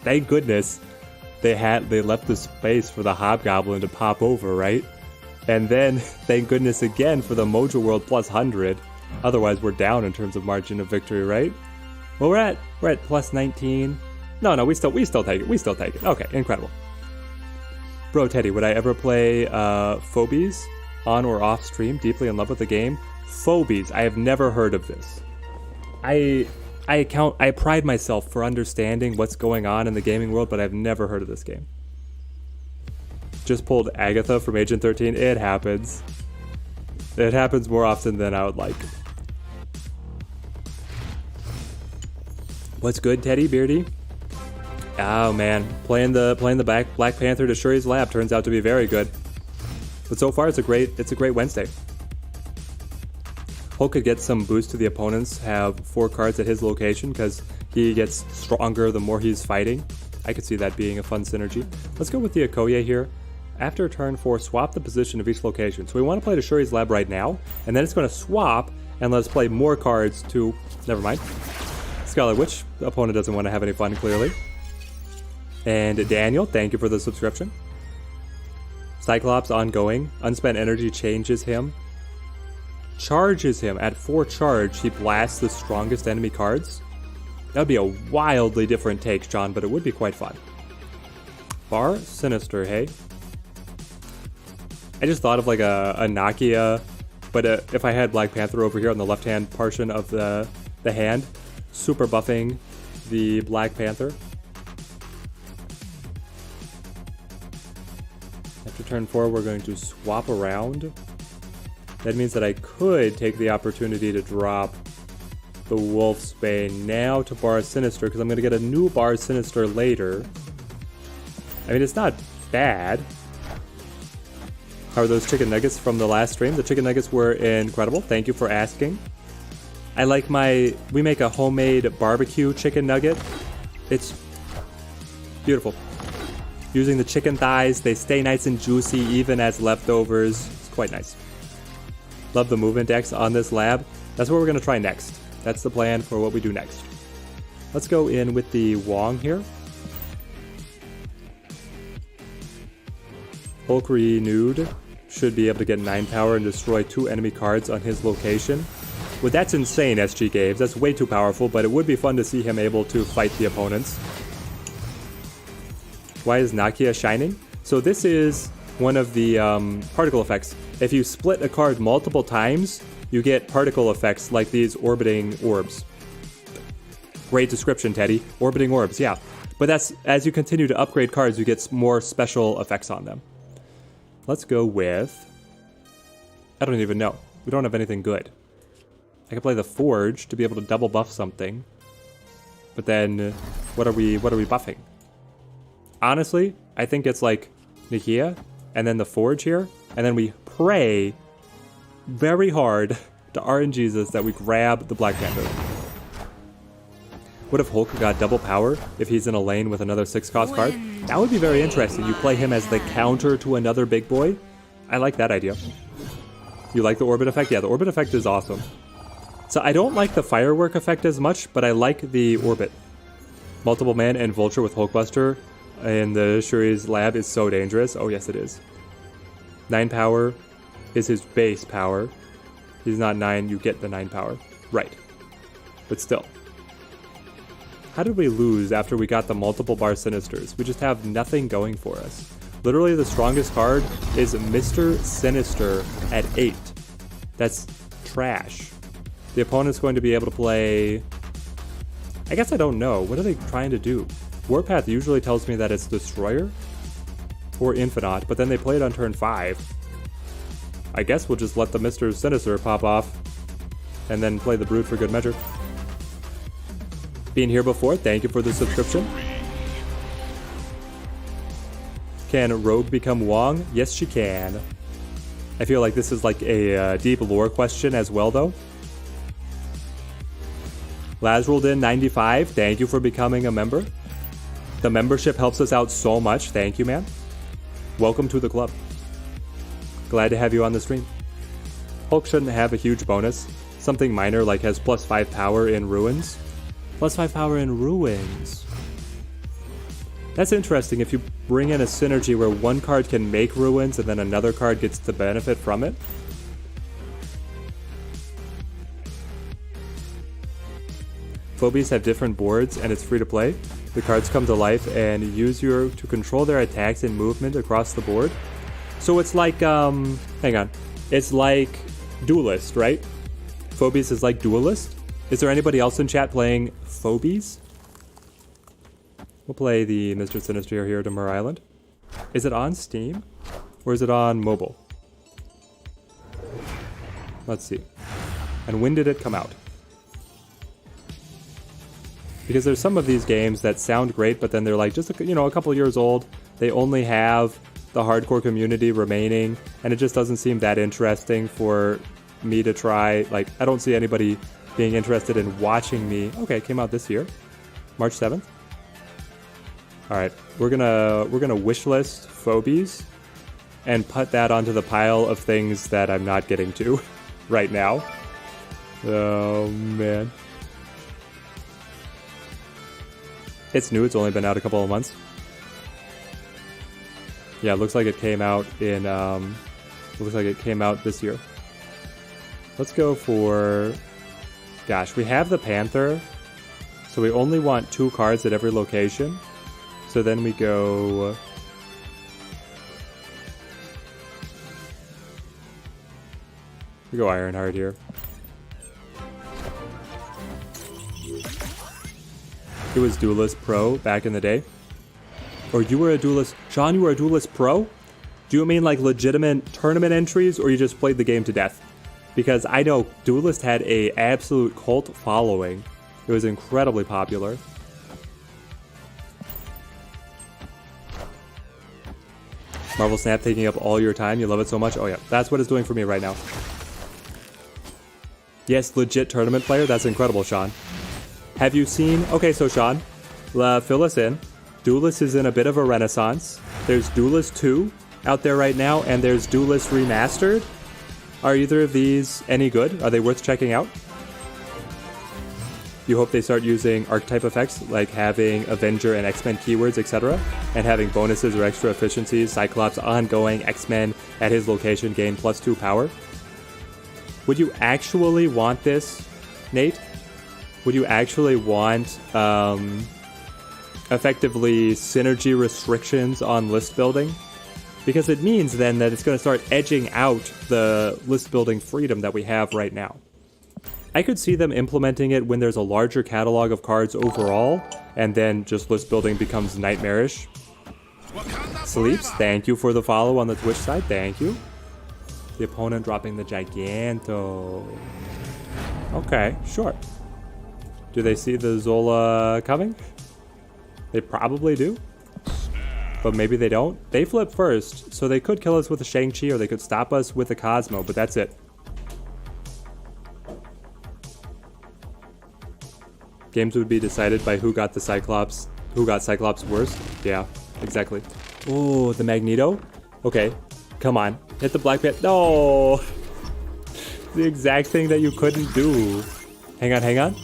Thank goodness they left the space for the Hobgoblin to pop over, right? And then, thank goodness again for the Mojo World plus 100. Otherwise, we're down in terms of margin of victory, right? Well, we're at plus 19. No, we still take it. We still take it. Okay, incredible. Bro, Teddy, would I ever play Phobies on or off stream? Deeply in love with the game. Phobies. I have never heard of this. I pride myself for understanding what's going on in the gaming world, but I've never heard of this game. Just pulled Agatha from Agent 13. It happens. It happens more often than I would like. What's good, Teddy Beardy? Oh man, playing the Black Panther to Shuri's lab turns out to be very good. But so far it's a great Wednesday. Hulk could get some boost to the opponents, have 4 cards at his location because he gets stronger the more he's fighting. I could see that being a fun synergy. Let's go with the Okoye here. After turn 4, swap the position of each location. So we want to play to Shuri's lab right now, and then it's going to swap and let us play more cards to... Never mind. Scarlet Witch. The opponent doesn't want to have any fun, clearly. And Daniel, thank you for the subscription. Cyclops ongoing. Unspent energy changes him. Charges him. At 4 charge, he blasts the strongest enemy cards. That would be a wildly different take, John, but it would be quite fun. Bar Sinister, hey? I just thought of like a Nakia, but if I had Black Panther over here on the left-hand portion of the hand, super buffing the Black Panther. After turn 4, we're going to swap around. That means that I could take the opportunity to drop the Wolfsbane now to Bar Sinister, because I'm going to get a new Bar Sinister later. I mean, it's not bad. How are those chicken nuggets from the last stream? The chicken nuggets were incredible. Thank you for asking. I like we make a homemade barbecue chicken nugget. It's beautiful. Using the chicken thighs, they stay nice and juicy even as leftovers. It's quite nice. Love the movement decks on this lab. That's what we're going to try next. That's the plan for what we do next. Let's go in with the Wong here. Hulk renewed. Should be able to get 9 power and destroy 2 enemy cards on his location. Well, that's insane, SG Games. That's way too powerful, but it would be fun to see him able to fight the opponents. Why is Nakia shining? So this is one of the particle effects. If you split a card multiple times, you get particle effects like these orbiting orbs. Great description, Teddy. Orbiting orbs, yeah. But that's, as you continue to upgrade cards, you get more special effects on them. Let's go with... I don't even know. We don't have anything good. I could play the Forge to be able to double buff something. But then, what are we buffing? Honestly, I think it's like Nakia, and then the Forge here, and then we pray very hard to RNGesus that we grab the Black Panther. What if Hulk got double power if he's in a lane with another 6-cost card? That would be very interesting. You play him as the counter to another big boy. I like that idea. You like the orbit effect? Yeah, the orbit effect is awesome. So I don't like the firework effect as much, but I like the orbit. Multiple man and Vulture with Hulkbuster in the Shuri's lab is so dangerous. Oh yes, it is. 9 power is his base power. He's not 9, you get the 9 power. Right. But still. How did we lose after we got the multiple Bar Sinisters? We just have nothing going for us. Literally the strongest card is Mr. Sinister at 8. That's trash. The opponent's going to be able to play... I guess I don't know. What are they trying to do? Warpath usually tells me that it's Destroyer or Infinite, but then they play it on turn 5. I guess we'll just let the Mr. Sinister pop off and then play the Brood for good measure. Being here before, thank you for the subscription. Can Rogue become Wong? Yes, she can. I feel like this is like a deep lore question as well, though. Lazraldin 95, thank you for becoming a member. The membership helps us out so much. Thank you, man. Welcome to the club. Glad to have you on the stream. Hulk shouldn't have a huge bonus. Something minor like has +5 power in Ruins. +5 power in Ruins. That's interesting if you bring in a synergy where one card can make Ruins and then another card gets to benefit from it. Phobies have different boards and it's free to play. The cards come to life and use to control their attacks and movement across the board. So it's like, hang on. It's like Duelist, right? Phobies is like Duelist. Is there anybody else in chat playing Phobies? We'll play the Mr. Sinister here to Mer Island. Is it on Steam? Or is it on mobile? Let's see. And when did it come out? Because there's some of these games that sound great, but then they're like just a couple of years old. They only have the hardcore community remaining, and it just doesn't seem that interesting for me to try. Like, I don't see anybody being interested in watching me. Okay, it came out this year, March 7th. All right, we're gonna wish list phobies and put that onto the pile of things that I'm not getting to right now. Oh man. It's new, it's only been out a couple of months. Yeah, it looks like it came out in looks like it came out this year. Let's go for, gosh, we have the Panther, so we only want 2 cards at every location. So then we go Ironheart here. It was Duelist Pro back in the day. Or you were a Duelist... Sean, you were a Duelist Pro? Do you mean like legitimate tournament entries, or you just played the game to death? Because I know Duelist had a absolute cult following. It was incredibly popular. Marvel Snap taking up all your time. You love it so much. Oh yeah, that's what it's doing for me right now. Yes, legit tournament player. That's incredible, Sean. Have you seen... Okay, so Sean, fill us in. Duelist is in a bit of a renaissance. There's Duelist 2 out there right now, and there's Duelist Remastered. Are either of these any good? Are they worth checking out? You hope they start using archetype effects, like having Avenger and X-Men keywords, etc., and having bonuses or extra efficiencies. Cyclops ongoing, X-Men at his location gain +2 power. Would you actually want this, Nate? Would you actually want effectively synergy restrictions on list building? Because it means then that it's going to start edging out the list building freedom that we have right now. I could see them implementing it when there's a larger catalog of cards overall, and then just list building becomes nightmarish. Sleeps, thank you for the follow on the Twitch side, thank you. The opponent dropping the Giganto. Okay, sure. Do they see the Zola coming? They probably do. But maybe they don't. They flip first, so they could kill us with a Shang-Chi, or they could stop us with a Cosmo, but that's it. Games would be decided by who got the Cyclops, who got Cyclops worst. Yeah, exactly. Oh, the Magneto? Okay, come on. Hit the Black Panther. No! The exact thing that you couldn't do. Hang on, hang on.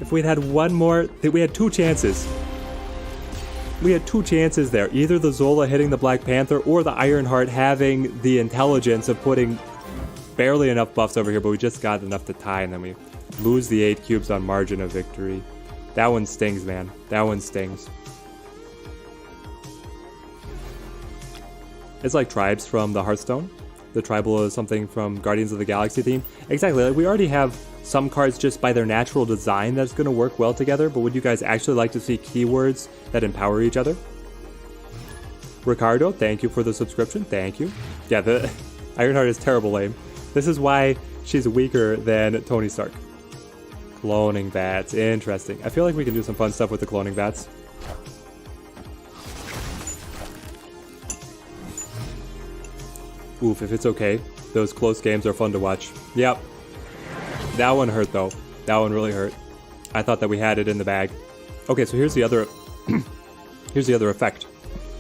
If we'd had one more, we had 2 chances. We had 2 chances there. Either the Zola hitting the Black Panther or the Ironheart having the intelligence of putting barely enough buffs over here, but we just got enough to tie, and then we lose the 8 cubes on margin of victory. That one stings, man. That one stings. It's like tribes from the Hearthstone. The tribal is something from Guardians of the Galaxy theme. Exactly, like we already have some cards just by their natural design that's going to work well together, but would you guys actually like to see keywords that empower each other? Ricardo, thank you for the subscription. Thank you. Yeah, the Ironheart is terrible lame. This is why she's weaker than Tony Stark. Cloning bats, interesting. I feel like we can do some fun stuff with the cloning bats. Oof, if it's okay. Those close games are fun to watch. Yep. That one hurt though. That one really hurt. I thought that we had it in the bag. Okay, so here's the other here's the other effect.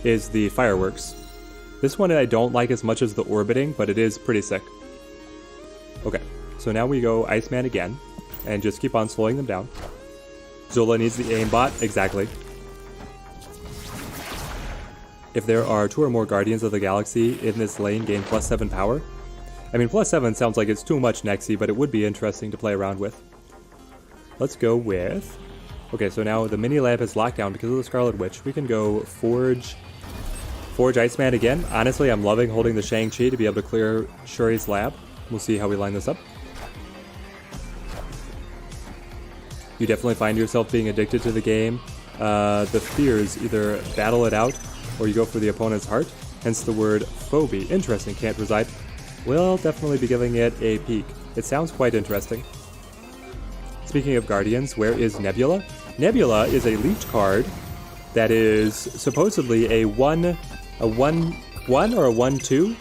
Is the fireworks. This one I don't like as much as the orbiting, but it is pretty sick. Okay, so now we go Iceman again, and just keep on slowing them down. Zola needs the aimbot, exactly. If there are 2 or more Guardians of the Galaxy in this lane, gain +7 power. I mean, +7 sounds like it's too much Nexy, but it would be interesting to play around with. Let's go with... Okay, so now the mini lamp is locked down because of the Scarlet Witch. We can go Forge Iceman again. Honestly, I'm loving holding the Shang-Chi to be able to clear Shuri's lab. We'll see how we line this up. You definitely find yourself being addicted to the game. The fears, either battle it out or you go for the opponent's heart. Hence the word phobia. Interesting, can't reside we'll definitely be giving it a peek. It sounds quite interesting. Speaking of Guardians, where is Nebula? Nebula is a leech card that is supposedly a 1/1 or a 1/2.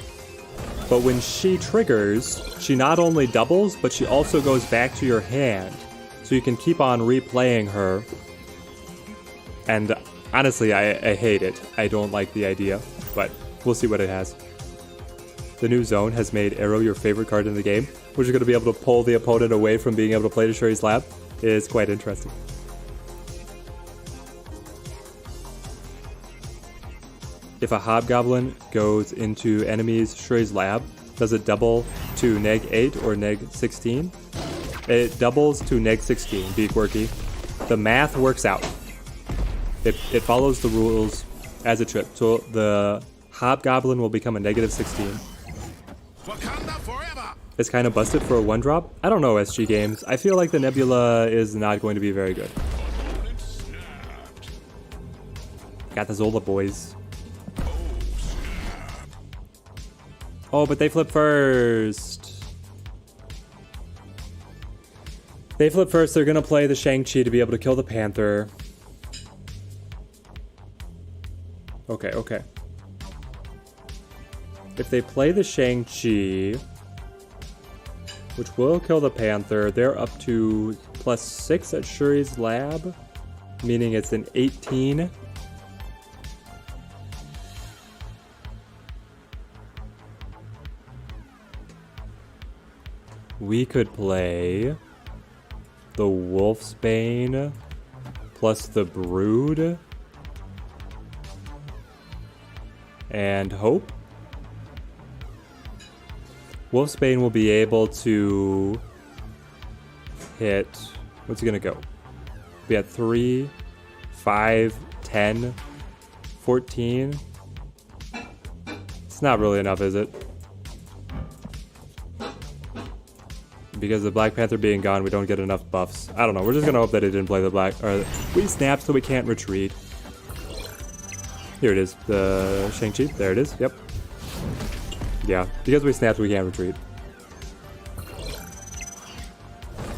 But when she triggers, she not only doubles, but she also goes back to your hand. So you can keep on replaying her. And honestly, I hate it. I don't like the idea, but we'll see what it has. The new zone has made Arrow your favorite card in the game, which is going to be able to pull the opponent away from being able to play to Shuri's Lab. Is quite interesting. If a Hobgoblin goes into enemies Shuri's Lab, does it double to -8 or -16? It doubles to -16, be quirky. The math works out. It follows the rules as it should. So the Hobgoblin will become a -16. It's kind of busted for a 1-drop. I don't know, SG Games. I feel like the Nebula is not going to be very good. Got the Zola boys. Oh, but they flip first. They flip first. They're going to play the Shang-Chi to be able to kill the Panther. Okay, okay. If they play the Shang-Chi, which will kill the Panther, they're up to +6 at Shuri's Lab, meaning it's an 18. We could play the Wolfsbane plus the Brood and hope. Wolfsbane will be able to hit, what's he gonna go? Be at 3, 5, 10, 14. It's not really enough, is it? Because the Black Panther being gone, we don't get enough buffs. I don't know, we're just gonna hope that it didn't play the black, or we snap so we can't retreat. Here it is, the Shang-Chi, there it is, yep. Yeah, because we snapped, we can't retreat.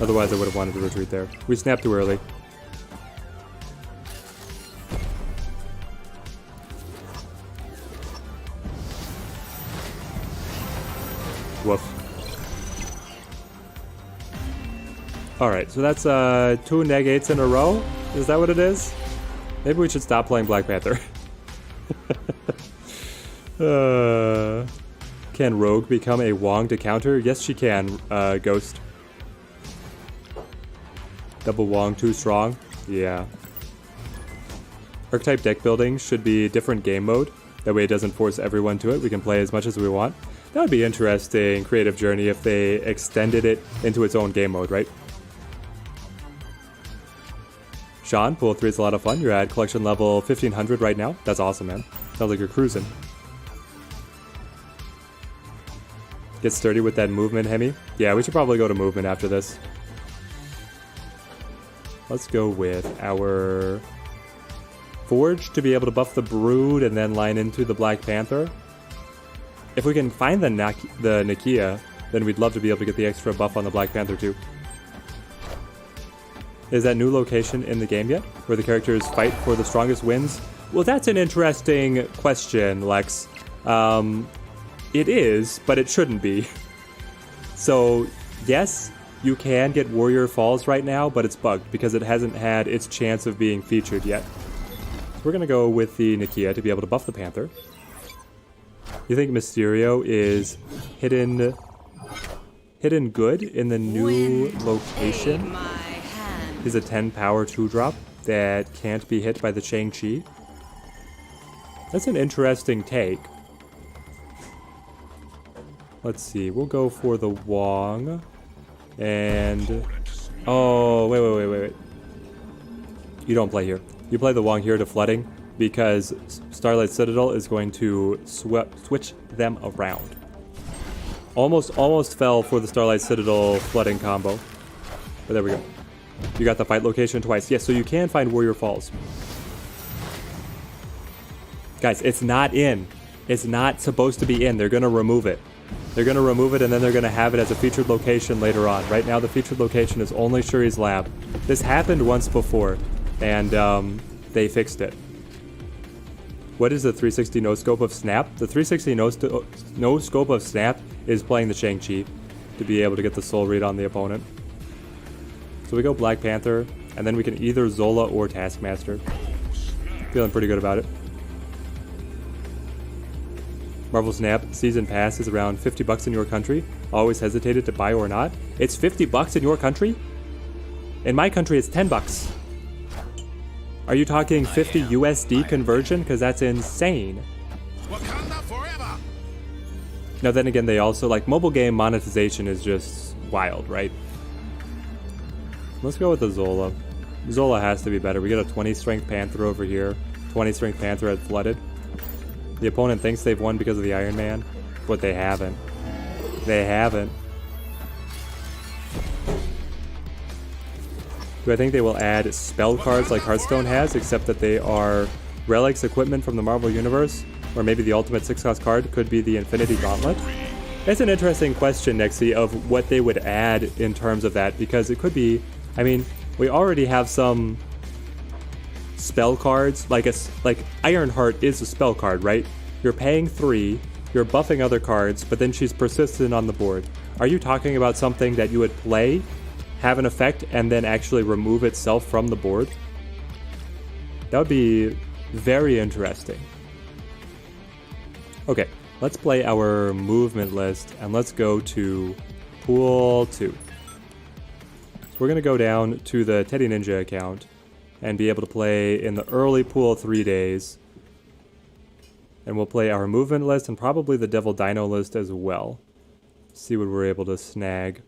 Otherwise, I would have wanted to retreat there. We snapped too early. Woof. Alright, so that's 2 -8s in a row? Is that what it is? Maybe we should stop playing Black Panther. Can Rogue become a Wong to counter? Yes, she can, Ghost. Double Wong, too strong? Yeah. Archetype deck building should be different game mode. That way it doesn't force everyone to it. We can play as much as we want. That would be interesting, creative journey, if they extended it into its own game mode, right? Sean, pool 3 is a lot of fun. You're at collection level 1500 right now. That's awesome, man. Sounds like you're cruising. Get sturdy with that movement, Hemi. Yeah, we should probably go to movement after this. Let's go with our Forge to be able to buff the Brood and then line into the Black Panther. If we can find the Nakia, then we'd love to be able to get the extra buff on the Black Panther too. Is that new location in the game yet, where the characters fight for the strongest wins? Well, that's an interesting question, Lex. It is, but it shouldn't be. So, yes, you can get Warrior Falls right now, but it's bugged because it hasn't had its chance of being featured yet. So we're going to go with the Nakia to be able to buff the Panther. You think Mysterio is hidden good in the new location? He's a 10 power 2-drop that can't be hit by the Shang-Chi. That's an interesting take. Let's see, we'll go for the Wong. And... oh, wait. You don't play here. You play the Wong here to flooding because Starlight Citadel is going to switch them around. Almost fell for the Starlight Citadel flooding combo. But there we go. You got the fight location twice. Yes, so you can find Warrior Falls. Guys, it's not in. It's not supposed to be in. They're going to remove it. They're going to remove it, and then they're going to have it as a featured location later on. Right now, the featured location is only Shuri's lab. This happened once before, and they fixed it. What is the 360 no-scope of Snap? The 360 no-scope of Snap is playing the Shang-Chi to be able to get the soul read on the opponent. So we go Black Panther, and then we can either Zola or Taskmaster. Feeling pretty good about it. Marvel Snap Season Pass is around $50 in your country. Always hesitated to buy or not. It's $50 in your country? In my country, it's $10. Are you talking 50 USD conversion? Because that's insane. Now then again, they also, like, mobile game monetization is just wild, right? Let's go with the Zola. Zola has to be better. We get a 20 strength Panther over here. 20 strength Panther had flooded. The opponent thinks they've won because of the Iron Man, but they haven't. They haven't. Do I think they will add spell cards like Hearthstone has, except that they are relics equipment from the Marvel Universe? Or maybe the ultimate 6-cost card could be the Infinity Gauntlet? It's an interesting question, Nexi, of what they would add in terms of that, because it could be, I mean, we already have some spell cards, like Ironheart is a spell card, right? You're paying 3, you're buffing other cards, but then she's persistent on the board. Are you talking about something that you would play, have an effect, and then actually remove itself from the board? That would be very interesting. Okay, let's play our movement list, and let's go to Pool 2. So we're going to go down to the Teddy Ninja account and be able to play in the early Pool 3 days. And we'll play our movement list and probably the Devil Dino list as well. See what we're able to snag.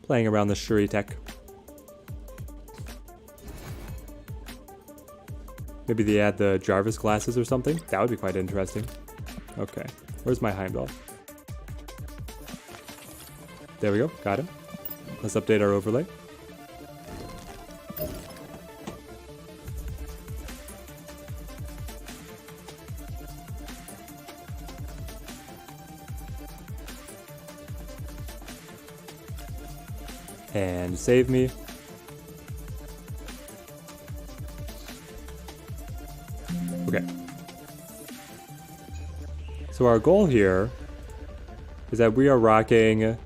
Playing around the Shuri tech. Maybe they add the Jarvis glasses or something? That would be quite interesting. Okay, where's my Heimdall? There we go, got him. Let's update our overlay. And save me. Okay. So our goal here is that we are rocking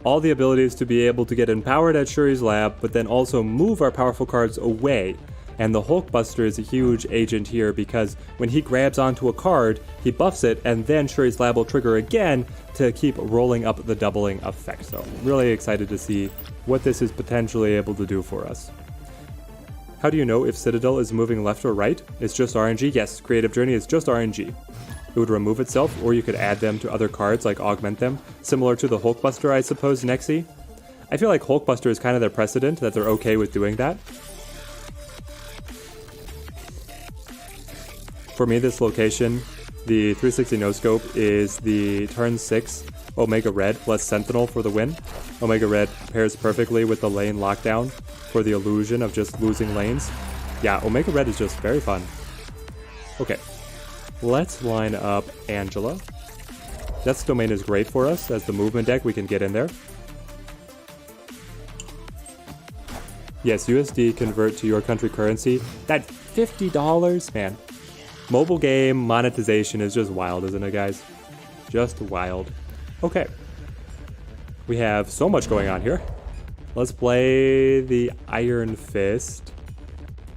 all the abilities to be able to get empowered at Shuri's lab, but then also move our powerful cards away. And the Hulkbuster is a huge agent here because when he grabs onto a card, he buffs it, and then Shuri's lab will trigger again to keep rolling up the doubling effect. So really excited to see what this is potentially able to do for us. How do you know if Citadel is moving left or right? It's just RNG? Yes, Creative Journey is just RNG. It would remove itself, or you could add them to other cards, like augment them. Similar to the Hulkbuster, I suppose, Nexi. I feel like Hulkbuster is kind of their precedent, that they're okay with doing that. For me, this location, the 360 no-scope is the turn 6 Omega Red plus Sentinel for the win. Omega Red pairs perfectly with the lane lockdown for the illusion of just losing lanes. Yeah, Omega Red is just very fun. Okay, let's line up Angela. Death's Domain is great for us. As the movement deck, we can get in there. Yes, USD convert to your country currency. That $50, man. Mobile game monetization is just wild, isn't it, guys? Just wild. Okay. We have so much going on here. Let's play the Iron Fist.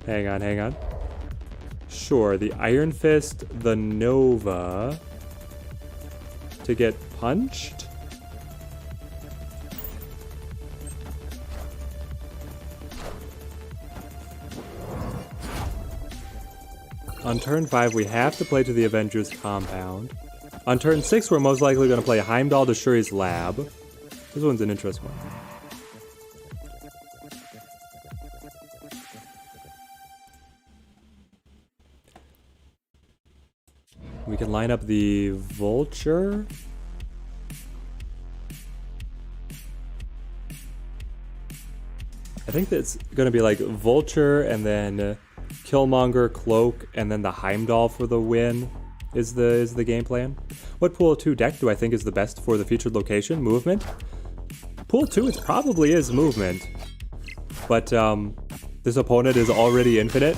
Hang on, hang on. Sure, the Iron Fist, the Nova. To get punched? On turn 5, we have to play to the Avengers compound. On turn 6, we're most likely going to play Heimdall to Shuri's lab. This one's an interesting one. We can line up the Vulture. I think that's going to be like Vulture and then Killmonger, Cloak, and then the Heimdall for the win. is the game plan. What pool 2 deck do I think is the best for the featured location? Movement? Pool 2, it probably is movement. But this opponent is already infinite.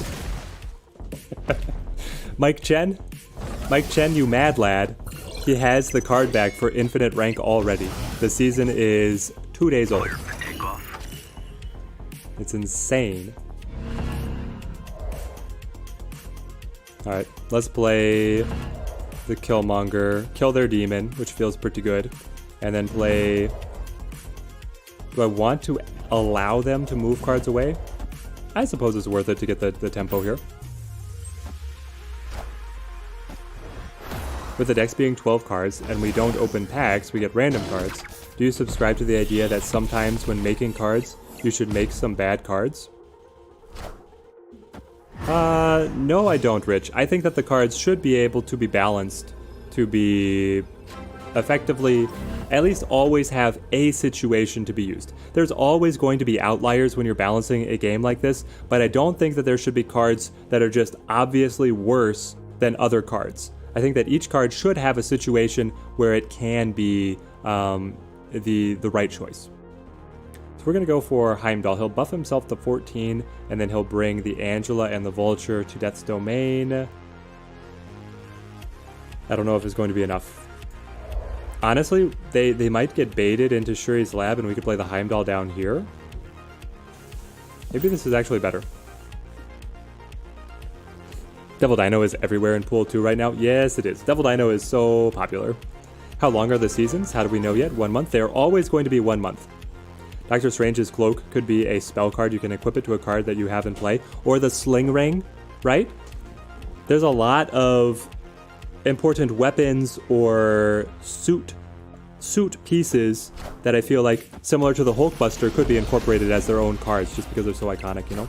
Mike Chen, you mad lad. He has the card back for infinite rank already. The season is 2 days old. It's insane. Alright, let's play the Killmonger. Kill their demon, which feels pretty good. And then play... Do I want to allow them to move cards away? I suppose it's worth it to get the tempo here. With the decks being 12 cards and we don't open packs, we get random cards. Do you subscribe to the idea that sometimes when making cards, you should make some bad cards? No, I don't, Rich. I think that the cards should be able to be balanced, to be effectively, at least always have a situation to be used. There's always going to be outliers when you're balancing a game like this, but I don't think that there should be cards that are just obviously worse than other cards. I think that each card should have a situation where it can be the right choice. So we're going to go for Heimdall. He'll buff himself to 14, and then he'll bring the Angela and the Vulture to Death's Domain. I don't know if it's going to be enough. Honestly, they might get baited into Shuri's lab, and we could play the Heimdall down here. Maybe this is actually better. Devil Dino is everywhere in Pool 2 right now. Yes, it is. Devil Dino is so popular. How long are the seasons? How do we know yet? 1 month? They are always going to be 1 month. Doctor Strange's Cloak could be a spell card. You can equip it to a card that you have in play. Or the Sling Ring, right? There's a lot of important weapons or suit pieces that I feel like, similar to the Hulkbuster, could be incorporated as their own cards just because they're so iconic, you know?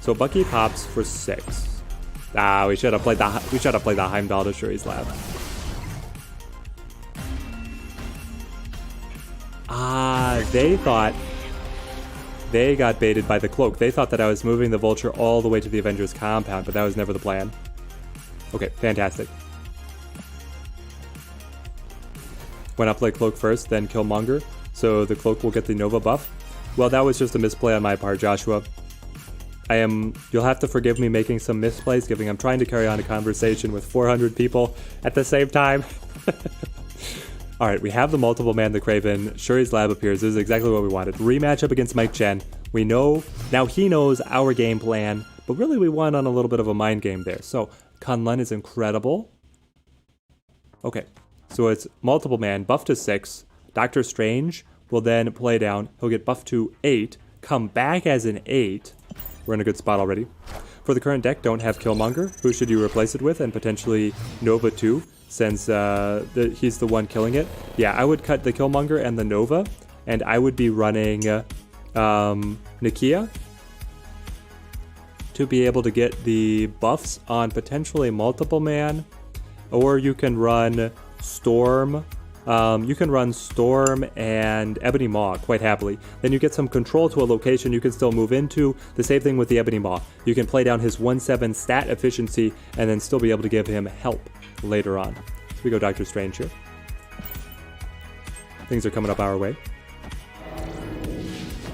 So Bucky pops for 6. We should have played the Heimdall to Shuri's lab. They thought they got baited by the cloak. They thought that I was moving the Vulture all the way to the Avengers compound, but that was never the plan. Okay, fantastic. Why not play Cloak first, then Killmonger, so the Cloak will get the Nova buff? Well, that was just a misplay on my part, Joshua. You'll have to forgive me making some misplays, given I'm trying to carry on a conversation with 400 people at the same time. Alright, we have the multiple man, the Kraven. Shuri's lab appears. This is exactly what we wanted. Rematch up against Mike Chen. We know, now he knows our game plan, but really we won on a little bit of a mind game there. So, Kunlun is incredible. Okay, so it's multiple man, buff to 6. Doctor Strange will then play down. He'll get buffed to 8, come back as an 8. We're in a good spot already. For the current deck, don't have Killmonger. Who should you replace it with? And potentially Nova 2, since he's the one killing it. Yeah, I would cut the Killmonger and the Nova, and I would be running Nakia to be able to get the buffs on potentially multiple man, or you can run Storm. You can run Storm and Ebony Maw quite happily. Then you get some control to a location you can still move into. The same thing with the Ebony Maw. You can play down his 1/7 stat efficiency and then still be able to give him help later on. So we go Doctor Strange here. Things are coming up our way.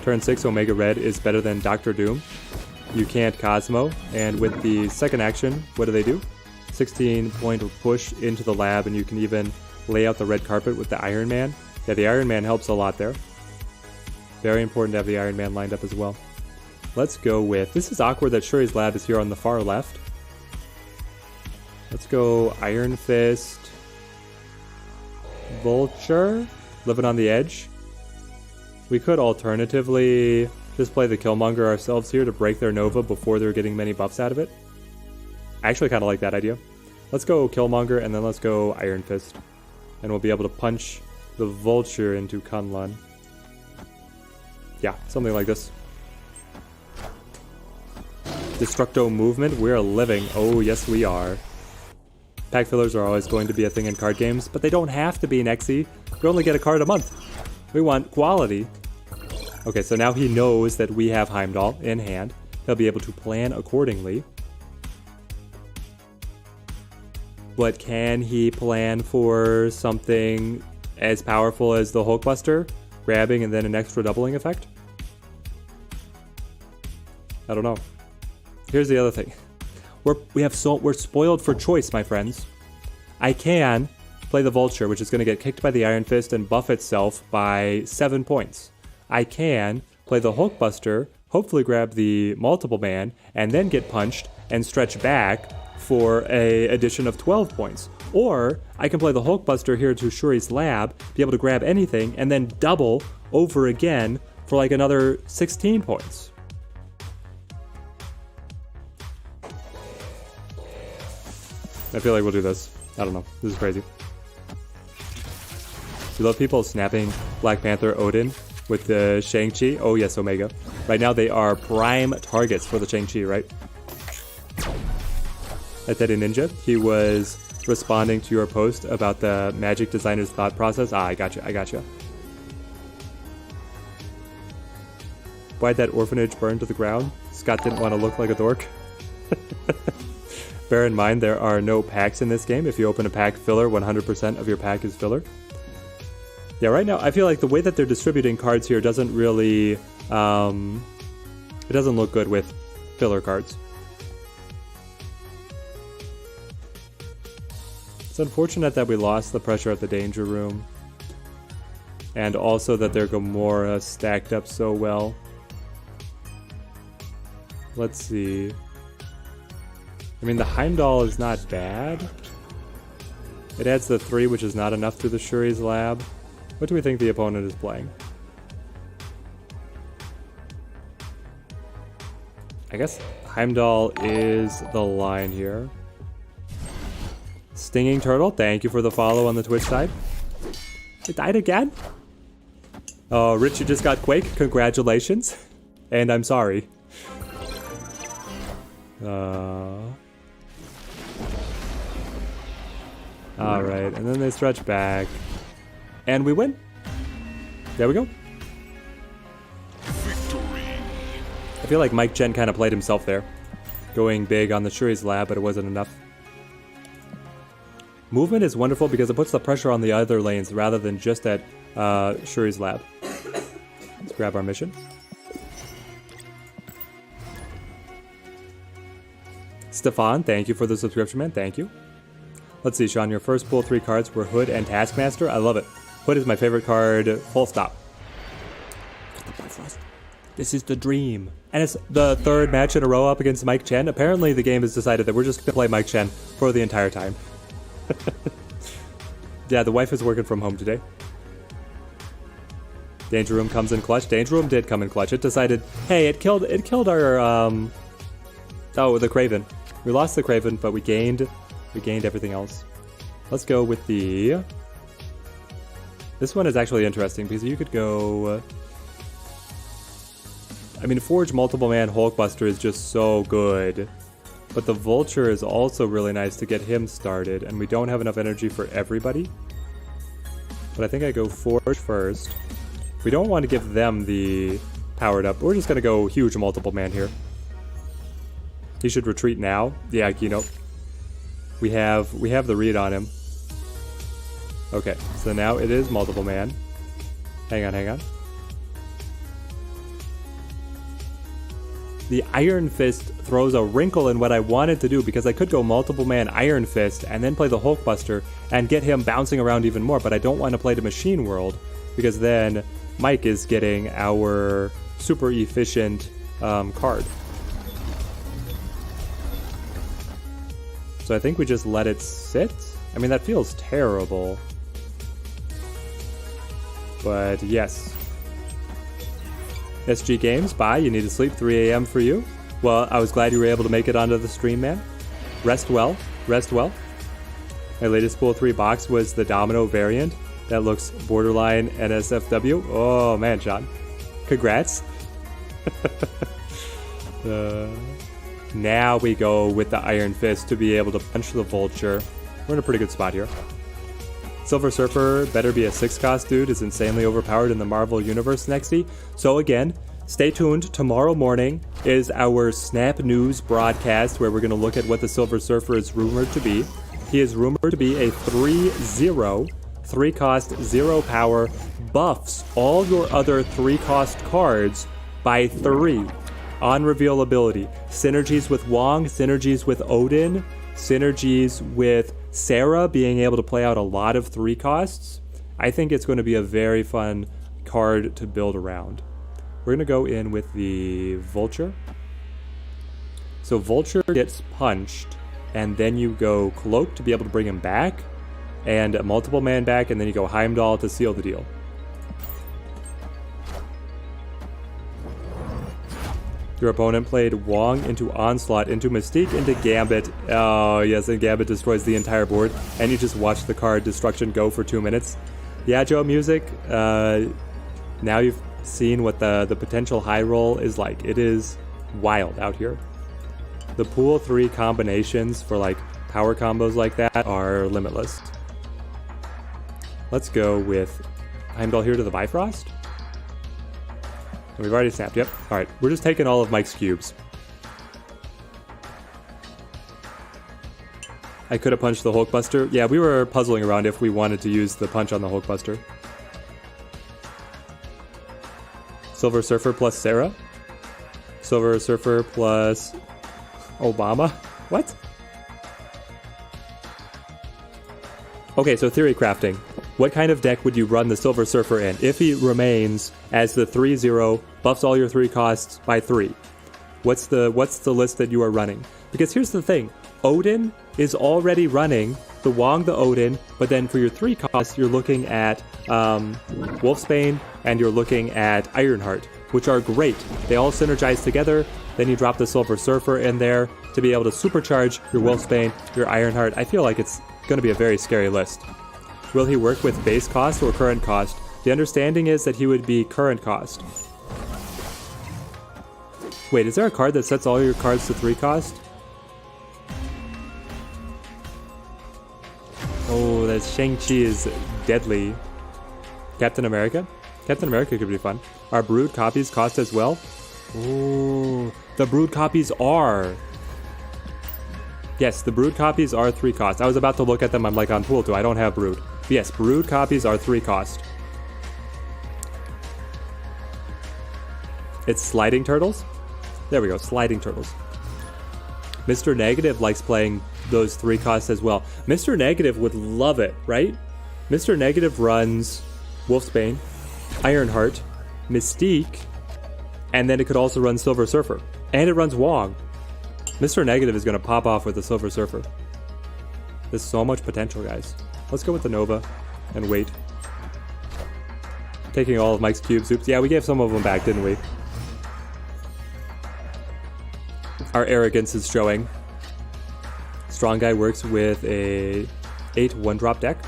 Turn 6 Omega Red is better than Doctor Doom. You can't Cosmo, and with the second action, what do? 16-point push into the lab, and you can even lay out the red carpet with the Iron Man. Yeah, the Iron Man helps a lot there. Very important to have the Iron Man lined up as well. Let's go with... This is awkward that Shuri's lab is here on the far left. Let's go Iron Fist. Vulture. Living on the edge. We could alternatively just play the Killmonger ourselves here to break their Nova before they're getting many buffs out of it. I actually kind of like that idea. Let's go Killmonger and then let's go Iron Fist. And we'll be able to punch the Vulture into Kunlun. Yeah, something like this. Destructo movement, we're living. Oh, yes we are. Pack fillers are always going to be a thing in card games, but they don't have to be in XE. We only get a card a month. We want quality. Okay, so now he knows that we have Heimdall in hand. He'll be able to plan accordingly. But can he plan for something as powerful as the Hulkbuster? Grabbing and then an extra doubling effect? I don't know. Here's the other thing. We're spoiled for choice, my friends. I can play the Vulture, which is going to get kicked by the Iron Fist and buff itself by 7 points. I can play the Hulkbuster, hopefully grab the Multiple Man, and then get punched and stretch back for a addition of 12 points. Or I can play the Hulkbuster here to Shuri's lab, be able to grab anything, and then double over again for like another 16 points. I feel like we'll do this. I don't know. This is crazy. You love people snapping Black Panther Odin with the Shang-Chi? Oh yes, Omega. Right now they are prime targets for the Shang-Chi, right? At Teddy Ninja, he was responding to your post about the magic designer's thought process. I gotcha. Why'd that orphanage burn to the ground? Scott didn't want to look like a dork. Bear in mind, there are no packs in this game. If you open a pack filler, 100% of your pack is filler. Yeah, right now, I feel like the way that they're distributing cards here doesn't really... it doesn't look good with filler cards. It's unfortunate that we lost the pressure at the Danger Room. And also that their Gamora stacked up so well. Let's see... I mean, the Heimdall is not bad. It adds the 3, which is not enough to the Shuri's lab. What do we think the opponent is playing? I guess Heimdall is the line here. Stinging Turtle, thank you for the follow on the Twitch side. It died again? Oh, Rich, you just got Quake. Congratulations. And I'm sorry. Alright, and then they stretch back. And we win. There we go. Victory. I feel like Mike Chen kind of played himself there. Going big on the Shuri's lab, but it wasn't enough. Movement is wonderful because it puts the pressure on the other lanes rather than just at Shuri's lab. Let's grab our mission. Stefan, thank you for the subscription, man. Thank you. Let's see, Sean, your first pull 3 cards were Hood and Taskmaster. I love it. Hood is my favorite card, full stop. This is the dream. And it's the 3rd match in a row up against Mike Chen. Apparently the game has decided that we're just going to play Mike Chen for the entire time. Yeah, the wife is working from home today. Danger Room comes in clutch. Danger Room did come in clutch. It decided, hey, it killed our, oh, the Kraven. We lost the Kraven, but we gained everything else. Let's go with the... This one is actually interesting because you could go... I mean, Forge Multiple Man Hulkbuster is just so good. But the Vulture is also really nice to get him started, and we don't have enough energy for everybody. But I think I go Forge first. We don't want to give them the powered up. We're just going to go huge Multiple Man here. He should retreat now. Yeah, Keynote. We have the read on him. Okay, so now it is Multiple Man. Hang on. The Iron Fist throws a wrinkle in what I wanted to do because I could go Multiple Man Iron Fist and then play the Hulkbuster and get him bouncing around even more, but I don't want to play the Machine World because then Mike is getting our super efficient card. So I think we just let it sit. I mean, that feels terrible. But yes. SG Games, bye. You need to sleep. 3 a.m. for you. Well, I was glad you were able to make it onto the stream, man. Rest well. Rest well. My latest Pool 3 box was the Domino variant. That looks borderline NSFW. Oh, man, John. Congrats. Now we go with the Iron Fist to be able to punch the Vulture. We're in a pretty good spot here. Silver Surfer better be a 6-cost dude, is insanely overpowered in the Marvel Universe nexty. So again, stay tuned. Tomorrow morning is our Snap News broadcast where we're going to look at what the Silver Surfer is rumored to be. He is rumored to be a 3/0, 3 cost, 0 power, buffs all your other 3 cost cards by 3 on reveal ability. Synergies with Wong, synergies with Odin, synergies with Sarah being able to play out a lot of 3 costs. I think it's going to be a very fun card to build around. We're going to go in with the Vulture. So Vulture gets punched, and then you go Cloak to be able to bring him back, and a multiple man back, and then you go Heimdall to seal the deal. Your opponent played Wong into Onslaught, into Mystique, into Gambit. Oh, yes, and Gambit destroys the entire board, and you just watch the card Destruction go for 2 minutes. Yeah, Joe Music, now you've seen what the potential high roll is like. It is wild out here. The pool 3 combinations for like power combos like that are limitless. Let's go with Heimdall here to the Bifrost. And we've already snapped, yep. Alright, we're just taking all of Mike's cubes. I could have punched the Hulkbuster. Yeah, we were puzzling around if we wanted to use the punch on the Hulkbuster. Silver Surfer plus Sarah. Silver Surfer plus Obama. What? Okay, so theory crafting. What kind of deck would you run the Silver Surfer in? If he remains as the 3/0, buffs all your 3 costs by 3. What's the list that you are running? Because here's the thing. Odin is already running the Wong the Odin, but then for your 3 costs, you're looking at Wolfsbane and you're looking at Ironheart, which are great. They all synergize together. Then you drop the Silver Surfer in there to be able to supercharge your Wolfsbane, your Ironheart. I feel like it's going to be a very scary list. Will he work with base cost or current cost? The understanding is that he would be current cost. Wait, is there a card that sets all your cards to 3 cost? Oh, that Shang-Chi is deadly. Captain America? Captain America could be fun. Are Brood copies cost as well? Ooh, the Brood copies are. Yes, the Brood copies are 3 cost. I was about to look at them. I'm like, on Pool 2, I don't have Brood. But yes, Brood copies are 3 cost. It's Sliding Turtles? There we go, Sliding Turtles. Mr. Negative likes playing those 3 costs as well. Mr. Negative would love it, right? Mr. Negative runs Wolfsbane, Ironheart, Mystique, and then it could also run Silver Surfer. And it runs Wong. Mr. Negative is going to pop off with the Silver Surfer. There's so much potential, guys. Let's go with the Nova and wait. Taking all of Mike's cubes. Oops. Yeah, we gave some of them back, didn't we? Our arrogance is showing. Strong Guy works with a 8 1-drop deck.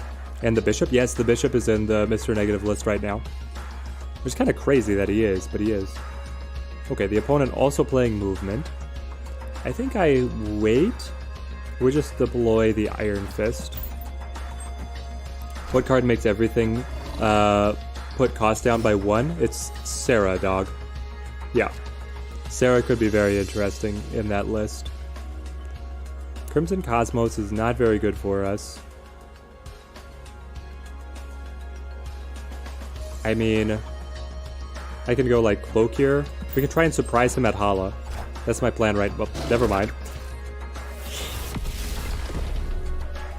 And the Bishop. Yes, the Bishop is in the Mr. Negative list right now. Which is kind of crazy that he is, but he is. Okay, the opponent also playing movement. I think I wait. We just deploy the Iron Fist. What card makes everything put cost down by 1? It's Sarah, dog. Yeah. Sarah could be very interesting in that list. Crimson Cosmos is not very good for us. I mean, I can go like Cloak here. We can try and surprise him at Hala. That's my plan, right? Well, never mind.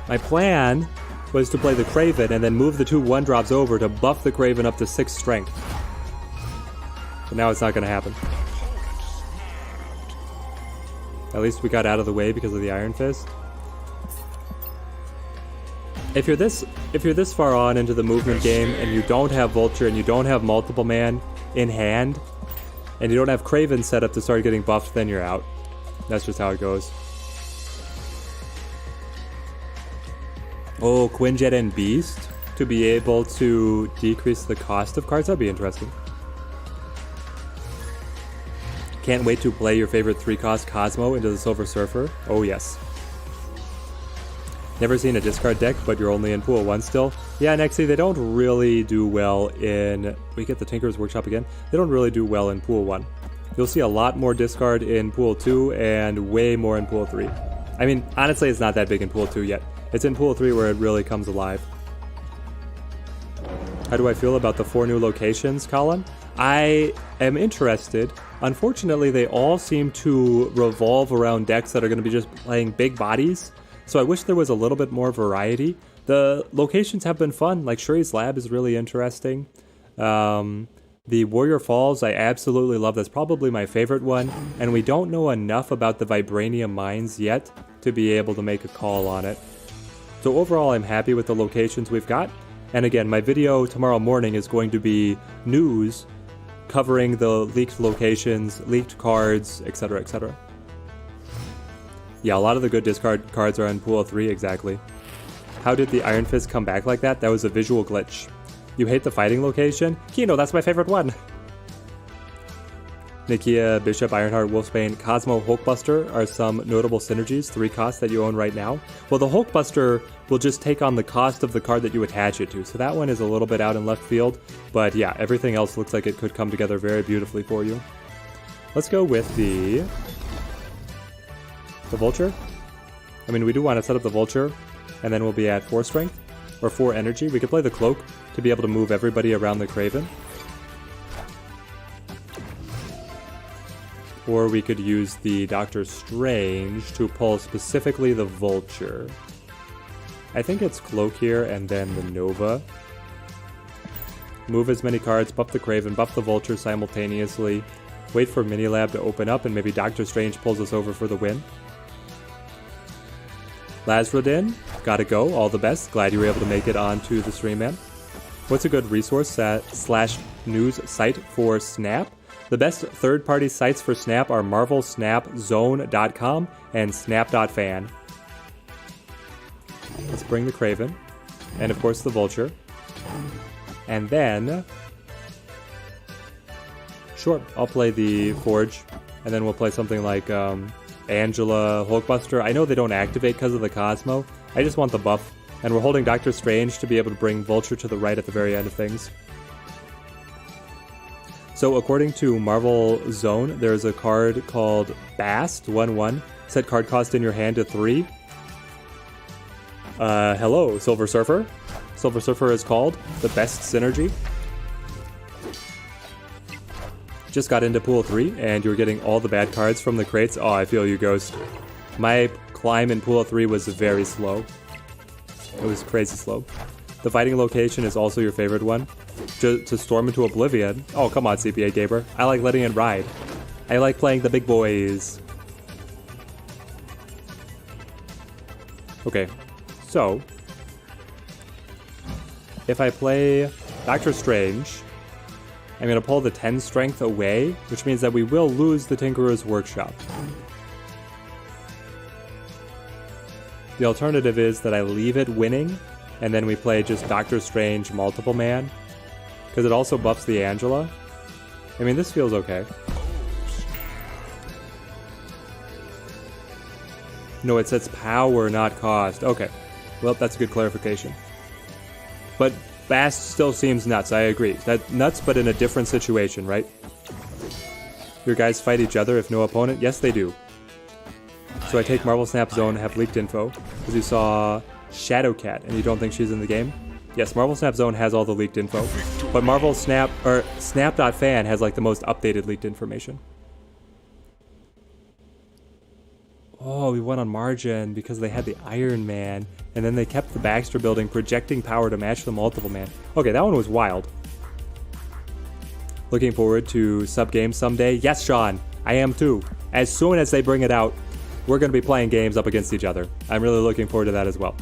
My plan was to play the Kraven and then move the 2 1-drops over to buff the Kraven up to 6 strength. But now it's not going to happen. At least we got out of the way because of the Iron Fist. If you're this far on into the movement game and you don't have Vulture and you don't have multiple man in hand and you don't have Kraven set up to start getting buffed, then you're out. That's just how it goes. Oh, Quinjet and Beast to be able to decrease the cost of cards. That'd be interesting. Can't wait to play your favorite 3-cost Cosmo into the Silver Surfer. Oh yes. Never seen a discard deck, but you're only in Pool 1 still. Yeah, Nexi, they don't really do well in... We get the Tinker's Workshop again. They don't really do well in Pool 1. You'll see a lot more discard in Pool 2 and way more in Pool 3. I mean, honestly, it's not that big in Pool 2 yet. It's in pool 3 where it really comes alive. How do I feel about the 4 new locations, Colin? I am interested. Unfortunately, they all seem to revolve around decks that are going to be just playing big bodies. So I wish there was a little bit more variety. The locations have been fun. Like Shuri's Lab is really interesting. The Warrior Falls, I absolutely love. That's probably my favorite one. And we don't know enough about the Vibranium Mines yet to be able to make a call on it. So overall, I'm happy with the locations we've got. And again, my video tomorrow morning is going to be news covering the leaked locations, leaked cards, etc., etc. Yeah, a lot of the good discard cards are in Pool 3, exactly. How did the Iron Fist come back like that? That was a visual glitch. You hate the fighting location? Kino, that's my favorite one! Nikia, Bishop, Ironheart, Wolfsbane, Cosmo, Hulkbuster are some notable synergies, 3 costs that you own right now. Well, the Hulkbuster will just take on the cost of the card that you attach it to, so that one is a little bit out in left field. But yeah, everything else looks like it could come together very beautifully for you. Let's go with the Vulture. I mean, we do want to set up the Vulture, and then we'll be at 4 strength, or 4 energy. We could play the Cloak to be able to move everybody around the Kraven. Or we could use the Doctor Strange to pull specifically the Vulture. I think it's Cloak here and then the Nova. Move as many cards, buff the Kraven, buff the Vulture simultaneously. Wait for Minilab to open up and maybe Doctor Strange pulls us over for the win. Lazrodin, gotta go, all the best. Glad you were able to make it onto the stream, man. What's a good resource slash news site for Snap? The best third-party sites for Snap are marvelsnapzone.com and snap.fan. Let's bring the Kraven. And of course the Vulture. And then... Sure, I'll play the Forge. And then we'll play something like Angela, Hulkbuster. I know they don't activate because of the Cosmo. I just want the buff. And we're holding Doctor Strange to be able to bring Vulture to the right at the very end of things. So according to Marvel Zone, there's a card called Bast, 1/1. Set card cost in your hand to 3. Hello, Silver Surfer. Silver Surfer is called the best synergy. Just got into Pool 3, and you're getting all the bad cards from the crates. Oh, I feel you, Ghost. My climb in Pool 3 was very slow. It was crazy slow. The fighting location is also your favorite one. To storm into oblivion. Oh, come on, CPA Gaber. I like letting it ride. I like playing the big boys. Okay, so if I play Doctor Strange, I'm going to pull the 10 strength away, which means that we will lose the Tinkerer's Workshop. The alternative is that I leave it winning, and then we play just Doctor Strange multiple man, because it also buffs the Angela. I mean, this feels okay. No, it sets power, not cost. Okay, well, that's a good clarification. But Bast still seems nuts, I agree. That nuts, but in a different situation, right? Your guys fight each other if no opponent? Yes, they do. So I take Marvel Snap Zone, have leaked info, because you saw Shadowcat, and you don't think she's in the game? Yes, Marvel Snap Zone has all the leaked info, but Marvel Snap, or Snap.fan has like the most updated leaked information. Oh, we won on margin because they had the Iron Man, and then they kept the Baxter building projecting power to match the multiple man. Okay, that one was wild. Looking forward to sub games someday. Yes, Sean, I am too. As soon as they bring it out, we're going to be playing games up against each other. I'm really looking forward to that as well.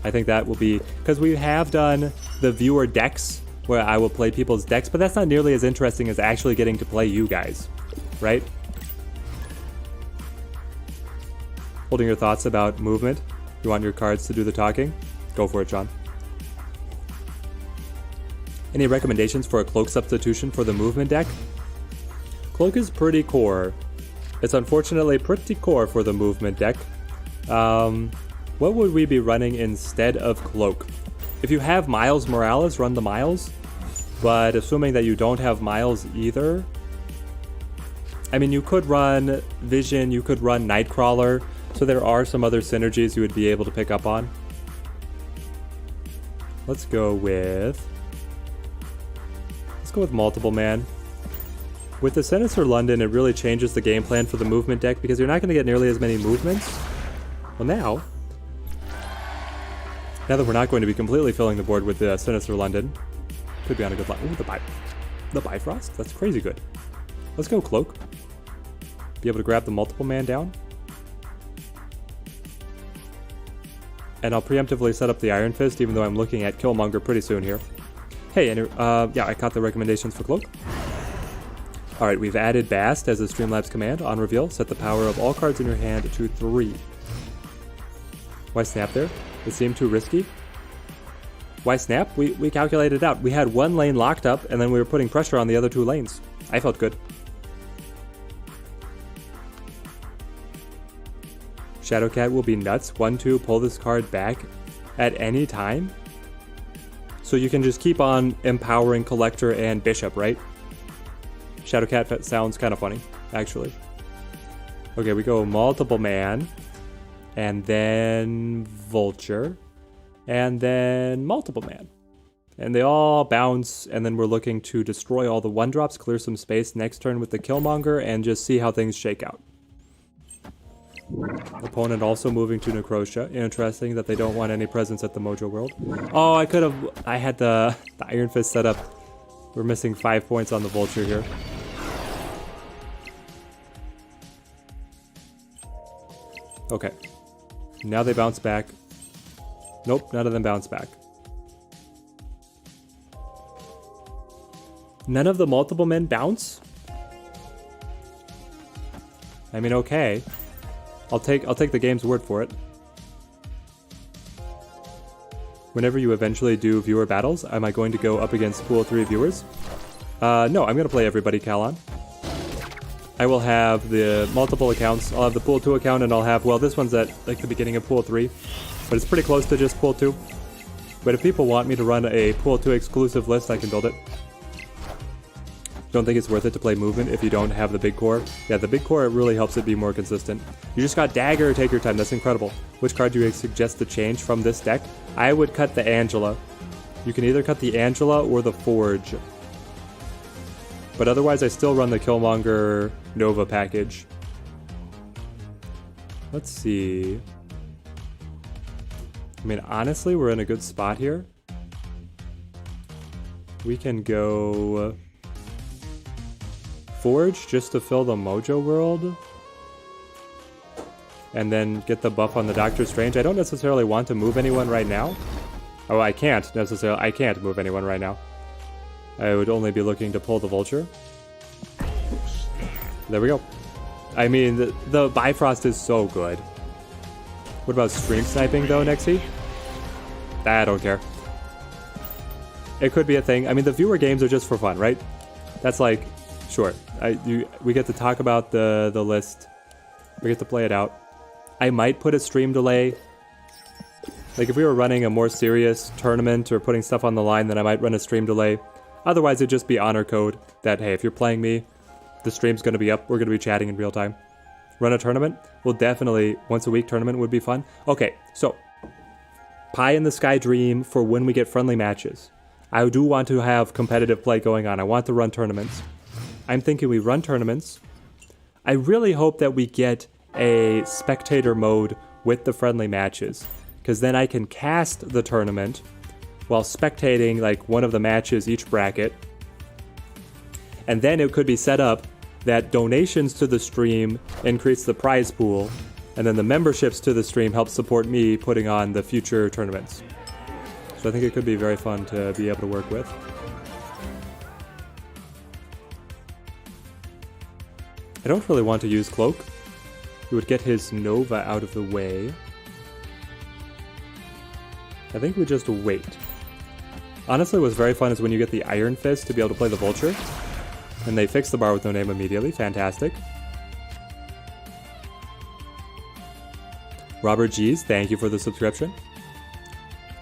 I think that will be, because we have done the viewer decks, where I will play people's decks, but that's not nearly as interesting as actually getting to play you guys, right? Holding your thoughts about movement. You want your cards to do the talking? Go for it, John. Any recommendations for a Cloak substitution for the movement deck? Cloak is pretty core. It's unfortunately pretty core for the movement deck. What would we be running instead of Cloak? If you have Miles Morales, run the Miles. But assuming that you don't have Miles either, I mean, you could run Vision, you could run Nightcrawler, so there are some other synergies you would be able to pick up on. Let's go with multiple man. With the Sinister London, it really changes the game plan for the movement deck because you're not going to get nearly as many movements. Well, now that we're not going to be completely filling the board with the Sinister London, could be on a good line. Ooh, the Bifrost? That's crazy good. Let's go Cloak. Be able to grab the multiple man down. And I'll preemptively set up the Iron Fist, even though I'm looking at Killmonger pretty soon here. Hey, and yeah, I caught the recommendations for Cloak. Alright, we've added Bast as a Streamlabs command. On reveal, set the power of all cards in your hand to 3. Why snap there? It seemed too risky. Why snap? We calculated it out. We had one lane locked up, and then we were putting pressure on the other 2 lanes. I felt good. Shadowcat will be nuts. 1-2, pull this card back at any time. So you can just keep on empowering Collector and Bishop, right? Shadowcat sounds kind of funny, actually. Okay, we go multiple man, and then Vulture, and then multiple man. And they all bounce, and then we're looking to destroy all the 1-drops, clear some space next turn with the Killmonger, and just see how things shake out. Opponent also moving to Necrotia. Interesting that they don't want any presence at the Mojo World. Oh, I had the Iron Fist set up. We're missing 5 points on the Vulture here. Okay. Now they bounce back. Nope, none of them bounce back. None of the multiple men bounce? I mean, okay. I'll take the game's word for it. Whenever you eventually do viewer battles, am I going to go up against Pool 3 viewers? No, I'm going to play everybody Calon. I will have the multiple accounts. I'll have the Pool 2 account, and I'll have, well, this one's at like the beginning of Pool 3, but it's pretty close to just Pool 2. But if people want me to run a Pool 2 exclusive list, I can build it. Don't think it's worth it to play movement if you don't have the big core. Yeah, the big core, it really helps it be more consistent. You just got Dagger, take your time, that's incredible. Which card do you suggest to change from this deck? I would cut the Angela. You can either cut the Angela or the Forge. But otherwise, I still run the Killmonger Nova package. Let's see. I mean, honestly, we're in a good spot here. We can go Forge just to fill the Mojo World. And then get the buff on the Doctor Strange. I don't necessarily want to move anyone right now. Oh, I can't necessarily. I can't move anyone right now. I would only be looking to pull the Vulture. There we go. I mean, the Bifrost is so good. What about stream sniping, though, Nexi? I don't care. It could be a thing. I mean, the viewer games are just for fun, right? That's like, sure. We get to talk about the list. We get to play it out. I might put a stream delay. Like, if we were running a more serious tournament or putting stuff on the line, then I might run a stream delay. Otherwise, it'd just be honor code that, hey, if you're playing me, the stream's going to be up. We're going to be chatting in real time. Run a tournament? Well, definitely once a week tournament would be fun. Okay, so pie in the sky dream for when we get friendly matches. I do want to have competitive play going on. I want to run tournaments. I'm thinking we run tournaments. I really hope that we get a spectator mode with the friendly matches, because then I can cast the tournament while spectating like one of the matches each bracket. And then it could be set up that donations to the stream increase the prize pool, and then the memberships to the stream help support me putting on the future tournaments. So I think it could be very fun to be able to work with. I don't really want to use Cloak. He would get his Nova out of the way. I think we just wait. Honestly, what's very fun is when you get the Iron Fist to be able to play the Vulture. And they fix the bar with no name immediately. Fantastic. Robert G's, thank you for the subscription.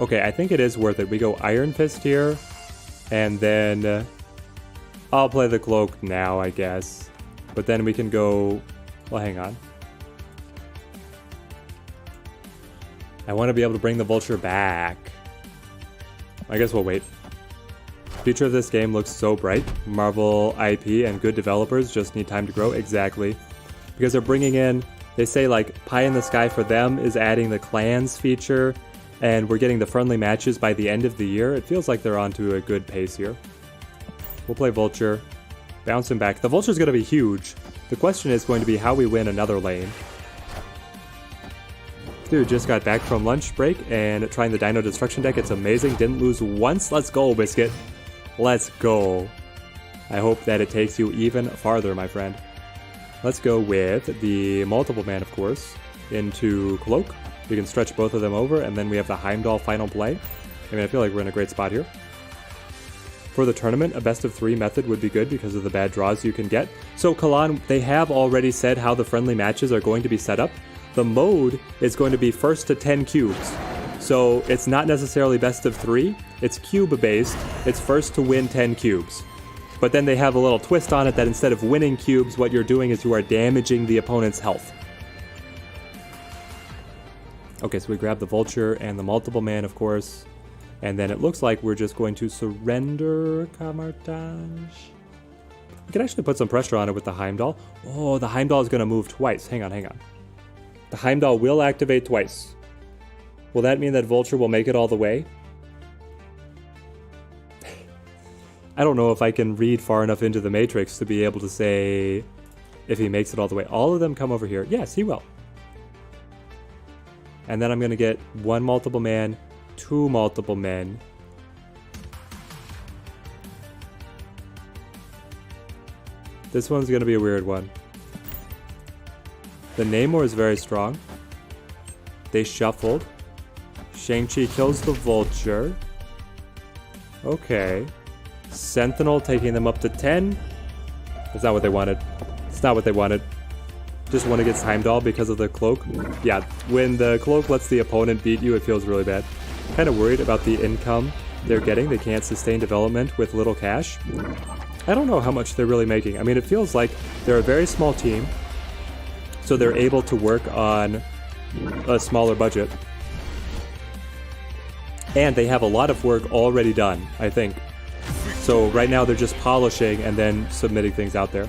Okay, I think it is worth it. We go Iron Fist here. And then I'll play the Cloak now, I guess. But then we can go... Well, hang on. I want to be able to bring the Vulture back. I guess we'll wait. Future of this game looks so bright. Marvel IP and good developers just need time to grow. Exactly. Because they're bringing in, they say like pie in the sky for them is adding the clans feature, and we're getting the friendly matches by the end of the year. It feels like they're onto a good pace here. We'll play Vulture. Bounce him back. The Vulture's going to be huge. The question is going to be how we win another lane. Dude just got back from lunch break and trying the Dino Destruction deck. It's amazing. Didn't lose once. Let's go, Biscuit. Let's go. I hope that it takes you even farther, my friend. Let's go with the multiple man, of course, into Cloak. We can stretch both of them over, and then we have the Heimdall final play. I mean, I feel like we're in a great spot here. For the tournament, a best of 3 method would be good because of the bad draws you can get. So, Kalan, they have already said how the friendly matches are going to be set up. The mode is going to be first to 10 cubes. So, it's not necessarily best of 3. It's cube-based. It's first to win 10 cubes. But then they have a little twist on it that instead of winning cubes, what you're doing is you are damaging the opponent's health. Okay, so we grab the Vulture and the multiple man, of course. And then it looks like we're just going to surrender Kamartaj. We can actually put some pressure on it with the Heimdall. Oh, the Heimdall is going to move twice. Hang on, hang on. The Heimdall will activate twice. Will that mean that Vulture will make it all the way? I don't know if I can read far enough into the Matrix to be able to say if he makes it all the way. All of them come over here. Yes, he will. And then I'm going to get 1 multiple man, 2 multiple men. This one's going to be a weird one. The Namor is very strong. They shuffled. Shang-Chi kills the Vulture. Okay. Sentinel taking them up to 10. That's not what they wanted. It's not what they wanted. Just won against Heimdall because of the cloak. Yeah, when the cloak lets the opponent beat you, it feels really bad. Kind of worried about the income they're getting. They can't sustain development with little cash. I don't know how much they're really making. I mean, it feels like they're a very small team, so they're able to work on a smaller budget. And they have a lot of work already done, I think. So right now they're just polishing and then submitting things out there.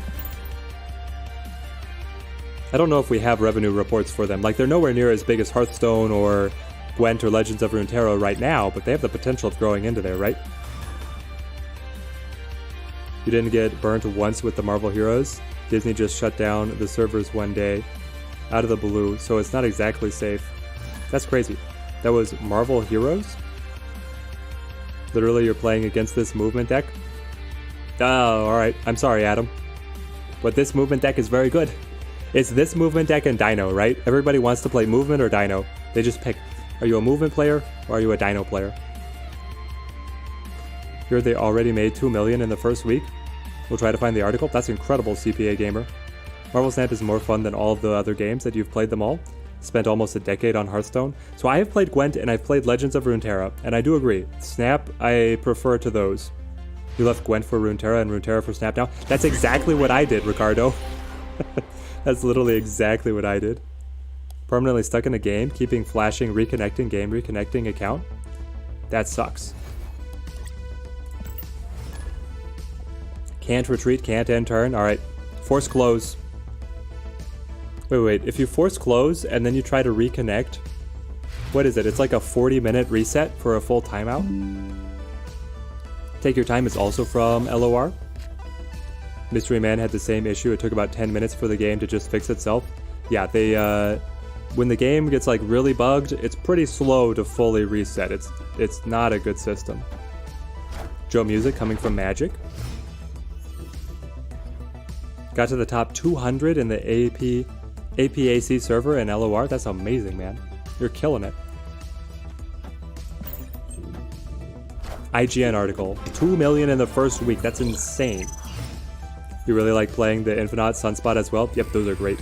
I don't know if we have revenue reports for them. Like, they're nowhere near as big as Hearthstone or Gwent or Legends of Runeterra right now, but they have the potential of growing into there, right? You didn't get burnt once with the Marvel Heroes. Disney just shut down the servers one day out of the blue, so it's not exactly safe. That's crazy. That was Marvel Heroes? Literally, you're playing against this movement deck? Oh, alright. I'm sorry, Adam. But this movement deck is very good. It's this movement deck and Dino, right? Everybody wants to play movement or Dino. They just pick. Are you a movement player or are you a Dino player? Here they already made $2 million in the first week. We'll try to find the article. That's incredible, CPA Gamer. Marvel Snap is more fun than all of the other games that you've played them all. Spent almost a decade on Hearthstone. So I have played Gwent and I've played Legends of Runeterra, and I do agree. Snap, I prefer to those. You left Gwent for Runeterra and Runeterra for Snap now? That's exactly what I did, Ricardo. That's literally exactly what I did. Permanently stuck in a game, keeping flashing, reconnecting, game reconnecting account. That sucks. Can't retreat, can't end turn. Alright, force close. Wait, if you force close and then you try to reconnect, what is it? It's like a 40-minute reset for a full timeout? Take Your Time is also from LOR. Mystery Man had the same issue. It took about 10 minutes for the game to just fix itself. Yeah, they, when the game gets like really bugged, it's pretty slow to fully reset. It's not a good system. Joe Music coming from Magic. Got to the top 200 in the APAC server and LOR. That's amazing, man. You're killing it. IGN article. 2 million in the first week. That's insane. You really like playing the Infinite Sunspot as well? Yep, those are great.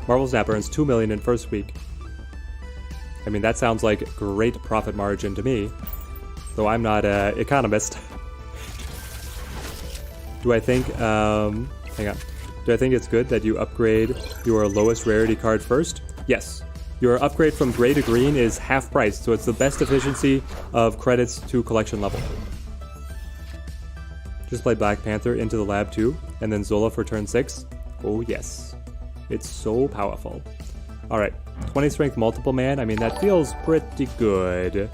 Marvel Snap earns 2 million in first week. I mean, that sounds like great profit margin to me, though I'm not an economist. Do I think, hang on. Do I think it's good that you upgrade your lowest rarity card first? Yes. Your upgrade from gray to green is half price, so it's the best efficiency of credits to collection level. Just play Black Panther into the lab too, and then Zola for turn 6. Oh yes, it's so powerful. All right, 20 strength multiple man. I mean, that feels pretty good.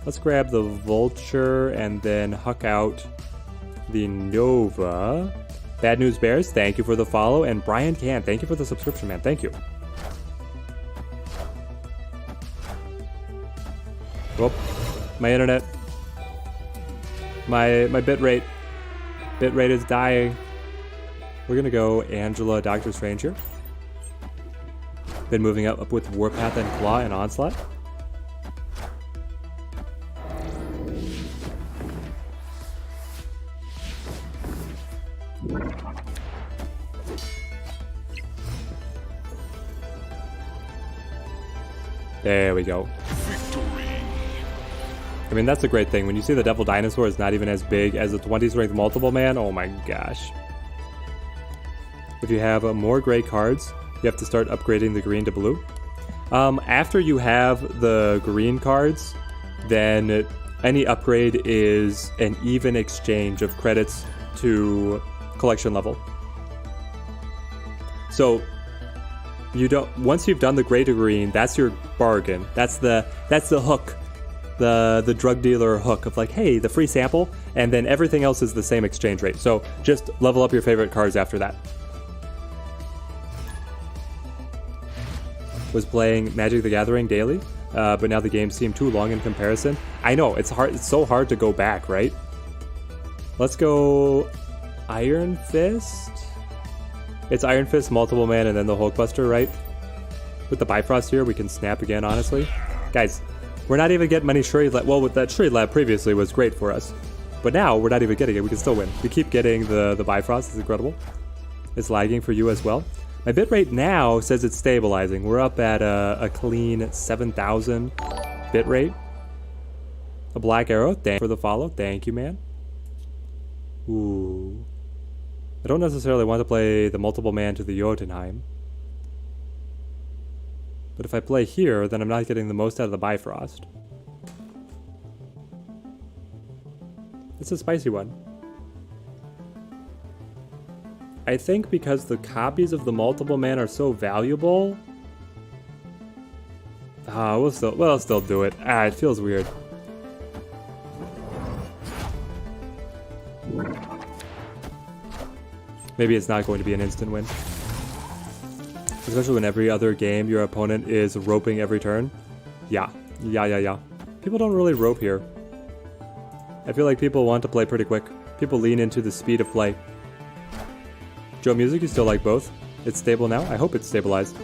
Let's grab the Vulture and then huck out the Nova. Bad News Bears, thank you for the follow. And Brian Can, thank you for the subscription, man. Thank you. Oh, my internet. My bit rate. Bit rate is dying. We're gonna go Angela, Doctor Strange here. Been moving up with Warpath and Claw and Onslaught. There we go. I mean, that's a great thing. When you see the Devil Dinosaur is not even as big as a 20 strength multiple man, oh my gosh. If you have more gray cards, you have to start upgrading the green to blue. After you have the green cards, then any upgrade is an even exchange of credits to collection level. So you don't, once you've done the gray to green, that's your bargain. That's the hook. The drug dealer hook of like, hey, the free sample, and then everything else is the same exchange rate. So just level up your favorite cards after that. Was playing Magic the Gathering daily, but now the games seem too long in comparison. I know, it's hard. It's so hard to go back, right? Let's go Iron Fist. It's Iron Fist, multiple man, and then the Hulkbuster, right? With the Bifrost here, we can snap again, honestly. Guys, we're not even getting many Shuri Lab. Well, with that Shuri Lab previously was great for us. But now, we're not even getting it. We can still win. We keep getting the Bifrost. It's incredible. It's lagging for you as well. My bitrate now says it's stabilizing. We're up at a clean 7,000 bitrate. A Black Arrow. Thank you for the follow. Thank you, man. Ooh. I don't necessarily want to play the multiple man to the Jotunheim. But if I play here, then I'm not getting the most out of the Bifrost. It's a spicy one. I think because the copies of the multiple man are so valuable... we'll still do it. It feels weird. Maybe it's not going to be an instant win. Especially when every other game your opponent is roping every turn. Yeah. People don't really rope here. I feel like people want to play pretty quick. People lean into the speed of play. Joe Music, you still like both? It's stable now? I hope it's stabilized.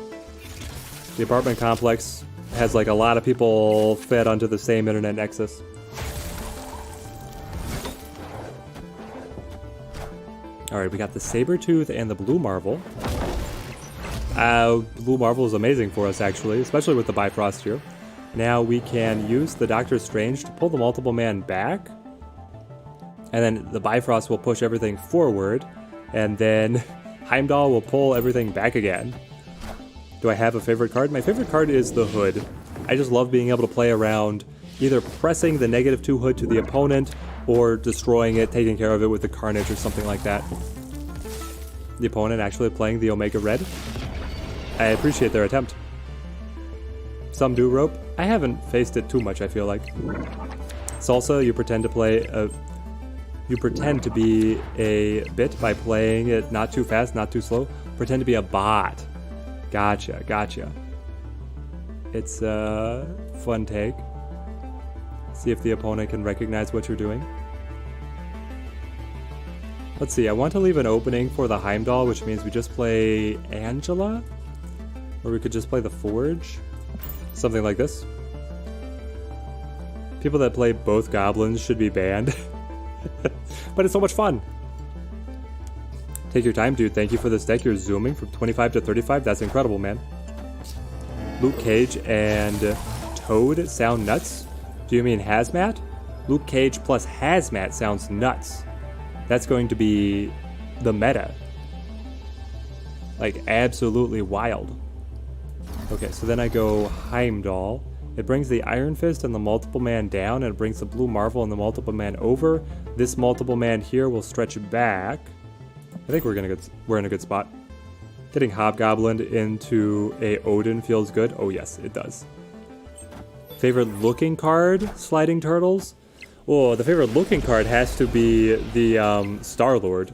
The apartment complex has like a lot of people fed onto the same internet nexus. Alright, we got the Sabretooth and the Blue Marvel. Blue Marvel is amazing for us, actually, especially with the Bifrost here. Now we can use the Doctor Strange to pull the multiple man back. And then the Bifrost will push everything forward. And then Heimdall will pull everything back again. Do I have a favorite card? My favorite card is the Hood. I just love being able to play around either pressing the -2 Hood to the opponent or destroying it, taking care of it with the Carnage or something like that. The opponent actually playing the Omega Red. I appreciate their attempt. Some do rope. I haven't faced it too much, I feel like. Salsa, you pretend to be a bit by playing it not too fast, not too slow. Pretend to be a bot. Gotcha. It's a fun take. See if the opponent can recognize what you're doing. Let's see, I want to leave an opening for the Heimdall, which means we just play Angela? Or we could just play the Forge? Something like this. People that play both goblins should be banned. But it's so much fun. Take your time, dude. Thank you for this deck. You're zooming from 25 to 35. That's incredible, man. Luke Cage and Toad sound nuts. Do you mean Hazmat? Luke Cage plus Hazmat sounds nuts. That's going to be the meta. Like, absolutely wild. Okay, so then I go Heimdall. It brings the Iron Fist and the Multiple Man down, and it brings the Blue Marvel and the Multiple Man over. This Multiple Man here will stretch back. I think we're in a good spot. Getting Hobgoblin into a Odin feels good. Oh yes, it does. Favorite looking card, Sliding Turtles? Oh, the favorite looking card has to be the Star-Lord.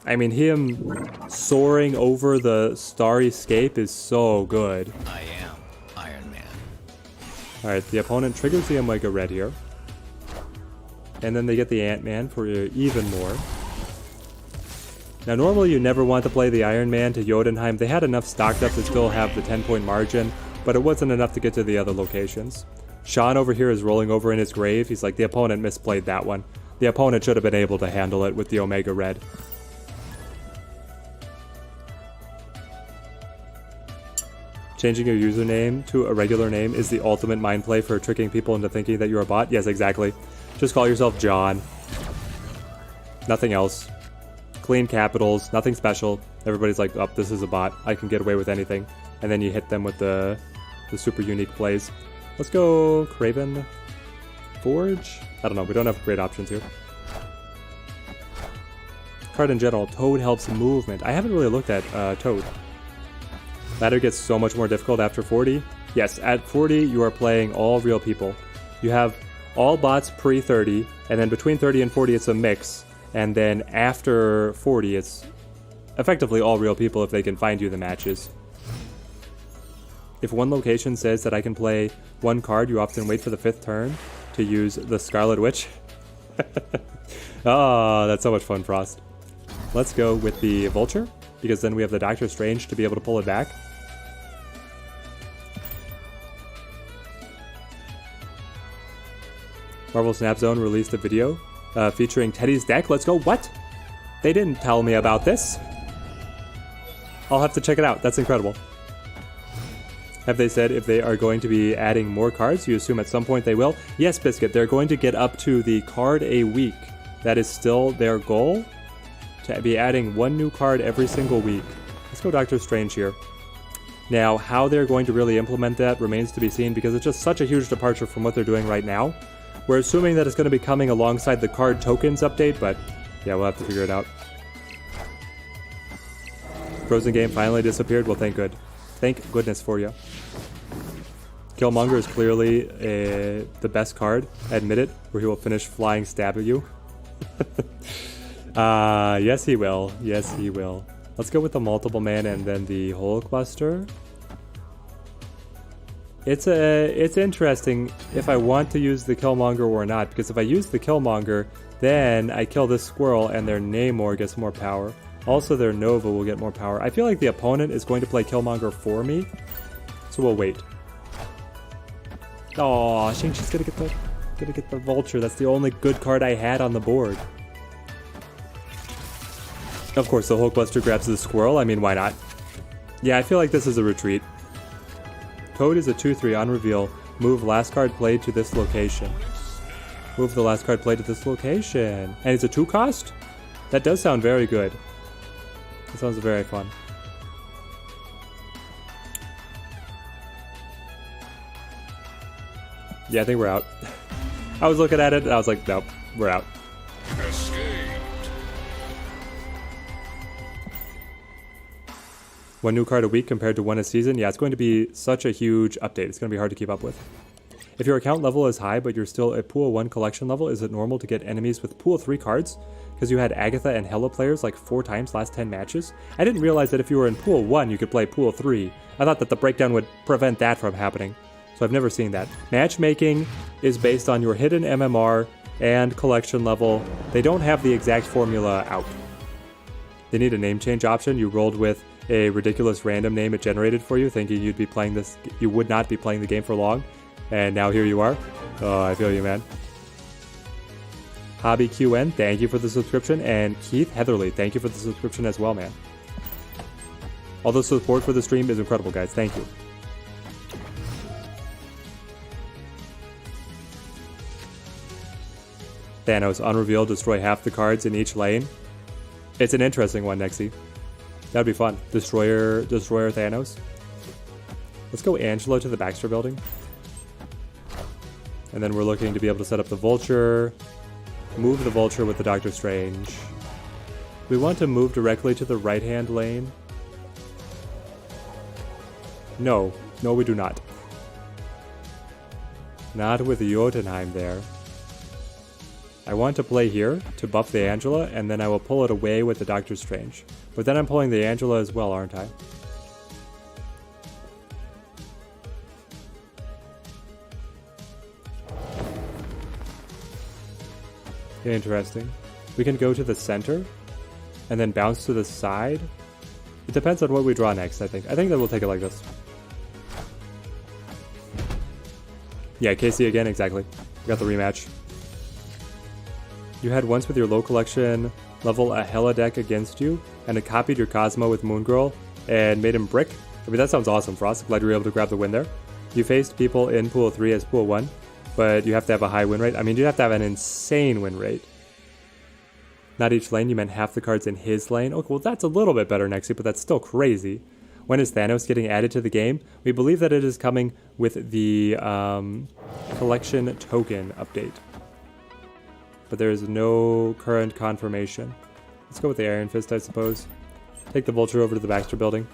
I mean, him soaring over the starry scape is so good. I am Iron Man. Alright, the opponent triggers the Omega Red here. And then they get the Ant-Man for even more. Now, normally you never want to play the Iron Man to Jotunheim. They had enough stocked up to still have the 10-point margin, but it wasn't enough to get to the other locations. Sean over here is rolling over in his grave. He's like, the opponent misplayed that one. The opponent should have been able to handle it with the Omega Red. Changing your username to a regular name is the ultimate mind play for tricking people into thinking that you're a bot. Yes, exactly. Just call yourself John. Nothing else. Clean capitals, nothing special. Everybody's like, oh, this is a bot. I can get away with anything. And then you hit them with the super unique plays. Let's go Craven Forge? I don't know, we don't have great options here. Card in general, Toad helps movement. I haven't really looked at Toad. Ladder gets so much more difficult after 40. Yes, at 40 you are playing all real people. You have all bots pre-30, and then between 30 and 40 it's a mix. And then after 40, it's effectively all real people if they can find you the matches. If one location says that I can play one card, you often wait for the 5th turn to use the Scarlet Witch. Oh, that's so much fun, Frost. Let's go with the Vulture, because then we have the Doctor Strange to be able to pull it back. Marvel Snap Zone released a video featuring Teddy's deck. Let's go. What? They didn't tell me about this. I'll have to check it out. That's incredible. Have they said if they are going to be adding more cards? You assume at some point they will? Yes, Biscuit. They're going to get up to the card a week. That is still their goal, to be adding one new card every single week. Let's go Doctor Strange here. Now, how they're going to really implement that remains to be seen, because it's just such a huge departure from what they're doing right now. We're assuming that it's going to be coming alongside the card tokens update, but yeah, we'll have to figure it out. Frozen Game finally disappeared. Well, thank goodness for you. Killmonger is clearly the best card. Admit it, where he will finish flying stab at you. Yes he will. Yes he will. Let's go with the Multiple Man and then the Hulkbuster. It's interesting if I want to use the Killmonger or not, because if I use the Killmonger, then I kill this squirrel and their Namor gets more power. Also, their Nova will get more power. I feel like the opponent is going to play Killmonger for me, so we'll wait. Oh, Shang-Chi's gonna get the Vulture. That's the only good card I had on the board. Of course, the Hulkbuster grabs the squirrel. I mean, why not? Yeah, I feel like this is a retreat. Toad is a 2/3 on reveal. Move last card played to this location. Move the last card played to this location. And it's a 2 cost? That does sound very good. That sounds very fun. Yeah, I think we're out. I was looking at it and I was like, nope, we're out. One new card a week compared to one a season. Yeah, it's going to be such a huge update. It's going to be hard to keep up with. If your account level is high, but you're still at Pool 1 collection level, is it normal to get enemies with Pool 3 cards? Because you had Agatha and Hela players like 4 times last 10 matches? I didn't realize that if you were in Pool 1, you could play Pool 3. I thought that the breakdown would prevent that from happening. So I've never seen that. Matchmaking is based on your hidden MMR and collection level. They don't have the exact formula out. They need a name change option. You rolled with a ridiculous random name it generated for you, thinking you'd be playing this, you would not be playing the game for long, and now here you are. Oh, I feel you, man. Hobby QN, thank you for the subscription, and Keith Heatherly, thank you for the subscription as well, man. All the support for the stream is incredible, guys. Thank you. Thanos, unrevealed, destroy half the cards in each lane. It's an interesting one, Nexi. That'd be fun. Destroyer Thanos. Let's go Angela to the Baxter building. And then we're looking to be able to set up the Vulture. Move the Vulture with the Doctor Strange. We want to move directly to the right-hand lane. No. No, we do not. Not with the Jotunheim there. I want to play here to buff the Angela, and then I will pull it away with the Doctor Strange. But then I'm pulling the Angela as well, aren't I? Interesting. We can go to the center and then bounce to the side. It depends on what we draw next, I think. I think that we'll take it like this. Yeah, KC again, exactly. We got the rematch. You had once with your low collection level a Hella deck against you, and it copied your Cosmo with Moon Girl and made him brick. I mean, that sounds awesome, Frost. Glad you were able to grab the win there. You faced people in Pool 3 as Pool 1, but you have to have a high win rate. I mean, you have to have an insane win rate. Not each lane, you meant half the cards in his lane. Okay, well, that's a little bit better next week, but that's still crazy. When is Thanos getting added to the game? We believe that it is coming with the collection token update. But there is no current confirmation. Let's go with the Iron Fist, I suppose. Take the Vulture over to the Baxter building.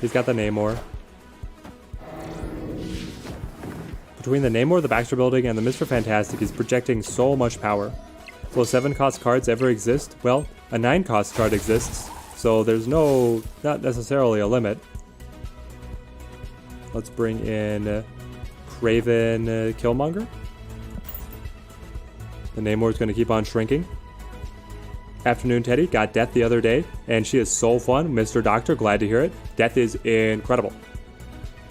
He's got the Namor. Between the Namor, the Baxter building, and the Mr. Fantastic, he's projecting so much power. Will 7-cost cards ever exist? Well, a 9-cost card exists, so there's not necessarily a limit. Let's bring in Craven Killmonger. The Namor is going to keep on shrinking. Afternoon Teddy got Death the other day, and she is so fun. Mr. Doctor, glad to hear it. Death is incredible.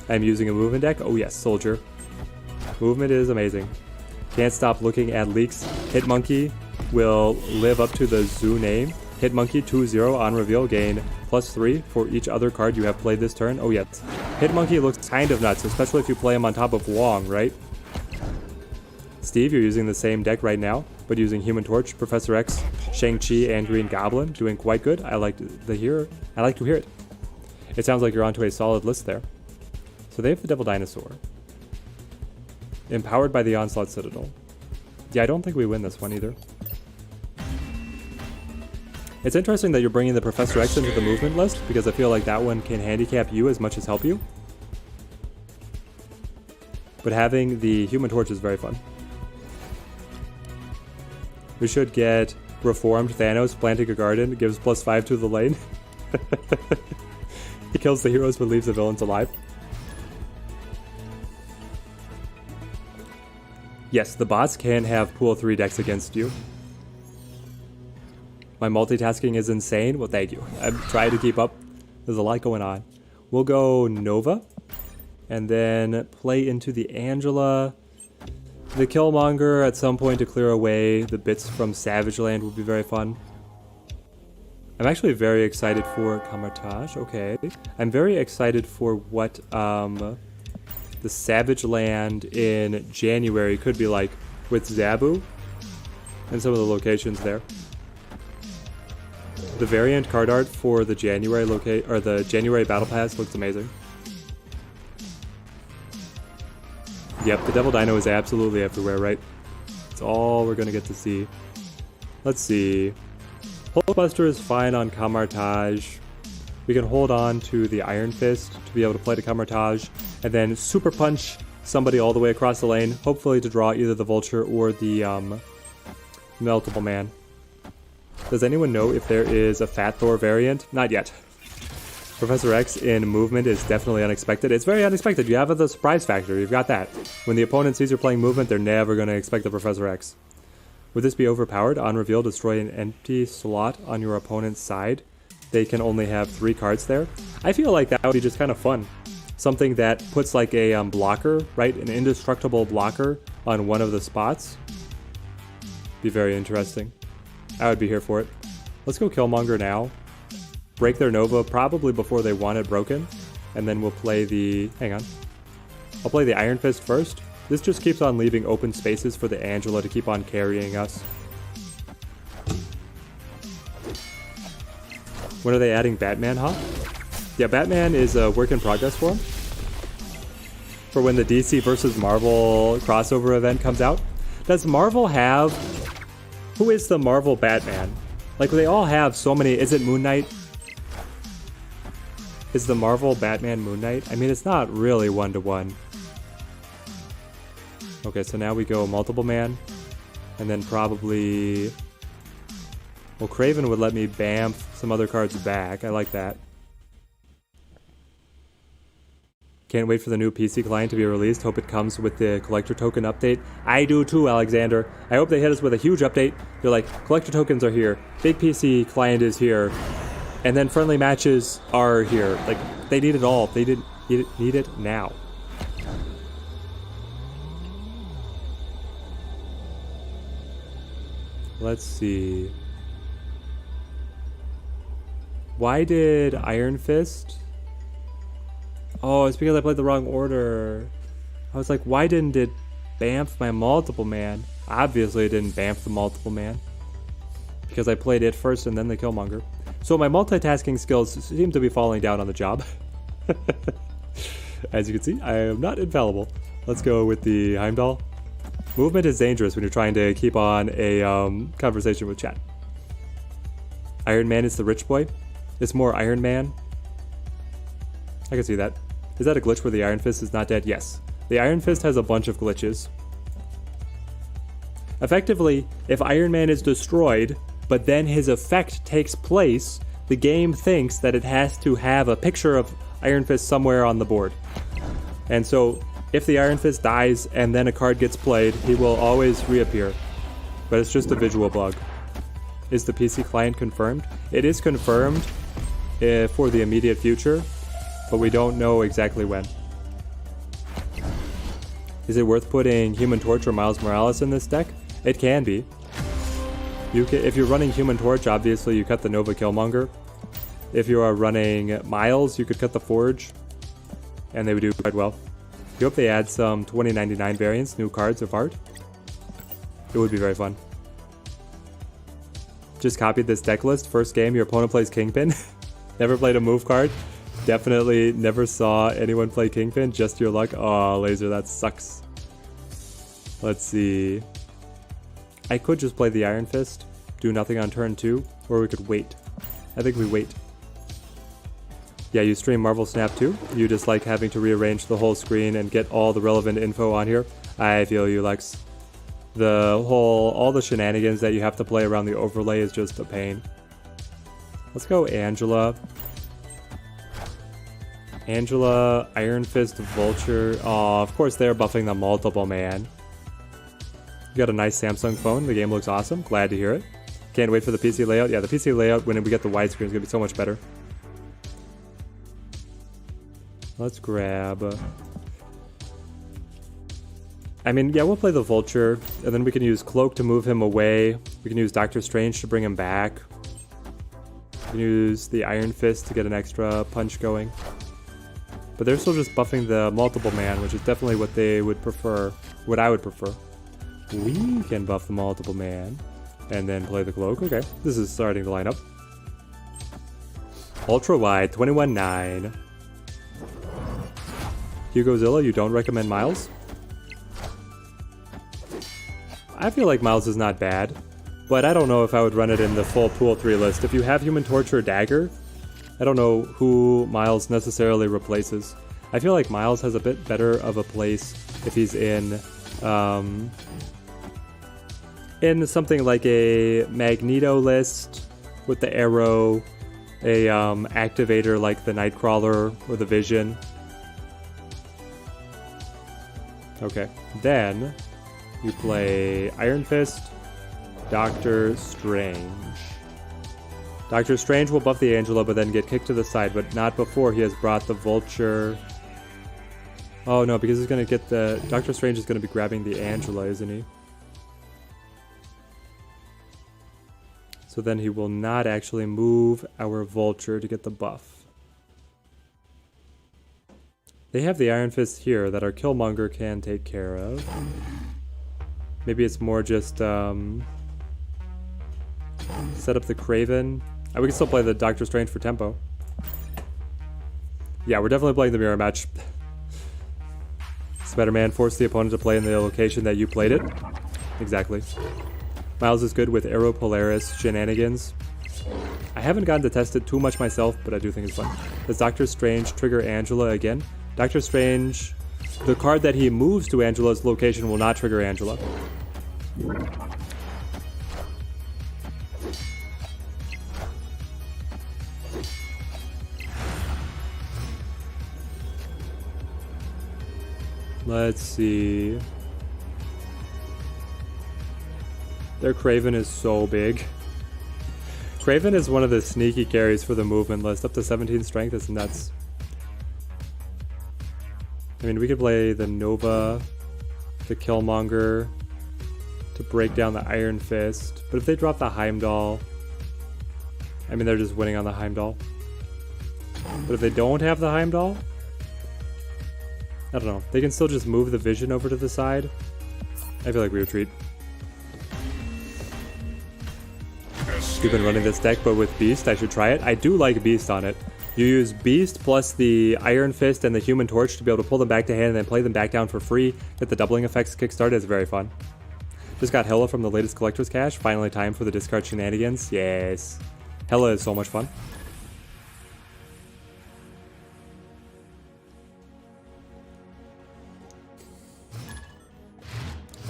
I'm using a movement deck. Oh yes, Soldier. Movement is amazing. Can't stop looking at leaks. Hitmonkey will live up to the zoo name. Hitmonkey 2-0 on reveal, gain +3 for each other card you have played this turn. Oh yes. Hitmonkey looks kind of nuts, especially if you play him on top of Wong, right? Steve, you're using the same deck right now, but using Human Torch, Professor X, Shang-Chi, and Green Goblin. Doing quite good. I like to hear it. It sounds like you're onto a solid list there. So they have the Devil Dinosaur. Empowered by the Onslaught Citadel. Yeah, I don't think we win this one either. It's interesting that you're bringing the Professor X into the movement list, because I feel like that one can handicap you as much as help you. But having the Human Torch is very fun. We should get Reformed Thanos planting a garden, gives +5 to the lane. He kills the heroes but leaves the villains alive. Yes, the bots can have Pool 3 decks against you. My multitasking is insane. Well, thank you. I'm trying to keep up. There's a lot going on. We'll go Nova. And then play into the Angela. The Killmonger at some point to clear away the bits from Savage Land would be very fun. I'm actually very excited for Kamartaj. Okay. I'm very excited for what the Savage Land in January could be like with Zabu and some of the locations there. The variant card art for the January the January Battle Pass looks amazing. Yep, the Devil Dino is absolutely everywhere, right? It's all we're gonna get to see. Let's see. Hulkbuster is fine on Kamartaj. We can hold on to the Iron Fist to be able to play to Kamartaj, and then Super Punch somebody all the way across the lane, hopefully to draw either the Vulture or the Meltable Man. Does anyone know if there is a Fat Thor variant? Not yet. Professor X in movement is definitely unexpected. It's very unexpected. You have the surprise factor. You've got that. When the opponent sees you're playing movement, they're never going to expect the Professor X. Would this be overpowered? On reveal, destroy an empty slot on your opponent's side. They can only have 3 cards there. I feel like that would be just kind of fun. Something that puts like a blocker, right? An indestructible blocker on one of the spots. Be very interesting. I would be here for it. Let's go Killmonger now. Break their Nova probably before they want it broken. And then we'll play the... Hang on. I'll play the Iron Fist first. This just keeps on leaving open spaces for the Angela to keep on carrying us. When are they adding Batman, huh? Yeah, Batman is a work in progress for him. for when the DC versus Marvel crossover event comes out. Does Marvel have... Who is the Marvel Batman? Like, they all have so many... Is it Moon Knight? Is the Marvel Batman Moon Knight? I mean, it's not really one-to-one. Okay, so now we go multiple man. And then probably... Well, Kraven would let me bamf some other cards back. I like that. Can't wait for the new PC client to be released. Hope it comes with the collector token update. I do too, Alexander. I hope they hit us with a huge update. They're like, collector tokens are here. Big PC client is here. And then friendly matches are here. Like, they need it all. They didn't need it now. Let's see. Why did Iron Fist... Oh, it's because I played the wrong order. I was like, why didn't it bamf my multiple man? Obviously it didn't bamf the multiple man. Because I played it first and then the Killmonger. So my multitasking skills seem to be falling down on the job. As you can see, I am not infallible. Let's go with the Heimdall. Movement is dangerous when you're trying to keep on a conversation with chat. Iron Man is the rich boy. It's more Iron Man. I can see that. Is that a glitch where the Iron Fist is not dead? Yes. The Iron Fist has a bunch of glitches. Effectively, if Iron Man is destroyed, but then his effect takes place, the game thinks that it has to have a picture of Iron Fist somewhere on the board. And so, if the Iron Fist dies and then a card gets played, he will always reappear. But it's just a visual bug. Is the PC client confirmed? It is confirmed for the immediate future, but we don't know exactly when. Is it worth putting Human Torch or Miles Morales in this deck? It can be. If you're running Human Torch, obviously you cut the Nova Killmonger. If you are running Miles, you could cut the Forge, and they would do quite well. I hope they add some 2099 variants, new cards of art. It would be very fun. Just copied this deck list. First game, your opponent plays Kingpin. Never played a move card. Definitely never saw anyone play Kingpin. Just your luck. Oh, Laser, that sucks. Let's see. I could just play the Iron Fist, do nothing on turn 2, or we could wait. I think we wait. Yeah, you stream Marvel Snap too? You just like having to rearrange the whole screen and get all the relevant info on here? I feel you, Lex. All the shenanigans that you have to play around the overlay is just a pain. Let's go Angela. Angela, Iron Fist, Vulture. Oh, of course they're buffing the multiple man. You got a nice Samsung phone. The game looks awesome. Glad to hear it. Can't wait for the PC layout. Yeah, the PC layout when we get the widescreen is going to be so much better. Let's grab... I mean, yeah, we'll play the Vulture, and then we can use Cloak to move him away. We can use Doctor Strange to bring him back. We can use the Iron Fist to get an extra punch going. But they're still just buffing the multiple man, which is definitely what they would prefer. What I would prefer. We can buff the multiple man and then play the Cloak. Okay, this is starting to line up. Ultra wide, 21.9. Hugozilla, you don't recommend Miles? I feel like Miles is not bad, but I don't know if I would run it in the full Pool 3 list. If you have Human Torch or Dagger, I don't know who Miles necessarily replaces. I feel like Miles has a bit better of a place if he's in something like a Magneto list with the Arrow, a activator like the Nightcrawler or the Vision. Okay, then you play Iron Fist, Doctor Strange. Doctor Strange will buff the Angela but then get kicked to the side, but not before he has brought the Vulture. Oh no, because he's going to get the... Doctor Strange is going to be grabbing the Angela, isn't he? So then he will not actually move our Vulture to get the buff. They have the Iron Fist here that our Killmonger can take care of. Maybe it's more just set up the Kraven. We can still play the Doctor Strange for tempo. Yeah, we're definitely playing the mirror match. Spider-Man, force the opponent to play in the location that you played it. Exactly. Miles is good with Arrow Polaris shenanigans. I haven't gotten to test it too much myself, but I do think it's fun. Does Doctor Strange trigger Angela again? Doctor Strange, the card that he moves to Angela's location will not trigger Angela. Let's see. Their Kraven is so big. Kraven is one of the sneaky carries for the movement list. Up to 17 strength is nuts. I mean, we could play the Nova, the Killmonger, to break down the Iron Fist. But if they drop the Heimdall, I mean, they're just winning on the Heimdall. But if they don't have the Heimdall, I don't know. They can still just move the Vision over to the side. I feel like we retreat. We've been running this deck, but with Beast, I should try it. I do like Beast on it. You use Beast plus the Iron Fist and the Human Torch to be able to pull them back to hand and then play them back down for free. Get the doubling effects kickstarted. It's very fun. Just got Hela from the latest Collector's Cache. Finally time for the discard shenanigans. Yes. Hela is so much fun.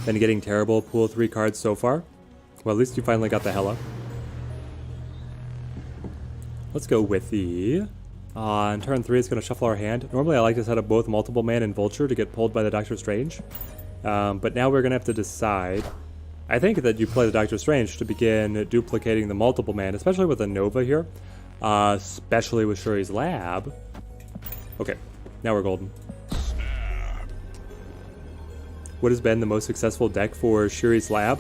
Been getting terrible pool 3 cards so far. Well, at least you finally got the Hela. Let's go with the... on turn 3, it's going to shuffle our hand. Normally I like to set up both Multiple Man and Vulture to get pulled by the Doctor Strange. But now we're going to have to decide. I think that you play the Doctor Strange to begin duplicating the Multiple Man, especially with the Nova here. Especially with Shuri's Lab. Okay, now we're golden. What has been the most successful deck for Shuri's Lab?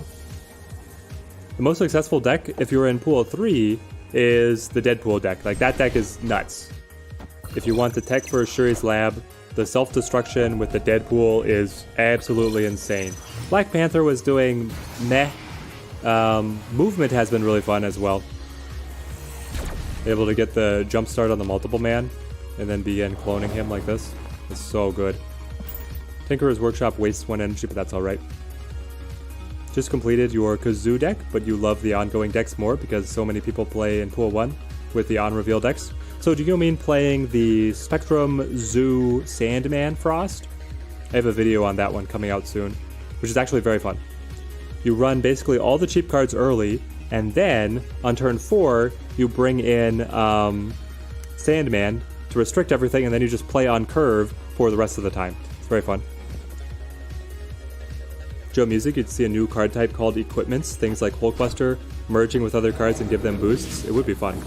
The most successful deck, if you're in pool 3, is the Deadpool deck. Like, that deck is nuts. If you want the tech for Shuri's Lab, the self-destruction with the Deadpool is absolutely insane. Black Panther was doing meh. Movement has been really fun as well. Able to get the jump start on the Multiple Man and then begin cloning him like this. It's so good. Tinkerer's Workshop wastes 1 energy, but that's alright. Just completed your Kazoo deck, but you love the ongoing decks more because so many people play in Pool 1 with the on-reveal decks. So do you mean playing the Spectrum Zoo Sandman Frost? I have a video on that one coming out soon, which is actually very fun. You run basically all the cheap cards early, and then on turn 4, you bring in Sandman to restrict everything, and then you just play on curve for the rest of the time. It's very fun. Joe Music, you'd see a new card type called Equipments, things like Hulkbuster, merging with other cards and give them boosts. It would be fun.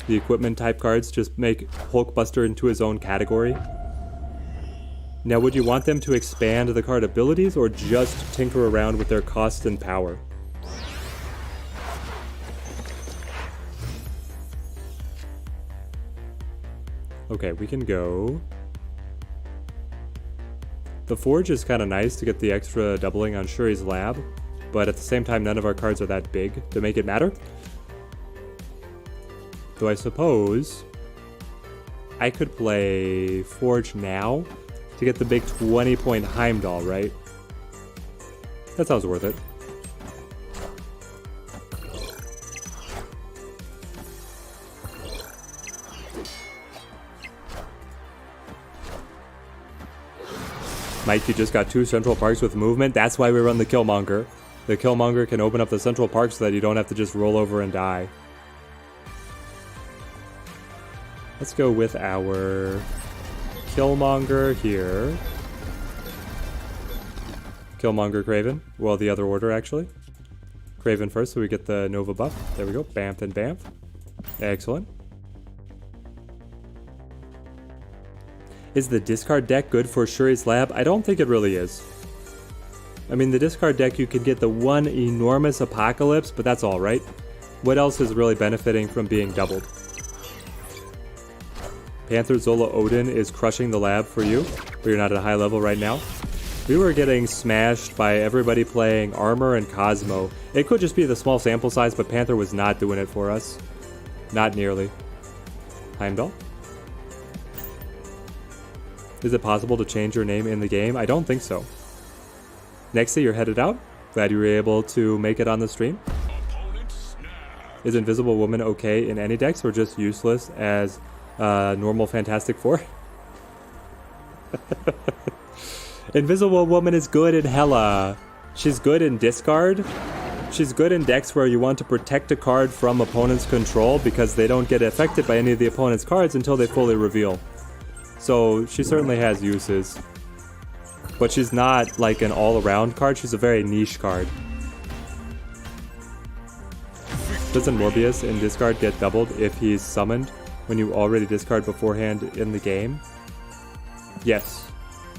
The equipment type cards just make Hulkbuster into his own category. Now, would you want them to expand the card abilities or just tinker around with their cost and power? Okay, we can go... The Forge is kind of nice to get the extra doubling on Shuri's Lab, but at the same time none of our cards are that big to make it matter. Though I suppose I could play Forge now to get the big 20-point Heimdall, right? That sounds worth it. Mike, you just got 2 Central Parks with movement. That's why we run the Killmonger. The Killmonger can open up the Central Park so that you don't have to just roll over and die. Let's go with our Killmonger here. Killmonger Kraven. Well, the other order, actually. Kraven first, so we get the Nova buff. There we go. Bamf and Bamf. Excellent. Is the discard deck good for Shuri's Lab? I don't think it really is. I mean, the discard deck, you can get the one enormous Apocalypse, but that's all, right? What else is really benefiting from being doubled? Panther, Zola, Odin is crushing the lab for you, but you're not at a high level right now. We were getting smashed by everybody playing Armor and Cosmo. It could just be the small sample size, but Panther was not doing it for us. Not nearly. Heimdall. Is it possible to change your name in the game? I don't think so. Nexty, you're headed out. Glad you were able to make it on the stream. Is Invisible Woman okay in any decks or just useless as normal Fantastic Four? Invisible Woman is good in Hella. She's good in discard. She's good in decks where you want to protect a card from opponent's control because they don't get affected by any of the opponent's cards until they fully reveal. So she certainly has uses. But she's not like an all-around card, she's a very niche card. Doesn't Morbius in discard get doubled if he's summoned when you already discard beforehand in the game? Yes.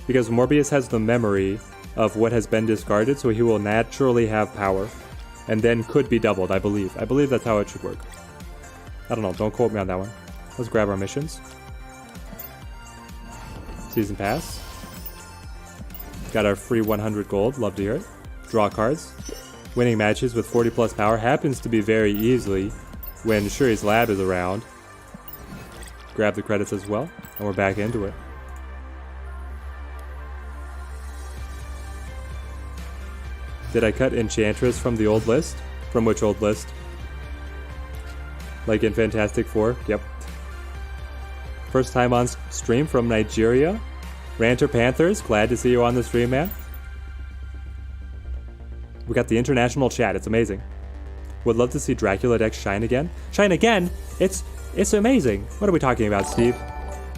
Because Morbius has the memory of what has been discarded, so he will naturally have power. And then could be doubled, I believe. I believe that's how it should work. I don't know, don't quote me on that one. Let's grab our missions. Season Pass. Got our free 100 gold, love to hear it. Draw cards. Winning matches with 40 plus power happens to be very easily when Shuri's lab is around. Grab the credits as well, and we're back into it. Did I cut Enchantress from the old list? From which old list? Like in Fantastic Four? Yep. First time on stream from Nigeria. Ranter Panthers, glad to see you on the stream, man. We got the international chat, it's amazing. Would love to see Dracula decks shine again. Shine again? It's amazing. What are we talking about, Steve?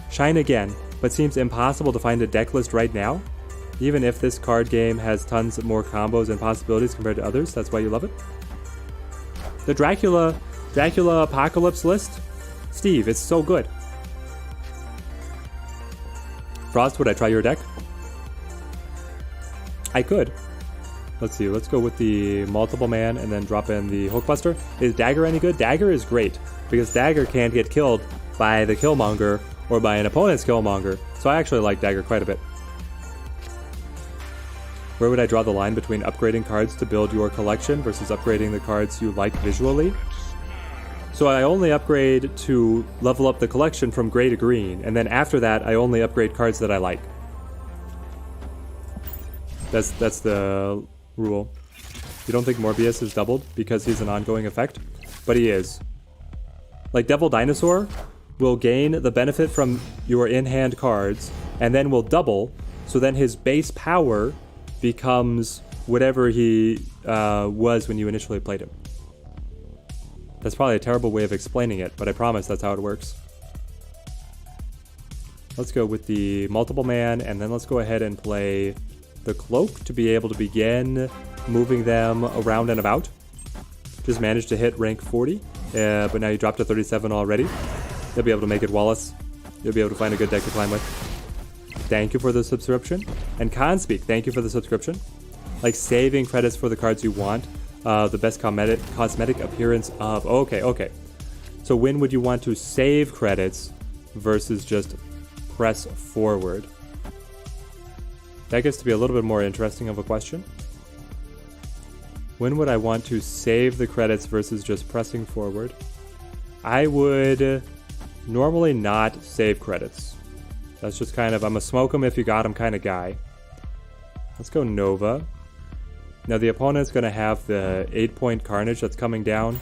Shine again, but seems impossible to find a deck list right now. Even if this card game has tons more combos and possibilities compared to others, that's why you love it. The Dracula Apocalypse list? Steve, it's so good. Frost, would I try your deck? I could. Let's see, let's go with the multiple man and then drop in the Hulkbuster. Is Dagger any good? Dagger is great, because Dagger can't get killed by the Killmonger or by an opponent's Killmonger. So I actually like Dagger quite a bit. Where would I draw the line between upgrading cards to build your collection versus upgrading the cards you like visually? So I only upgrade to level up the collection from gray to green, and then after that I only upgrade cards that I like. That's the rule. You don't think Morbius is doubled because he's an ongoing effect? But he is. Like Devil Dinosaur will gain the benefit from your in-hand cards, and then will double, so then his base power becomes whatever he was when you initially played him. That's probably a terrible way of explaining it, but I promise that's how it works. Let's go with the multiple man, and then let's go ahead and play the cloak to be able to begin moving them around and about. Just managed to hit rank 40, but now you dropped to 37 already. You'll be able to make it Wallace. You'll be able to find a good deck to climb with. Thank you for the subscription. And Conspeak, thank you for the subscription. Like saving credits for the cards you want. The best cosmetic appearance of... Okay. So when would you want to save credits versus just press forward? That gets to be a little bit more interesting of a question. When would I want to save the credits versus just pressing forward? I would normally not save credits. That's just kind of, I'm a smoke 'em if you got 'em kind of guy. Let's go Nova. Now the opponent's going to have the 8-point Carnage that's coming down.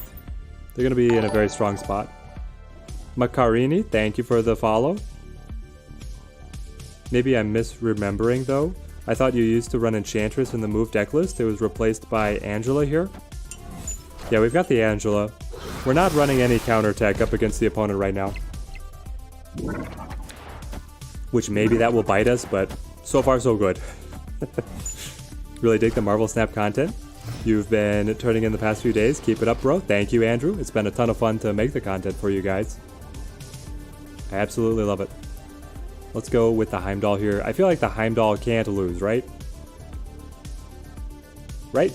They're going to be in a very strong spot. Macarini, thank you for the follow. Maybe I'm misremembering though. I thought you used to run Enchantress in the move deck list. It was replaced by Angela here. Yeah, we've got the Angela. We're not running any counterattack up against the opponent right now. Which maybe that will bite us, but so far so good. Really dig the Marvel Snap content you've been turning in the past few days. Keep it up, bro. Thank you, Andrew. It's been a ton of fun to make the content for you guys. I absolutely love it. Let's go with the Heimdall here. I feel like the Heimdall can't lose, right? Right?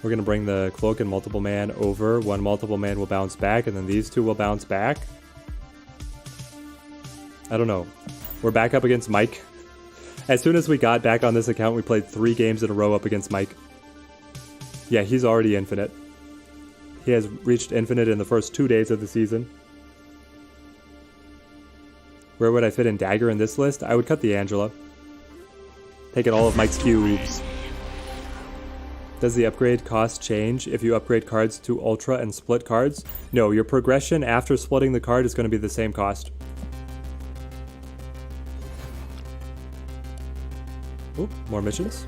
We're going to bring the Cloak and Multiple Man over. One Multiple Man will bounce back, and then these two will bounce back. I don't know. We're back up against Mike. As soon as we got back on this account, we played 3 games in a row up against Mike. Yeah, he's already infinite. He has reached infinite in the first 2 days of the season. Where would I fit in Dagger in this list? I would cut the Angela. Taking all of Mike's cubes. Does the upgrade cost change if you upgrade cards to Ultra and split cards? No, your progression after splitting the card is going to be the same cost. Ooh, more missions.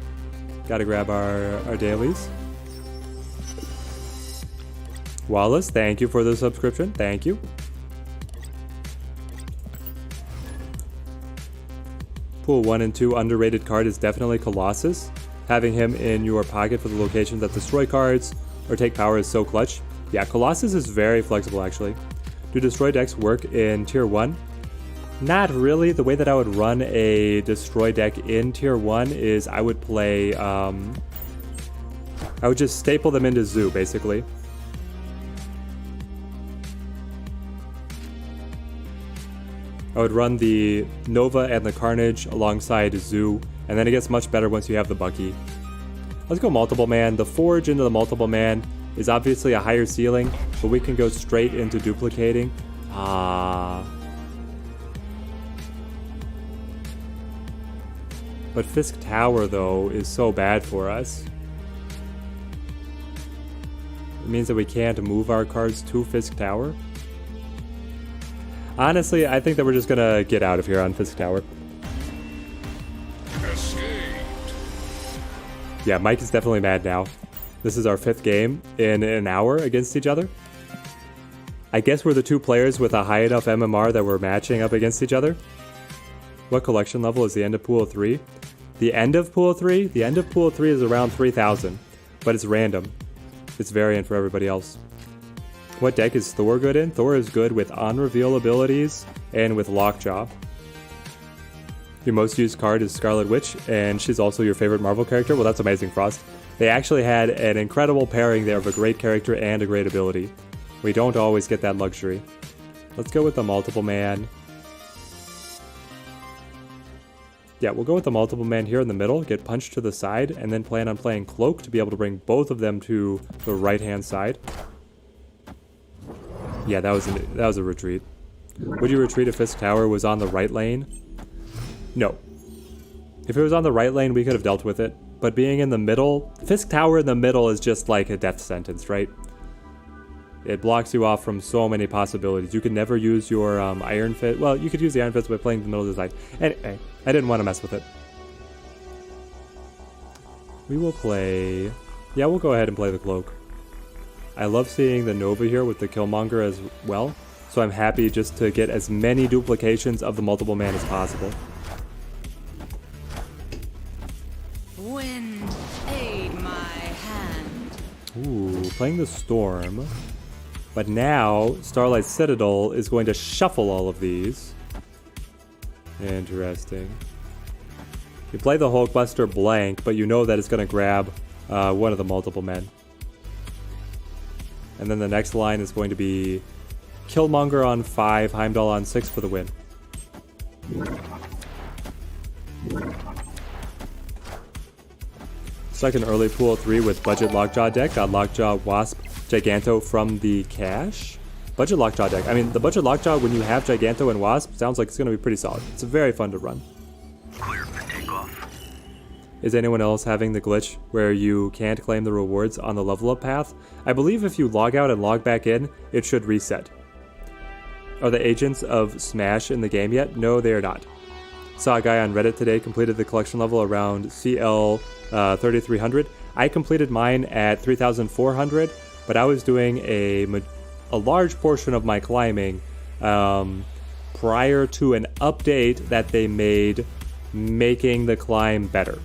Gotta grab our dailies. Wallace, thank you for the subscription. Thank you. Pool 1 and 2 underrated card is definitely Colossus. Having him in your pocket for the locations that destroy cards or take power is so clutch. Yeah, Colossus is very flexible actually. Do destroy decks work in tier 1? Not really. The way that I would run a destroy deck in tier 1 is I would play, I would just staple them into Zoo basically. I would run the Nova and the Carnage alongside Zoo, and then it gets much better once you have the Bucky. Let's go multiple man. The Forge into the multiple man is obviously a higher ceiling, but we can go straight into duplicating. But Fisk Tower, though, is so bad for us. It means that we can't move our cards to Fisk Tower. Honestly, I think that we're just gonna get out of here on Fisk Tower. Escaped. Yeah, Mike is definitely mad now. This is our 5th game in an hour against each other. I guess we're the 2 players with a high enough MMR that we're matching up against each other. What collection level is the end of Pool 3? The end of Pool 3? The end of Pool 3 is around 3,000, but it's random. It's variant for everybody else. What deck is Thor good in? Thor is good with on-reveal abilities and with Lockjaw. Your most used card is Scarlet Witch, and she's also your favorite Marvel character? Well, that's amazing, Frost. They actually had an incredible pairing there of a great character and a great ability. We don't always get that luxury. Let's go with the multiple man. Yeah, we'll go with the multiple man here in the middle, get punched to the side, and then plan on playing Cloak to be able to bring both of them to the right-hand side. Yeah, that was a retreat. Would you retreat if Fisk Tower was on the right lane? No. If it was on the right lane, we could have dealt with it. But being in the middle, Fisk Tower in the middle is just like a death sentence, right? It blocks you off from so many possibilities. You could never use your Iron Fist. Well, you could use the Iron Fist by playing the middle of the side. Anyway, I didn't want to mess with it. We will play... Yeah, we'll go ahead and play the Cloak. I love seeing the Nova here with the Killmonger as well, so I'm happy just to get as many duplications of the multiple man as possible. Wind, aid my hand. Ooh, playing the Storm. But now, Starlight Citadel is going to shuffle all of these. Interesting. You play the Hulkbuster blank, but you know that it's going to grab one of the multiple men. And then the next line is going to be Killmonger on 5, Heimdall on 6 for the win. Second early Pool 3 with Budget Lockjaw deck. Got Lockjaw, Wasp, Giganto from the cache. Budget Lockjaw deck. I mean, the Budget Lockjaw, when you have Giganto and Wasp, sounds like it's going to be pretty solid. It's very fun to run. Clear for takeoff. Is anyone else having the glitch where you can't claim the rewards on the level up path? I believe if you log out and log back in, it should reset. Are the agents of Smash in the game yet? No, they are not. Saw a guy on Reddit today completed the collection level around CL 3300. I completed mine at 3400, but I was doing a large portion of my climbing prior to an update that they made making the climb better.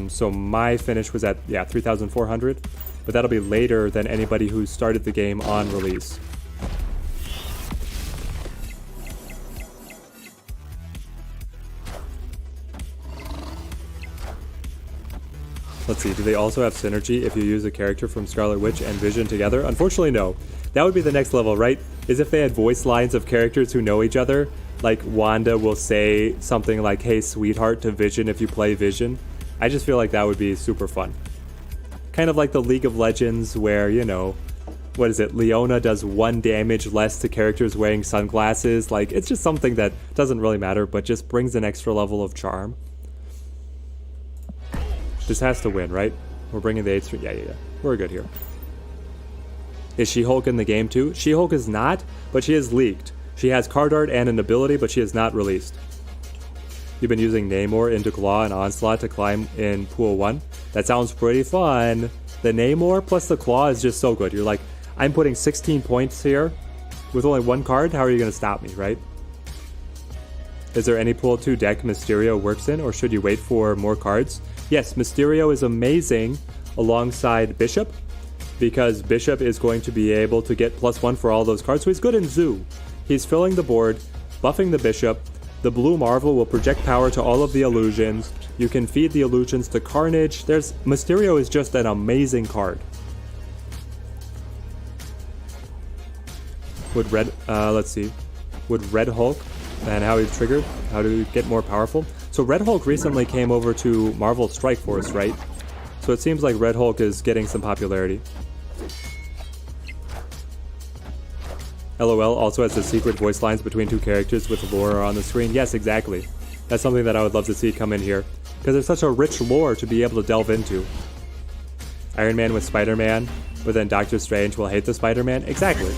So my finish was at 3,400, but that'll be later than anybody who started the game on release. Let's see, do they also have synergy if you use a character from Scarlet Witch and Vision together? Unfortunately, no. That would be the next level, right? Is if they had voice lines of characters who know each other, like Wanda will say something like, "Hey, sweetheart," to Vision if you play Vision. I just feel like that would be super fun. Kind of like the League of Legends where, you know, what is it? Leona does 1 damage less to characters wearing sunglasses. Like, it's just something that doesn't really matter, but just brings an extra level of charm. This has to win, right? We're bringing the 8th string. Yeah. We're good here. Is She-Hulk in the game too? She-Hulk is not, but she is leaked. She has card art and an ability, but she is not released. You've been using Namor into Claw and Onslaught to climb in Pool 1. That sounds pretty fun. The Namor plus the Claw is just so good. You're like, I'm putting 16 points here with only 1 card. How are you going to stop me, right? Is there any Pool 2 deck Mysterio works in, or should you wait for more cards? Yes, Mysterio is amazing alongside Bishop, because Bishop is going to be able to get +1 for all those cards. So he's good in Zoo. He's filling the board, buffing the Bishop. The blue Marvel will project power to all of the illusions. You can feed the illusions to Carnage. Mysterio is just an amazing card. Would let's see. Would Red Hulk and how he's triggered, how to get more powerful. So Red Hulk recently came over to Marvel Strike Force, right? So it seems like Red Hulk is getting some popularity. LOL also has the secret voice lines between 2 characters with lore on the screen. Yes, exactly. That's something that I would love to see come in here, because there's such a rich lore to be able to delve into. Iron Man with Spider-Man, but then Doctor Strange will hate the Spider-Man. Exactly.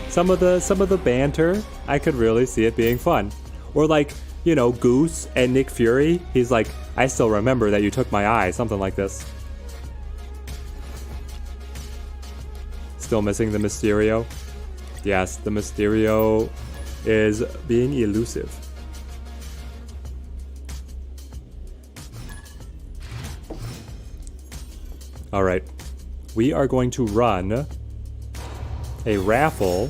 Some of the banter, I could really see it being fun. Or like, you know, Goose and Nick Fury. He's like, I still remember that you took my eye. Something like this. Still missing the Mysterio. Yes, the Mysterio is being elusive. All right. We are going to run a raffle.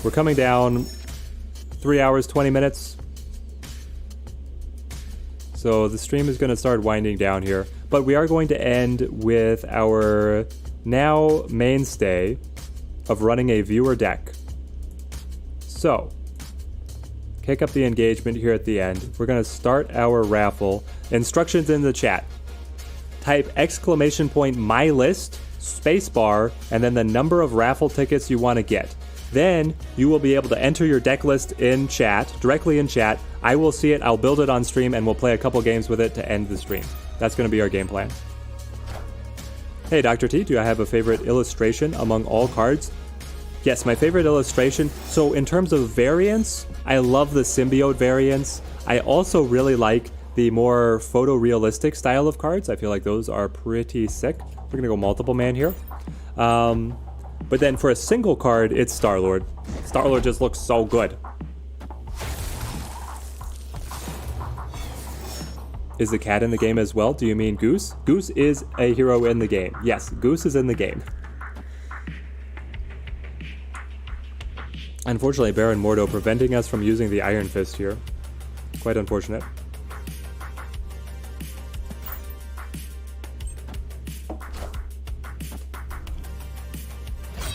We're coming down 3 hours, 20 minutes. So the stream is going to start winding down here. But we are going to end with our now mainstay of running a viewer deck. So, kick up the engagement here at the end. We're going to start our raffle. Instructions in the chat. Type !my list, spacebar, and then the number of raffle tickets you want to get. Then you will be able to enter your deck list in chat, directly in chat. I will see it, I'll build it on stream, and we'll play a couple games with it to end the stream. That's going to be our game plan. Hey, Dr. T, do I have a favorite illustration among all cards? Yes, my favorite illustration. So in terms of variants, I love the symbiote variants. I also really like the more photorealistic style of cards. I feel like those are pretty sick. We're going to go multiple man here. But then for a single card, it's Star-Lord. Star-Lord just looks so good. Is the cat in the game as well? Do you mean Goose? Goose is a hero in the game. Yes, Goose is in the game. Unfortunately, Baron Mordo preventing us from using the Iron Fist here. Quite unfortunate.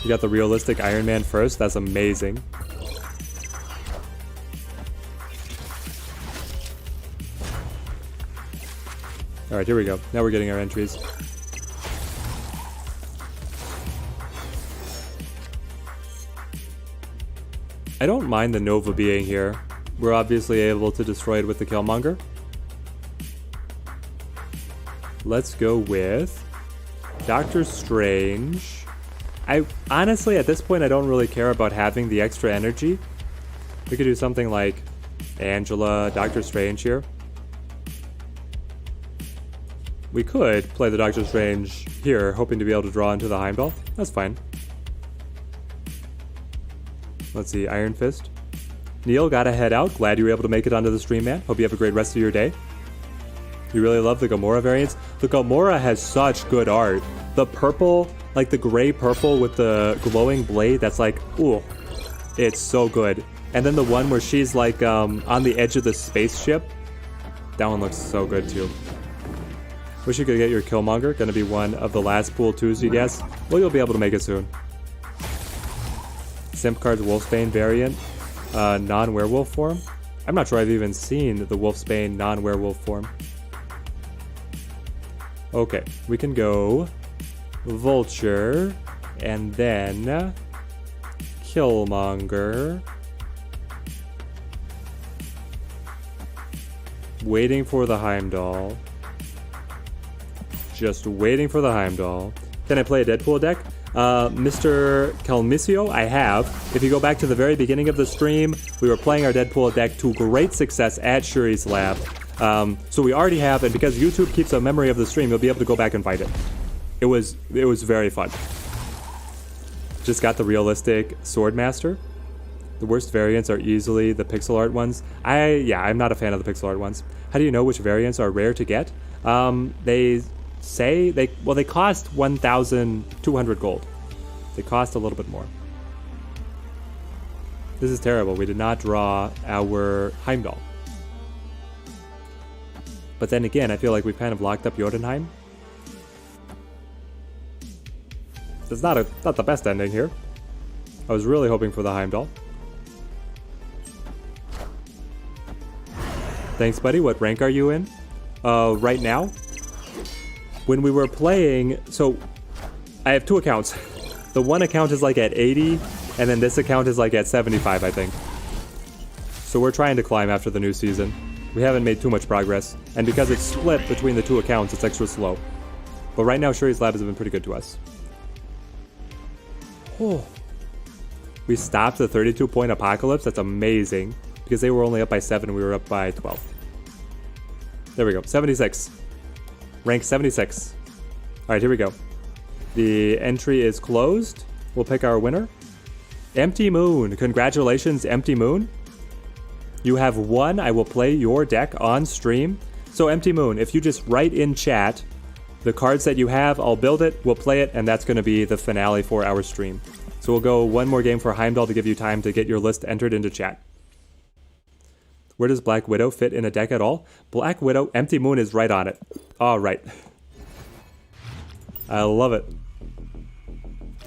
You got the realistic Iron Man first. That's amazing. Alright, here we go. Now we're getting our entries. I don't mind the Nova being here. We're obviously able to destroy it with the Killmonger. Let's go with Doctor Strange. Honestly, at this point, I don't really care about having the extra energy. We could do something like Angela, Doctor Strange here. We could play the Doctor Strange here, hoping to be able to draw into the Heimdall. That's fine. Let's see, Iron Fist. Neil, gotta head out. Glad you were able to make it onto the stream, man. Hope you have a great rest of your day. You really love the Gamora variants? The Gamora has such good art. The purple, like the gray purple with the glowing blade, that's like, ooh, it's so good. And then the one where she's like on the edge of the spaceship, that one looks so good too. Wish you could get your Killmonger. Gonna be one of the last pool 2s, you guess? Well, you'll be able to make it soon. Simp Card's Wolfsbane variant, non-werewolf form. I'm not sure I've even seen the Wolfsbane non-werewolf form. Okay, we can go Vulture, And then Killmonger. Waiting for the Heimdall. Just waiting for the Heimdall. Can I play a Deadpool deck? Mr. Calmisio, I have. If you go back to the very beginning of the stream, we were playing our Deadpool deck to great success at Shuri's lab. So we already have, and because YouTube keeps a memory of the stream, you'll be able to go back and fight it. It was very fun. Just got the realistic Swordmaster. The worst variants are easily the pixel art ones. I'm not a fan of the pixel art ones. How do you know which variants are rare to get? They say they cost 1,200 gold. They cost a little bit more. This is terrible. We did not draw our Heimdall. But then again, I feel like we've kind of locked up Jotunheim. It's not the best ending here. I was really hoping for the Heimdall. Thanks, buddy. What rank are you in? Right now? When we were playing, so I have two accounts. The one account is like at 80, and then this account is like at 75, I think. So we're trying to climb after the new season. We haven't made too much progress, and because it's split between the two accounts, it's extra slow. But right now, Shuri's Lab has been pretty good to us. Oh. We stopped the 32-point apocalypse. That's amazing. Because they were only up by 7, we were up by 12. There we go. 76. Rank 76. Alright, here we go. The entry is closed. We'll pick our winner. Empty Moon. Congratulations, Empty Moon. You have won. I will play your deck on stream. So, Empty Moon, if you just write in chat the cards that you have, I'll build it, we'll play it, and that's going to be the finale for our stream. So we'll go one more game for Heimdall to give you time to get your list entered into chat. Where does Black Widow fit in a deck at all? Black Widow, Empty Moon is right on it. All right. I love it.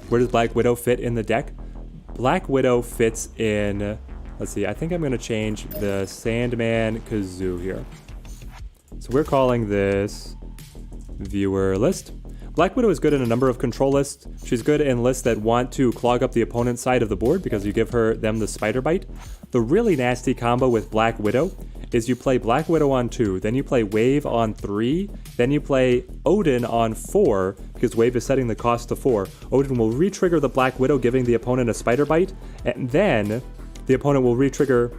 Where does Black Widow fit in the deck? Black Widow fits in... Let's see, I think I'm going to change the Sandman Kazoo here. So we're calling this Viewer List. Black Widow is good in a number of control lists. She's good in lists that want to clog up the opponent's side of the board because you give them the Spider Bite. The really nasty combo with Black Widow is you play Black Widow on 2, then you play Wave on 3, then you play Odin on 4, because Wave is setting the cost to 4. Odin will re-trigger the Black Widow, giving the opponent a Spider Bite, and then the opponent will re-trigger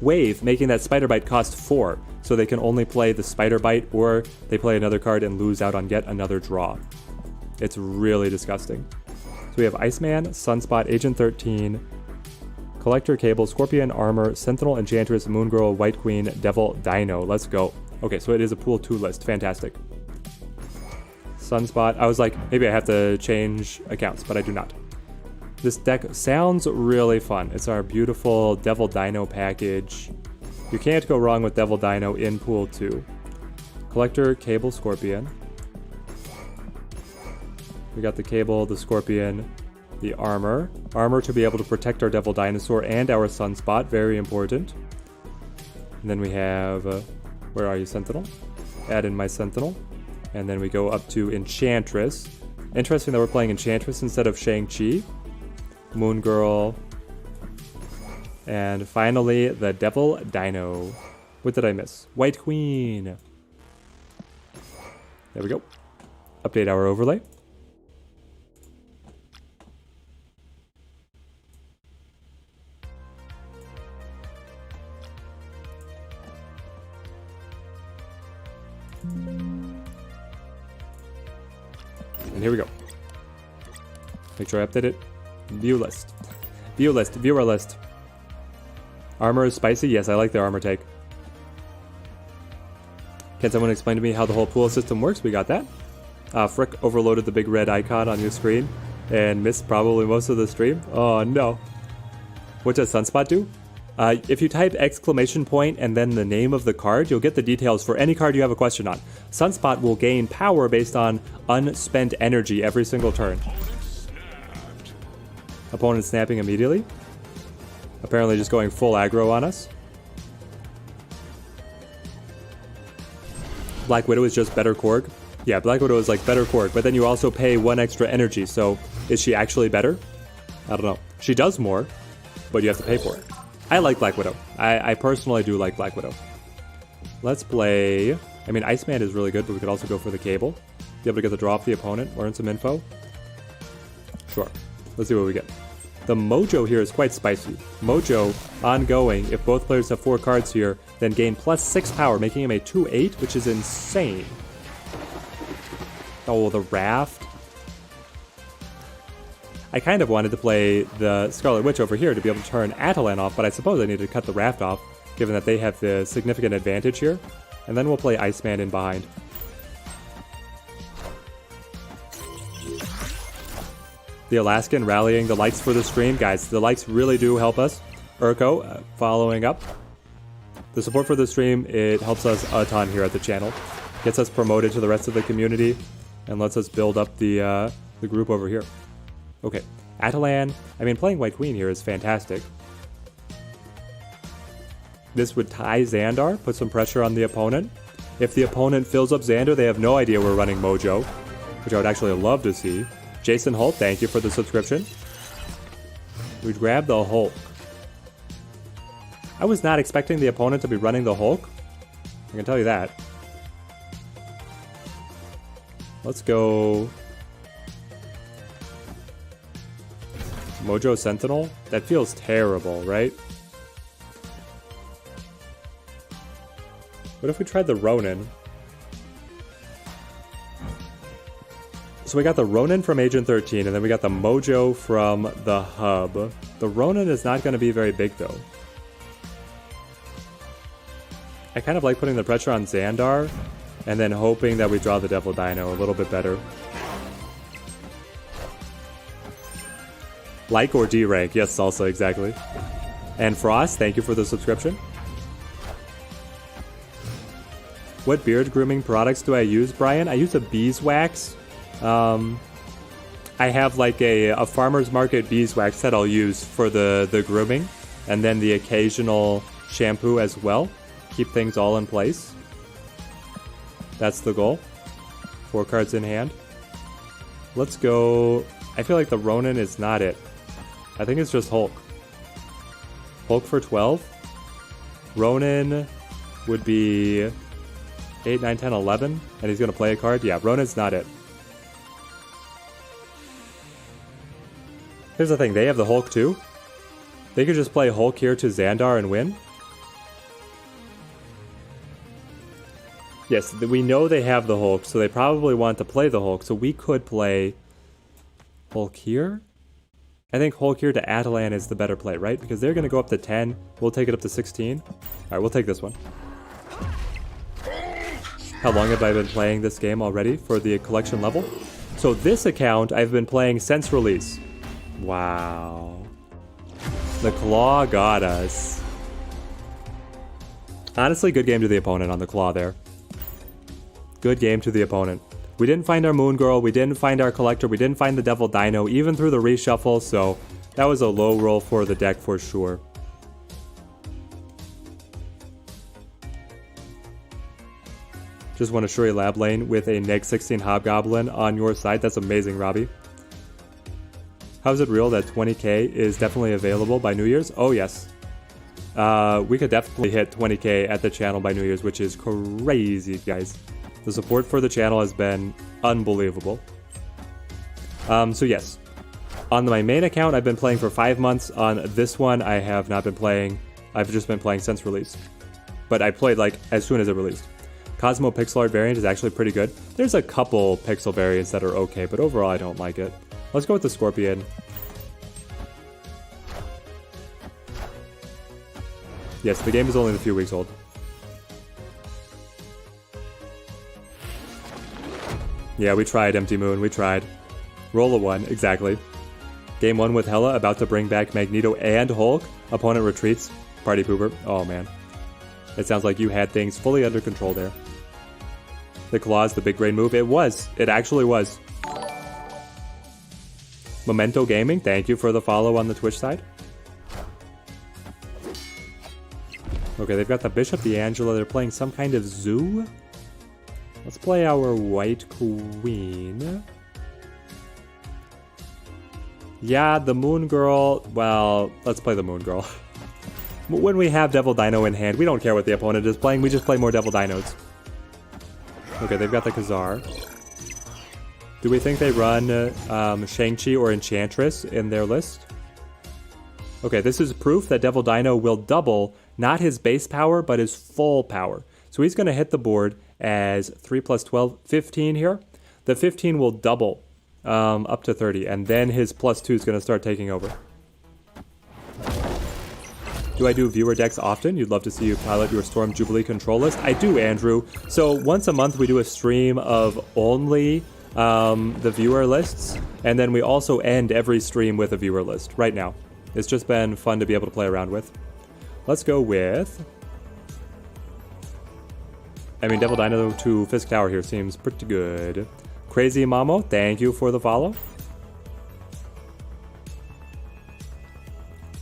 Wave, making that Spider Bite cost 4. So they can only play the Spider Bite, or they play another card and lose out on yet another draw. It's really disgusting. So we have Iceman, Sunspot, Agent 13, Collector, Cable, Scorpion, Armor, Sentinel, Enchantress, Moon Girl, White Queen, Devil, Dino. Let's go. Okay, so it is a pool 2 list. Fantastic. Sunspot. I was like, maybe I have to change accounts, but I do not. This deck sounds really fun. It's our beautiful Devil Dino package. You can't go wrong with Devil Dino in Pool 2. Collector, Cable, Scorpion. We got the Cable, the Scorpion, the Armor. Armor to be able to protect our Devil Dinosaur and our Sunspot. Very important. And then we have... where are you, Sentinel? Add in my Sentinel. And then we go up to Enchantress. Interesting that we're playing Enchantress instead of Shang-Chi. Moon Girl. And finally, the Devil Dino. What did I miss? White Queen. There we go. Update our overlay. And here we go. Make sure I update it. View list. View list. Viewer list. Armor is spicy? Yes, I like the armor take. Can someone explain to me how the whole pool system works? We got that. Frick overloaded the big red icon on your screen and missed probably most of the stream. Oh no. What does Sunspot do? If you type exclamation point and then the name of the card, you'll get the details for any card you have a question on. Sunspot will gain power based on unspent energy every single turn. Opponent snapping immediately. Apparently just going full aggro on us. Black Widow is just better Korg. Yeah, Black Widow is like better Korg, but then you also pay 1 extra energy, so Is she actually better? I don't know. She does more, but you have to pay for it. I like Black Widow. I personally do like Black Widow. Let's play... I mean, Iceman is really good, but we could also go for the Cable. Be able to get the draw off the opponent, learn some info. Sure. Let's see what we get. The Mojo here is quite spicy. Mojo, ongoing. If both players have 4 cards here, then gain +6 power, making him a 2/8, which is insane. Oh, the Raft. I kind of wanted to play the Scarlet Witch over here to be able to turn Atalan off, but I suppose I need to cut the Raft off, given that they have the significant advantage here. And then we'll play Iceman in behind. The Alaskan rallying the likes for the stream. Guys, the likes really do help us. Urko following up. The support for the stream, it helps us a ton here at the channel. Gets us promoted to the rest of the community and lets us build up the group over here. Okay, Atalan. I mean, playing White Queen here is fantastic. This would tie Xandar, put some pressure on the opponent. If the opponent fills up Xandar, they have no idea we're running Mojo, which I would actually love to see. Jason Holt, thank you for the subscription. We'd grab the Hulk. I was not expecting the opponent to be running the Hulk. I can tell you that. Let's go... Mojo Sentinel? That feels terrible, right? What if we tried the Ronin? So we got the Ronin from Agent 13, and then we got the Mojo from the Hub. The Ronin is not going to be very big, though. I kind of like putting the pressure on Xandar, and then hoping that we draw the Devil Dino a little bit better. Like or D rank? Yes, Salsa, exactly. And Frost, thank you for the subscription. What beard grooming products do I use, Brian? I use a beeswax. I have like a farmer's market beeswax that I'll use for the grooming. And then the occasional shampoo as well. Keep things all in place. That's the goal. 4 cards in hand. Let's go... I feel like the Ronin is not it. I think it's just Hulk. Hulk for 12. Ronin would be 8, 9, 10, 11. And he's going to play a card. Yeah, Ronin's not it. Here's the thing. They have the Hulk too. They could just play Hulk here to Xandar and win. Yes, we know they have the Hulk, so they probably want to play the Hulk. So we could play Hulk here. I think Hulk here to Atalan is the better play, right? Because they're going to go up to 10. We'll take it up to 16. All right, we'll take this one. How long have I been playing this game already for the collection level? So this account I've been playing since release. Wow. The Claw got us. Honestly, good game to the opponent on the Claw there. Good game to the opponent. We didn't find our Moon Girl, we didn't find our Collector, we didn't find the Devil Dino, even through the reshuffle, so that was a low roll for the deck for sure. Just won a Shuri Lab Lane with a neg 16 Hobgoblin on your side. That's amazing, Robbie. How's it real that 20k is definitely available by New Year's? Oh, yes. We could definitely hit 20k at the channel by New Year's, which is crazy, guys. The support for the channel has been unbelievable. So yes, on my main account, I've been playing for 5 months. On this one, I have not been playing. I've just been playing since release. But I played like as soon as it released. Cosmo Pixel Art variant is actually pretty good. There's a couple pixel variants that are okay, but overall I don't like it. Let's go with the Scorpion. Yes, the game is only a few weeks old. Yeah, we tried, Empty Moon, we tried. Roll a 1, exactly. Game 1 with Hela, about to bring back Magneto and Hulk. Opponent retreats. Party pooper. Oh, man. It sounds like you had things fully under control there. The Claw's the big brain move. It was. It actually was. Memento Gaming, thank you for the follow on the Twitch side. Okay, they've got the Bishop, the Angela. They're playing some kind of zoo. Let's play our White Queen. Yeah, the Moon Girl, well, let's play the Moon Girl. When we have Devil Dino in hand, we don't care what the opponent is playing, we just play more Devil Dinos. Okay, they've got the Khazar. Do we think they run Shang-Chi or Enchantress in their list? Okay, this is proof that Devil Dino will double, not his base power, but his full power. So he's going to hit the board as 3 plus 12, 15 here. The 15 will double up to 30, and then his plus 2 is going to start taking over. Do I do viewer decks often? You'd love to see you pilot your Storm Jubilee control list. I do, Andrew. So once a month we do a stream of only the viewer lists, and then we also end every stream with a viewer list right now. It's just been fun to be able to play around with. Let's go with... I mean, Devil Dino to Fisk Tower here seems pretty good. Crazy Mamo, thank you for the follow.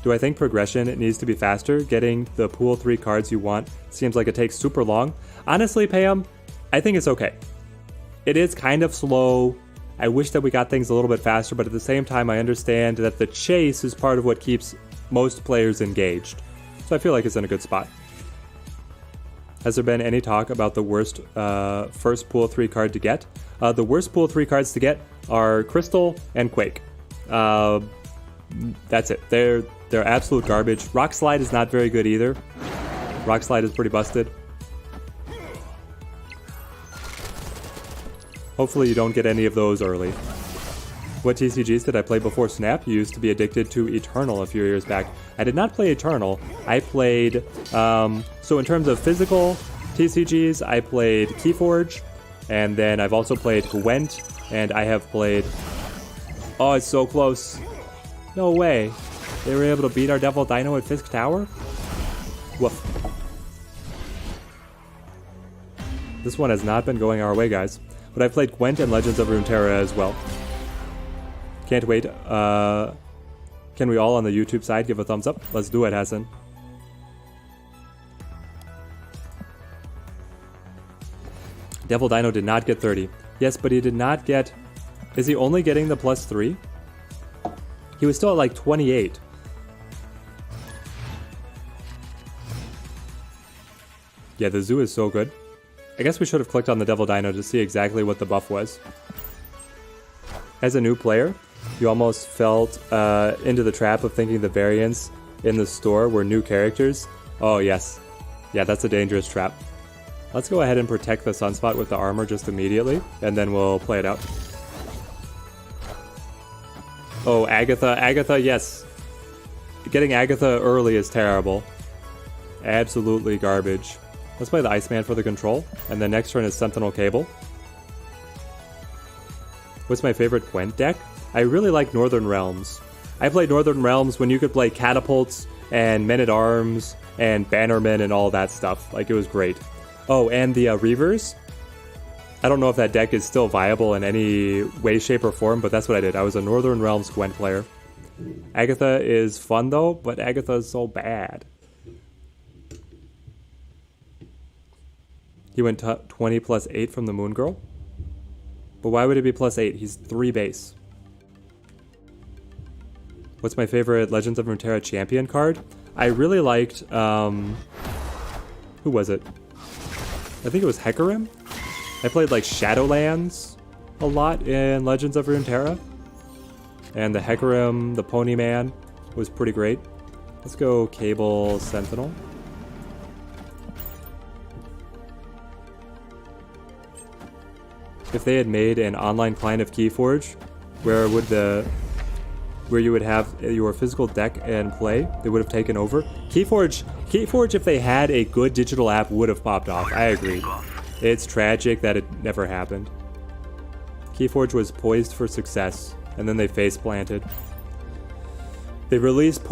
Do I think progression needs to be faster? Getting the pool 3 cards you want seems like it takes super long. Honestly, Pam, I think it's okay. It is kind of slow. I wish that we got things a little bit faster, but at the same time, I understand that the chase is part of what keeps most players engaged. So I feel like it's in a good spot. Has there been any talk about the worst first pool 3 card to get? The worst pool 3 cards to get are Crystal and Quake. That's it. They're absolute garbage. Rock Slide is not very good either. Rock Slide is pretty busted. Hopefully you don't get any of those early. What TCGs did I play before Snap? You used to be addicted to Eternal a few years back. I did not play Eternal. I played... so in terms of physical TCGs, I played Keyforge. And then I've also played Gwent. And I have played... Oh, it's so close. No way. They were able to beat our Devil Dino at Fisk Tower? Woof. This one has not been going our way, guys. But I played Gwent and Legends of Runeterra as well. Can't wait. Can we all on the YouTube side give a thumbs up? Let's do it, Hassan. Devil Dino did not get 30. Yes, but he did not get... Is he only getting the plus 3? He was still at like 28. Yeah, the zoo is so good. I guess we should have clicked on the Devil Dino to see exactly what the buff was. As a new player, you almost felt into the trap of thinking the variants in the store were new characters. Oh, yes. Yeah, that's a dangerous trap. Let's go ahead and protect the Sunspot with the armor just immediately, and then we'll play it out. Oh, Agatha. Agatha, yes. Getting Agatha early is terrible. Absolutely garbage. Let's play the Iceman for the control, and then next turn is Sentinel Cable. What's my favorite Gwent deck? I really like Northern Realms. I played Northern Realms when you could play Catapults and Men-at-Arms and Bannermen and all that stuff. Like, it was great. Oh, and the Reavers. I don't know if that deck is still viable in any way, shape, or form, but that's what I did. I was a Northern Realms Gwent player. Agatha is fun, though, but Agatha is so bad. He went 20 plus 8 from the Moon Girl. But why would it be plus 8? He's 3 base. What's my favorite Legends of Runeterra champion card? I really liked, who was it? I think it was Hecarim? I played like Shadowlands a lot in Legends of Runeterra. And the Hecarim, the Pony Man, was pretty great. Let's go Cable Sentinel. If they had made an online client of Keyforge, where you would have your physical deck and play, they would have taken over. Keyforge, if they had a good digital app, would have popped off. I agree. It's tragic that it never happened. Keyforge was poised for success, and then they face planted. They released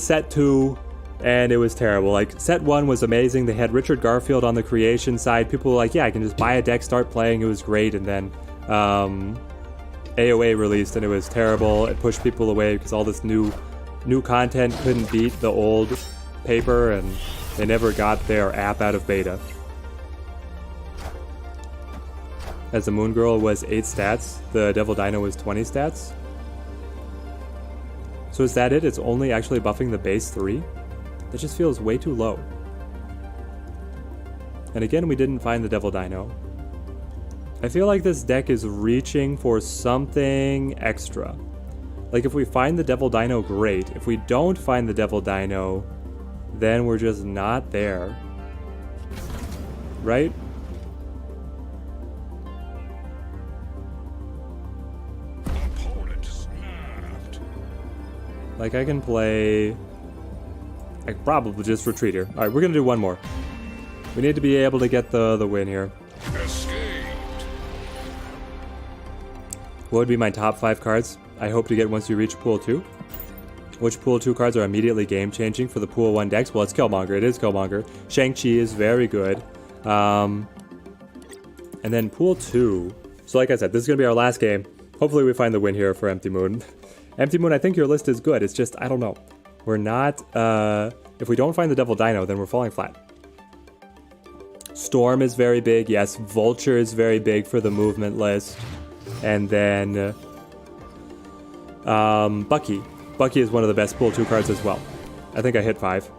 set 2, and it was terrible. Like, set 1 was amazing. They had Richard Garfield on the creation side. People were like, yeah, I can just buy a deck, start playing. It was great. And then AOA released, and it was terrible. It pushed people away because all this new content couldn't beat the old paper, and they never got their app out of beta. As the Moon Girl was 8 stats, the Devil Dino was 20 stats. So is that it? It's only actually buffing the base 3? That just feels way too low. And again, we didn't find the Devil Dino. I feel like this deck is reaching for something extra. Like if we find the Devil Dino, great. If we don't find the Devil Dino, then we're just not there. Right? Like I can play... I could probably just retreat here. Alright, we're gonna do one more. We need to be able to get the win here. What would be my top 5 cards I hope to get once you reach Pool 2? Which Pool 2 cards are immediately game-changing for the Pool 1 decks? Well, it's Killmonger. It is Killmonger. Shang-Chi is very good. And then Pool 2. So like I said, this is going to be our last game. Hopefully we find the win here for Empty Moon. Empty Moon, I think your list is good. It's just, I don't know. We're not... if we don't find the Devil Dino, then we're falling flat. Storm is very big. Yes, Vulture is very big for the movement list. And then... Bucky. Bucky is one of the best Pool 2 cards as well. I think I hit 5.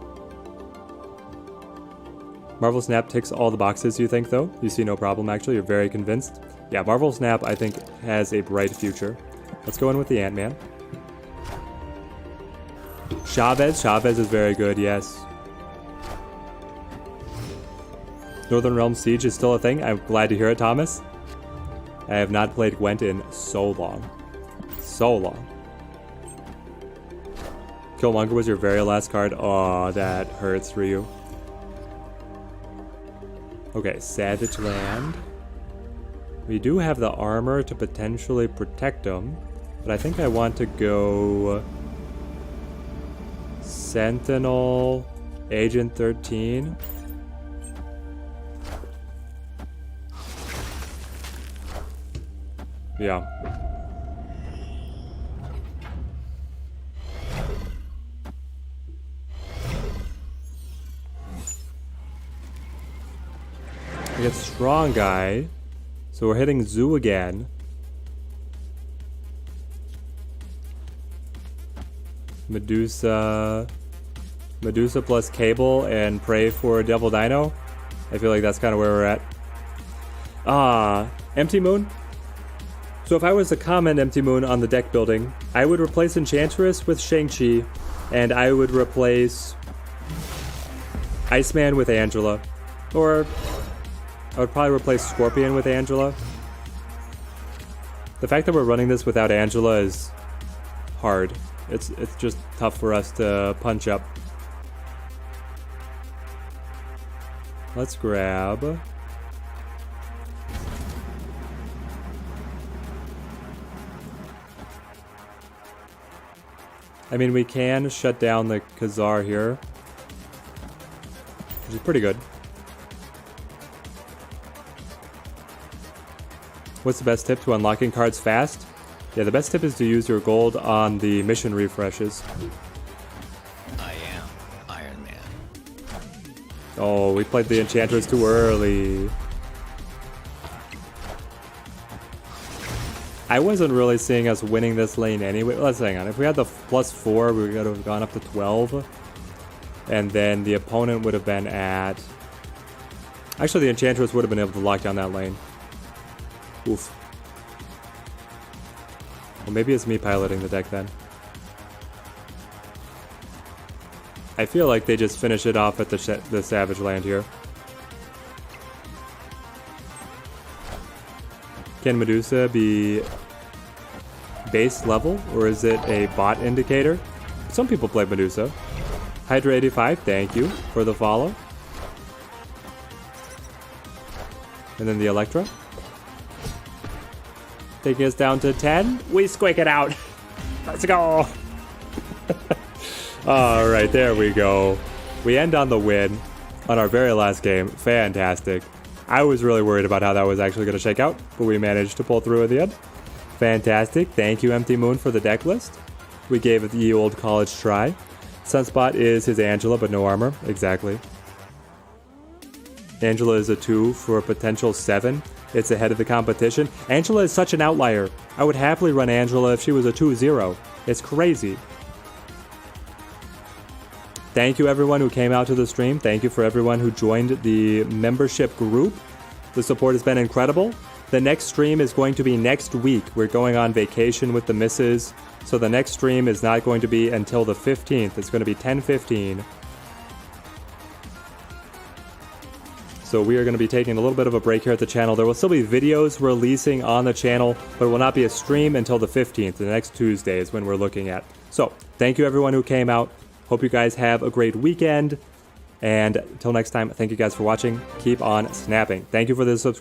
Marvel Snap ticks all the boxes, you think, though? You see no problem, actually? You're very convinced? Yeah, Marvel Snap, I think, has a bright future. Let's go in with the Ant-Man. Chavez. Chavez is very good, yes. Northern Realm Siege is still a thing. I'm glad to hear it, Thomas. I have not played Gwent in so long. So long. Killmonger was your very last card. Oh, that hurts for you. Okay, Savage Land. We do have the armor to potentially protect him, but I think I want to go Sentinel, Agent 13. Yeah. I get Strong Guy. So we're hitting Zoo again. Medusa plus Cable and pray for Devil Dino. I feel like that's kind of where we're at. Empty Moon. So if I was to comment Empty Moon on the deck building, I would replace Enchantress with Shang-Chi, and I would replace Iceman with Angela. Or I would probably replace Scorpion with Angela. The fact that we're running this without Angela is hard. It's just tough for us to punch up. Let's grab... I mean, we can shut down the Khazar here, which is pretty good. What's the best tip to unlocking cards fast? Yeah, the best tip is to use your gold on the mission refreshes. I am Iron Man. Oh, we played the Enchantress too early. I wasn't really seeing us winning this lane anyway. Let's hang on. If we had the +4, we would have gone up to 12. And then the opponent would have been at... Actually, the Enchantress would have been able to lock down that lane. Oof. Well, maybe it's me piloting the deck then. I feel like they just finish it off at the Savage Land here. Can Medusa be base level, or is it a bot indicator? Some people play Medusa. Hydra 85, thank you for the follow. And then the Electra. Taking us down to 10. We squeak it out. Let's go. All right, there we go. We end on the win on our very last game. Fantastic. I was really worried about how that was actually going to shake out, but we managed to pull through at the end. Fantastic. Thank you, Empty Moon, for the deck list. We gave it the old college try. Sunspot is his Angela, but no armor. Exactly. Angela is a 2 for a potential 7. It's ahead of the competition. Angela is such an outlier. I would happily run Angela if she was a 2-0. It's crazy. Thank you everyone who came out to the stream. Thank you for everyone who joined the membership group. The support has been incredible. The next stream is going to be next week. We're going on vacation with the missus. So the next stream is not going to be until the 15th. It's going to be 10:15. So we are going to be taking a little bit of a break here at the channel. There will still be videos releasing on the channel, but it will not be a stream until the 15th. The next Tuesday is when we're looking at. So thank you everyone who came out. Hope you guys have a great weekend. And until next time, thank you guys for watching. Keep on snapping. Thank you for the subscribe.